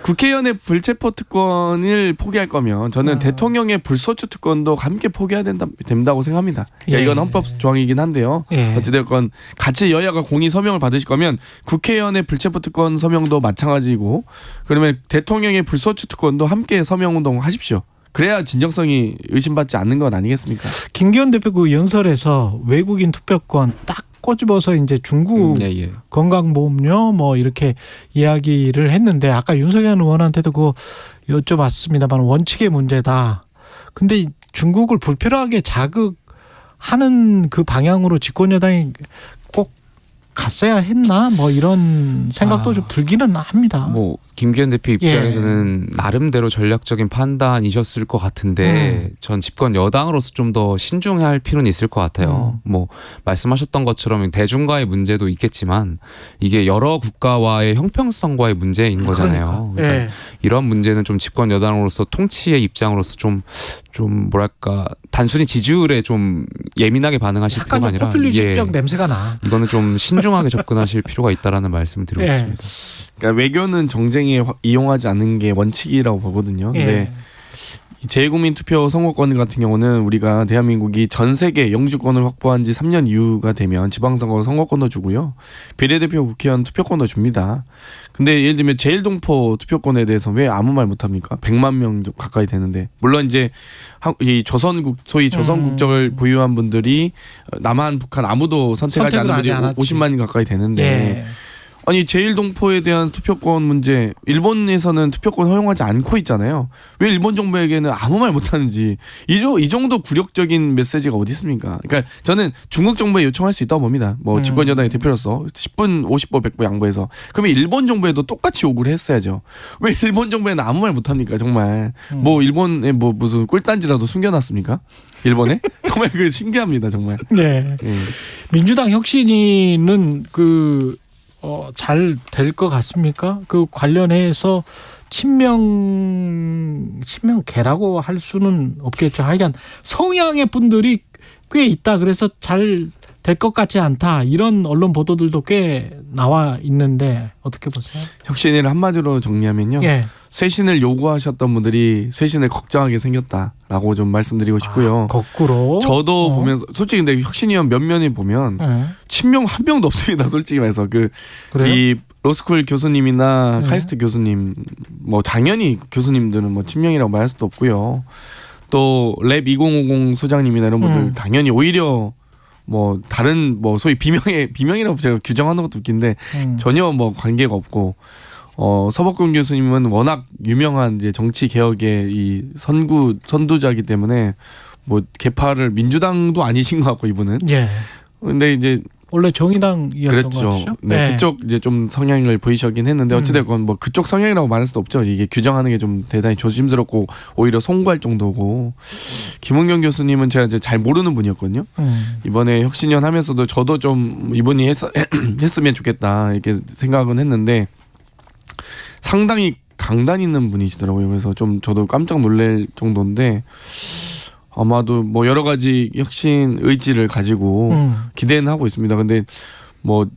국회의원의 불체포 특권을 포기할 거면 저는 대통령의 불소추 특권도 함께 포기해야 된다고 생각합니다. 그러니까 이건 헌법 조항이긴 한데요. 어찌됐건 같이 여야가 공의 서명을 받으실 거면 국회의원의 불체포 특권 서명도 마찬가지고 그러면 대통령의 불소추 특권도 함께 서명운동 하십시오. 그래야 진정성이 의심받지 않는 건 아니겠습니까? 김기현 대표 그 연설에서 외국인 투표권 딱 꼬집어서 이제 중국 건강보험료 뭐 이렇게 이야기를 했는데 아까 윤석열 의원한테도 그거 여쭤봤습니다만 원칙의 문제다. 근데 중국을 불필요하게 자극하는 그 방향으로 집권여당이 꼭 갔어야 했나 뭐 이런 생각도 좀 들기는 합니다. 뭐 김기현 대표 입장에서는 나름대로 전략적인 판단이셨을 것 같은데 전 집권 여당으로서 좀 더 신중해야 할 필요는 있을 것 같아요. 뭐 말씀하셨던 것처럼 대중과의 문제도 있겠지만 이게 여러 국가와의 형평성과의 문제인 거잖아요. 그러니까 이런 문제는 좀 집권 여당으로서 통치의 입장으로서 좀 뭐랄까 단순히 지지율에 좀 예민하게 반응하실 필요가 아니라 포퓰리즘적 냄새가 나. 이거는 좀 신중하게 접근하실 필요가 있다라는 말씀을 드리고 싶습니다. 그러니까 외교는 정쟁에 이용하지 않는 게 원칙이라고 보거든요. 근데 재외국민 투표 선거권 같은 경우는 우리가 대한민국이 전 세계 영주권을 확보한 지 3년 이후가 되면 지방선거 선거권도 주고요. 비례대표 국회의원 투표권도 줍니다. 근데 예를 들면 제일동포 투표권에 대해서 왜 아무 말 못합니까? 100만 명 가까이 되는데. 물론 이제 이 소위 조선 국적을 보유한 분들이 남한, 북한 아무도 선택하지 않은 분들이 50만 가까이 되는데 예. 아니 제일동포에 대한 투표권 문제 일본에서는 투표권 허용하지 않고 있잖아요. 왜 일본 정부에게는 아무 말 못하는지 이 정도 굴욕적인 메시지가 어디 있습니까? 그러니까 저는 중국 정부에 요청할 수 있다고 봅니다. 뭐 집권 여당의 대표로서 10분 50보 100보 양보해서 그러면 일본 정부에도 똑같이 요구를 했어야죠. 왜 일본 정부에는 아무 말 못합니까? 정말 뭐 일본에 뭐 무슨 꿀단지라도 숨겨놨습니까? 일본에? 정말 그 신기합니다. 정말. 네. 민주당 혁신위는 잘 될 것 같습니까? 그 관련해서 친명계라고 할 수는 없겠죠. 하여간 성향의 분들이 꽤 있다. 그래서 잘 될 것 같지 않다. 이런 언론 보도들도 꽤 나와 있는데 어떻게 보세요? 혁신위를 한마디로 정리하면요. 예. 쇄신을 요구하셨던 분들이 쇄신을 걱정하게 생겼다라고 좀 말씀드리고 싶고요. 거꾸로. 저도 보면서 솔직히 근데 혁신위원 몇 면이 보면 친명 한 명도 없습니다. 솔직히 말해서 이 로스쿨 교수님이나 카이스트 교수님 뭐 당연히 교수님들은 뭐 친명이라고 말할 수도 없고요. 또 랩 2050 소장님이나 이런 분들 당연히 오히려 뭐 다른 뭐 소위 비명이라고 제가 규정하는 것도 웃긴데 전혀 뭐 관계가 없고 서복근 교수님은 워낙 유명한 이제 정치 개혁의 이 선두자이기 때문에 뭐 개파를 민주당도 아니신 것 같고 이분은. 예. 근데 이제 원래 정의당이었던 것 같죠. 네, 그쪽 이제 좀 성향을 보이셨긴 했는데 어찌됐건 뭐 그쪽 성향이라고 말할 수도 없죠. 이게 규정하는 게 좀 대단히 조심스럽고 오히려 송구할 정도고. 김은경 교수님은 제가 이제 잘 모르는 분이었거든요. 이번에 혁신위원 하면서도 저도 좀 이분이 했으면 좋겠다 이렇게 생각은 했는데 상당히 강단 있는 분이시더라고요. 그래서 좀 저도 깜짝 놀랄 정도인데. 아마도 뭐 여러 가지 혁신 의지를 가지고 기대는 하고 있습니다. 근데 뭐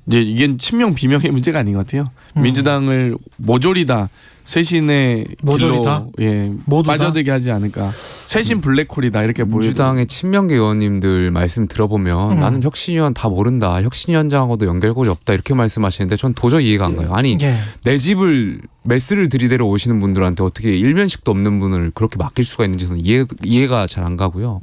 이제 이게 친명 비명의 문제가 아닌 것 같아요. 민주당을 모조리 다 쇄신의 길로 빠져들게 하지 않을까. 쇄신 블랙홀이다 이렇게 보여요. 민주당의 친명계 의원님들 말씀 들어보면 나는 혁신위원 다 모른다. 혁신위원장하고도 연결고리 없다 이렇게 말씀하시는데 전 도저히 이해가 안 가요. 아니 내 집을 메스를 들이대러 오시는 분들한테 어떻게 일면식도 없는 분을 그렇게 맡길 수가 있는지 저는 이해가 잘 안 가고요.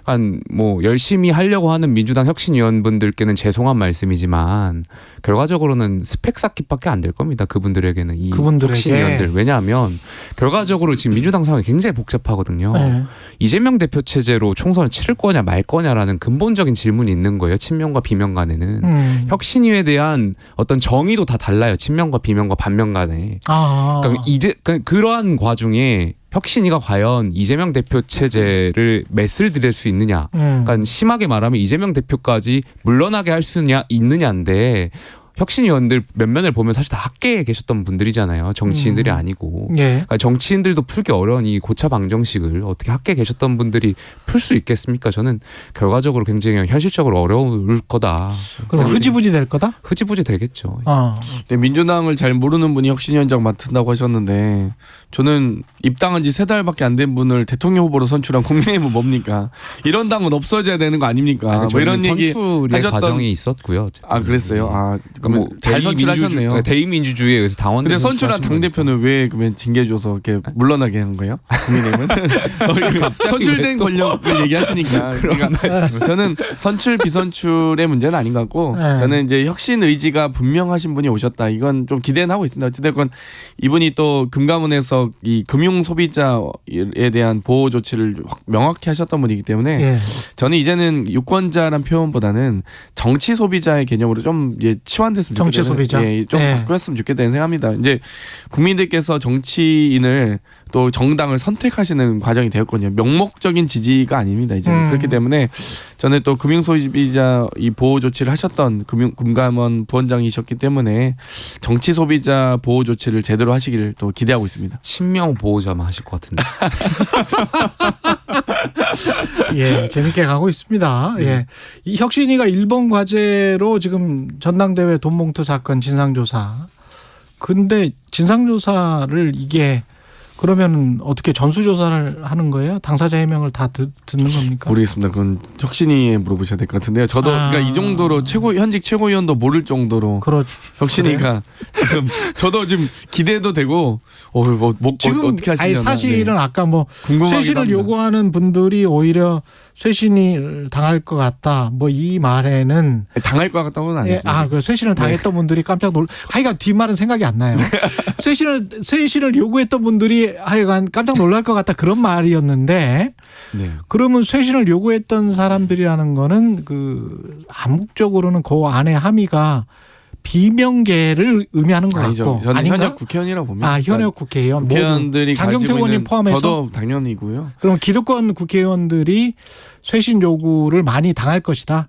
그러니까 뭐 열심히 하려고 하는 민주당 혁신위원분들께는 죄송한 말씀이지만 결과적으로는 스펙 쌓기밖에 안 될 겁니다. 그분들에게는 이 혁신위원들. 왜냐하면 결과적으로 지금 민주당 상황이 굉장히 복잡하거든요. 이재명 대표 체제로 총선을 치를 거냐 말 거냐라는 근본적인 질문이 있는 거예요. 친명과 비명 간에는. 혁신위에 대한 어떤 정의도 다 달라요. 친명과 비명과 반명 간에. 그러니까 그러한 과중에 혁신위가 과연 이재명 대표 체제를 메스를 들일 수 있느냐. 그러니까 심하게 말하면 이재명 대표까지 물러나게 할 수 있느냐인데 혁신위원들 몇 면을 보면 사실 다 학계에 계셨던 분들이잖아요. 정치인들이 아니고. 그러니까 정치인들도 풀기 어려운 이 고차 방정식을 어떻게 학계에 계셨던 분들이 풀 수 있겠습니까? 저는 결과적으로 굉장히 현실적으로 어려울 거다. 그럼 흐지부지 될 거다? 흐지부지 되겠죠. 네, 민주당을 잘 모르는 분이 혁신위원장 맡은다고 하셨는데 저는 입당한 지 3달밖에 안 된 분을 대통령 후보로 선출한 국민의힘은 뭡니까? 이런 당은 없어져야 되는 거 아닙니까? 뭐 이런 얘기 선출의 과정이 있었고요. 그랬어요. 그러면 잘 선출하셨네요. 대의민주주의에 의해서 당원들. 근데 선출한 당 대표는 왜 그러면 징계줘서 이렇게 물러나게 한 거예요? 국민의힘은 선출된 권력을 얘기하시니까. 그러니까 저는 선출 비선출의 문제는 아닌 것 같고 저는 이제 혁신 의지가 분명하신 분이 오셨다. 이건 좀 기대는 하고 있습니다. 어찌됐건 이분이 또 금감원에서 이 금융 소비자에 대한 보호 조치를 명확히 하셨던 분이기 때문에 저는 이제는 유권자란 표현보다는 정치 소비자의 개념으로 좀 치환됐으면 좋겠다. 정치 소비자. 좀 바꾸었으면 좋겠다는 생각합니다. 이제 국민들께서 정치인을 또 정당을 선택하시는 과정이 되었거든요. 명목적인 지지가 아닙니다. 이제 그렇기 때문에 저는 또 금융소비자 이 보호 조치를 하셨던 금감원 부원장이셨기 때문에 정치 소비자 보호 조치를 제대로 하시기를 또 기대하고 있습니다. 친명 보호자만 하실 것 같은데. 재밌게 가고 있습니다. 이 혁신위가 1번 과제로 지금 전당대회 돈봉투 사건 진상조사. 근데 진상조사를 이게 그러면 어떻게 전수조사를 하는 거예요? 당사자 해명을 다 듣는 겁니까? 모르겠습니다. 그건 혁신위에 물어보셔야 될 것 같은데요. 저도 그러니까 이 정도로 현직 최고위원도 모를 정도로 혁신위가 지금 저도 지금 기대도 되고 지금 어떻게 하시려나. 사실은 아까 뭐 쇄신을 요구하는 분들이 오히려 쇄신이 당할 것 같다. 뭐 이 말에는 당할 것 같다고는 안 했습니다. 그 쇄신을 당했던 분들이 깜짝 하여간 뒷말은 생각이 안 나요. 쇄신을 요구했던 분들이 하여간 깜짝 놀랄 것 같다 그런 말이었는데 그러면 쇄신을 요구했던 사람들이라는 거는 그 암묵적으로는 그 안에 함의가 비명계를 의미하는 것 같고 저는 아닌가? 현역 국회의원이라고 봅니다. 현역 국회의원 국회의원들이 장경태 의원님 포함해서 저도 당연히고요. 그럼 기득권 국회의원들이 쇄신 요구를 많이 당할 것이다.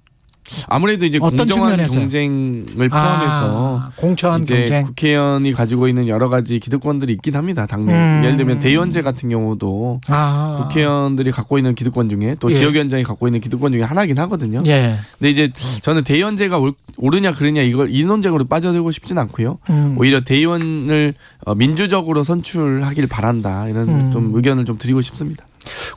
아무래도 이제 어떤 공정한 측면에서요? 경쟁을 포함해서 공천 이제 경쟁 국회의원이 가지고 있는 여러 가지 기득권들이 있긴 합니다. 당내 예를 들면 대의원제 같은 경우도 국회의원들이 갖고 있는 기득권 중에 또 지역위원장이 갖고 있는 기득권 중에 하나긴 하거든요. 근데 이제 저는 대의원제가 옳으냐 그르냐 이걸 이 논쟁으로 빠져들고 싶진 않고요. 오히려 대의원을 민주적으로 선출하길 바란다 이런 좀 의견을 좀 드리고 싶습니다.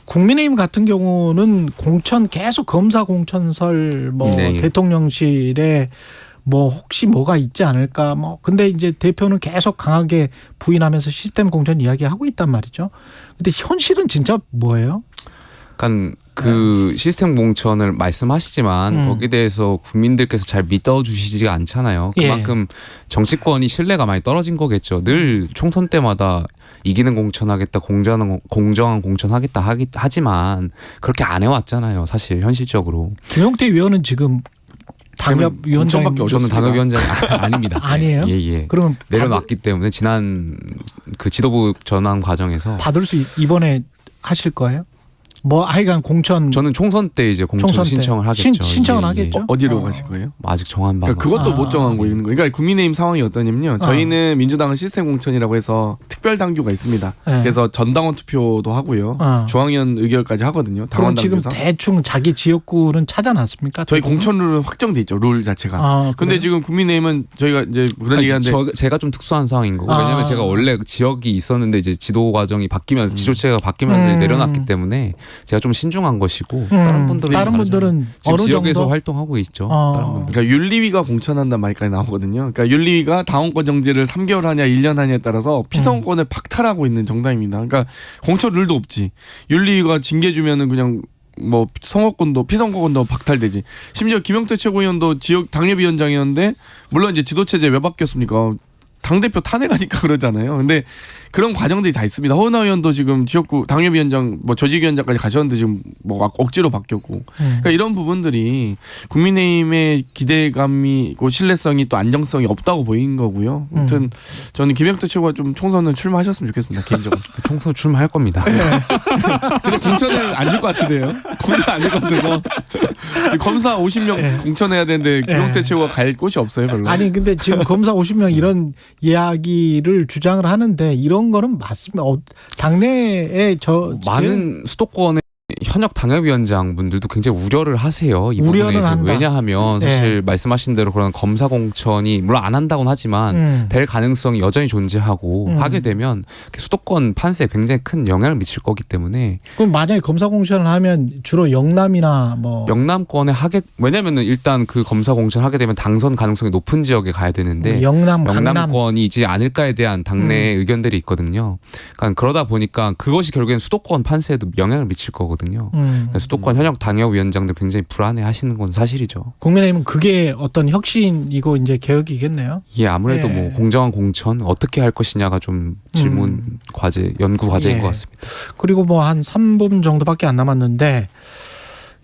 국민의힘 같은 경우는 공천 계속 검사 공천설 대통령실에 뭐 혹시 뭐가 있지 않을까 근데 이제 대표는 계속 강하게 부인하면서 시스템 공천 이야기하고 있단 말이죠. 근데 현실은 진짜 뭐예요? 그러니까 그 시스템 공천을 말씀하시지만 거기에 대해서 국민들께서 잘 믿어주시지가 않잖아요. 그만큼 정치권이 신뢰가 많이 떨어진 거겠죠. 늘 총선 때마다 이기는 공천하겠다, 공정한 공천하겠다 하지만 그렇게 안 해왔잖아요. 사실 현실적으로. 김용태 위원은 지금 당협위원장 저는 당협위원장이 아닙니다. 아니에요? 예. 그러면 내려놨기 때문에 지난 그 지도부 전환 과정에서 받을 수 이번에 하실 거예요? 하여간 공천 저는 총선 때 이제 공천 신청을 하겠죠. 신청을 하겠죠. 어디로 가실 거예요? 아직 정한 바가 그것도 못 정한 거 있는 거예요. 그러니까 국민의힘 상황이 어떠냐면요. 저희는 민주당은 시스템 공천이라고 해서 특별 당규가 있습니다. 그래서 전당원 투표도 하고요. 중앙위원 의결까지 하거든요. 그럼 지금 대충 자기 지역구는 찾아놨습니까? 저희 공천 룰은 확정돼 있죠. 룰 자체가. 근데 지금 국민의힘은 저희가 이제 그런 얘기하는데 제가 좀 특수한 상황인 거고 왜냐하면 제가 원래 지역이 있었는데 이제 지도 과정이 바뀌면서 지도체가 바뀌면서 내려놨기 때문에 제가 좀 신중한 것이고 다른 분들은 지금 지역에서 정도? 활동하고 있죠. 다른 분들. 그러니까 윤리위가 공천한다는 말까지 나오거든요. 그러니까 윤리위가 당원권 정지를 3개월 하냐 1년 하냐에 따라서 피선권을 박탈하고 있는 정당입니다. 그러니까 공천 룰도 없지. 윤리위가 징계 주면은 그냥 선거권도 피선거권도 박탈되지. 심지어 김용태 최고위원도 지역 당협위원장이었는데 물론 이제 지도체제 왜 바뀌었습니까? 당대표 탄핵하니까 그러잖아요. 근데 그런 과정들이 다 있습니다. 허은하 의원도 지금 지역구 당협위원장 조직위원장까지 가셨는데 지금 억지로 바뀌었고 그러니까 이런 부분들이 국민의힘의 기대감이 신뢰성이 또 안정성이 없다고 보인 거고요. 아무튼 저는 김용태 최고가 좀 총선은 출마하셨으면 좋겠습니다. 개인적으로. 총선 출마할 겁니다. 근데 공천을 안 줄 것 같은데요. 공천 안 줄 것 같아서 지금 검사 50명 공천해야 되는데 김용태 최고가 갈 곳이 없어요. 별로. 아니 근데 지금 검사 50명 이런 이야기를 주장을 하는데 이런 거는 맞습니다. 당내에 많은 수도권의 현역 당협위원장 분들도 굉장히 우려를 하세요. 이 부분에 대해서. 왜냐하면 사실 말씀하신 대로 그런 검사 공천이 물론 안 한다고는 하지만 될 가능성이 여전히 존재하고 하게 되면 수도권 판세에 굉장히 큰 영향을 미칠 거기 때문에. 그럼 만약에 검사 공천을 하면 주로 영남이나 영남권에 왜냐면은 일단 그 검사 공천을 하게 되면 당선 가능성이 높은 지역에 가야 되는데 영남권이지 않을까에 대한 당내 의견들이 있거든요. 그러니까 그러다 보니까 그것이 결국엔 수도권 판세에도 영향을 미칠 거거든요. 수도권 현역 당협위원장들 굉장히 불안해하시는 건 사실이죠. 국민의힘은 그게 어떤 혁신이고 이제 개혁이겠네요. 예, 아무래도 공정한 공천 어떻게 할 것이냐가 좀 질문 과제, 연구 과제인 것 같습니다. 그리고 한 3분 정도밖에 안 남았는데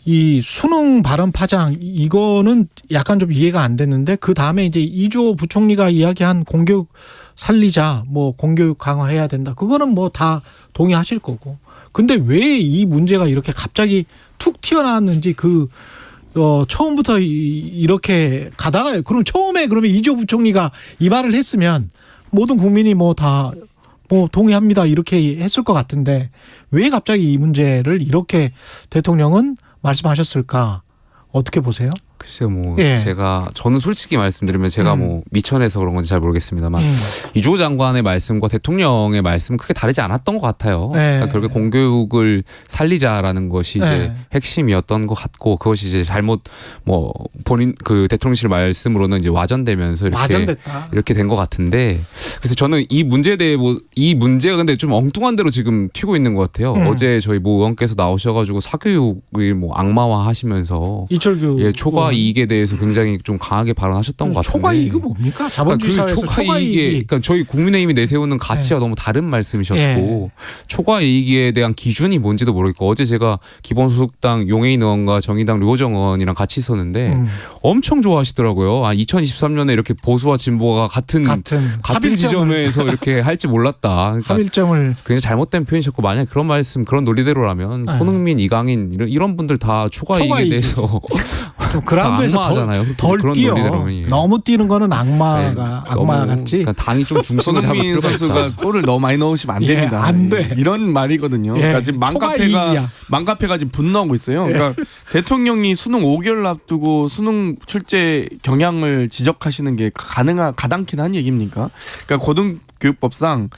이 수능 발언 파장 이거는 약간 좀 이해가 안 됐는데 그 다음에 이제 이주호 부총리가 이야기한 공교육 살리자, 공교육 강화해야 된다. 그거는 다 동의하실 거고. 근데 왜 이 문제가 이렇게 갑자기 툭 튀어나왔는지 처음부터 이렇게 가다가 그럼 처음에 그러면 이주호 부총리가 이 말을 했으면 모든 국민이 다 동의합니다 이렇게 했을 것 같은데 왜 갑자기 이 문제를 이렇게 대통령은 말씀하셨을까? 어떻게 보세요? 글쎄요, 뭐 예. 저는 솔직히 말씀드리면 제가 뭐 미천해서 그런 건지 잘 모르겠습니다만 이주호 장관의 말씀과 대통령의 말씀은 크게 다르지 않았던 것 같아요. 그러니까 결국 공교육을 살리자라는 것이 이제 핵심이었던 것 같고 그것이 이제 잘못 뭐 본인 그 대통령실 말씀으로는 이제 와전되면서 이렇게 된 것 같은데 그래서 저는 이 문제에 대해 이 문제가 근데 좀 엉뚱한 대로 지금 튀고 있는 것 같아요. 어제 저희 모 의원께서 나오셔가지고 사교육을 뭐 악마화하시면서 이철규 초과 이익에 대해서 굉장히 좀 강하게 발언하셨던 것 같은데. 초과 이익은 뭡니까? 자본주의 사회에서 초과 이익이. 그러니까 저희 국민의힘이 내세우는 가치와 너무 다른 말씀이셨고 초과 이익에 대한 기준이 뭔지도 모르겠고 어제 제가 기본소득당 용해인 의원과 정의당 류호정 의원이랑 같이 있었는데 엄청 좋아하시더라고요. 2023년에 이렇게 보수와 진보가 같은 지점에서 이렇게 할지 몰랐다. 그러니까 합일점을 굉장히 잘못된 표현이셨고 만약 그런 말씀 그런 논리대로라면 손흥민, 이강인 이런 분들 다 초과 이익에 대해서 좀 그라운드에서 덜 뛰어. 너무 뛰는 거는 악마 같지. 그러니까 당이 좀 중심을 잡을 손흥민 필요가 선수가 있다. 골을 너무 많이 넣으시면 안 됩니다. 안 돼. 이런 말이거든요. 그러니까 지금 맘카페가 지금 분노하고 있어요. 그러니까 대통령이 수능 5개월 앞두고 수능 출제 경향을 지적하시는 게 가당키는 한 얘기입니까? 그러니까 고등교육법상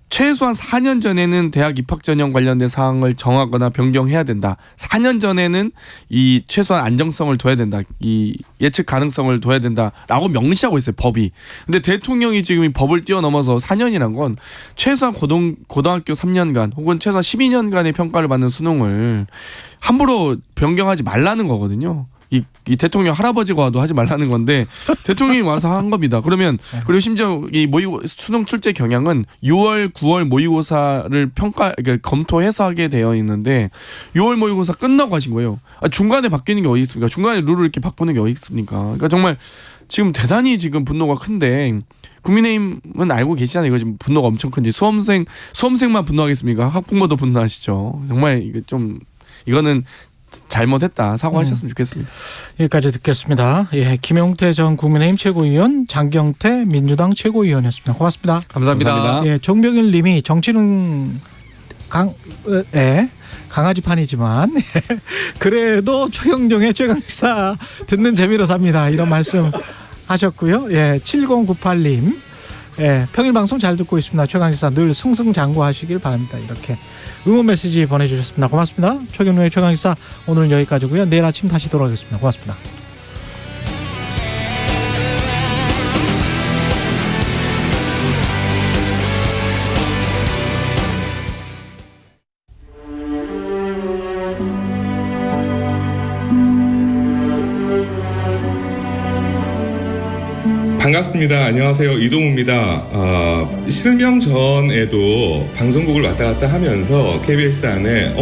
최소한 4년 전에는 대학 입학 전형 관련된 사항을 정하거나 변경해야 된다. 4년 전에는 이 최소한 안정성을 둬야 된다. 이 예측 가능성을 둬야 된다라고 명시하고 있어요, 법이. 근데 대통령이 지금 이 법을 뛰어넘어서 4년이란 건 최소한 고등학교 3년간 혹은 최소한 12년간의 평가를 받는 수능을 함부로 변경하지 말라는 거거든요. 이 대통령 할아버지가 와도 하지 말라는 건데 대통령이 와서 한 겁니다. 그러면 그리고 심지어 이 수능 출제 경향은 6월, 9월 모의고사를 그러니까 검토해서 하게 되어 있는데 6월 모의고사 끝나고 하신 거예요. 중간에 바뀌는 게 어디 있습니까? 중간에 룰을 이렇게 바꾸는 게 어디 있습니까? 그러니까 정말 지금 대단히 지금 분노가 큰데 국민의힘은 알고 계시잖아요. 이거 지금 분노가 엄청 큰지 수험생만 분노하겠습니까? 학부모도 분노하시죠. 정말 이거는 잘못했다 사과하셨으면 좋겠습니다. 여기까지 듣겠습니다. 김용태 전 국민의힘 최고위원, 장경태 민주당 최고위원이었습니다. 고맙습니다. 감사합니다. 정병일 님이 정치는 강아지판이지만 그래도 최경영의 최강시사 듣는 재미로 삽니다. 이런 말씀 하셨고요. 7098님 평일 방송 잘 듣고 있습니다. 최강시사 늘 승승장구하시길 바랍니다. 이렇게 응원 메시지 보내주셨습니다. 고맙습니다. 최경영의 최강시사 오늘은 여기까지고요. 내일 아침 다시 돌아오겠습니다. 고맙습니다. 반갑습니다. 안녕하세요. 이동우입니다. 실명 전에도 방송국을 왔다 갔다 하면서 KBS 안에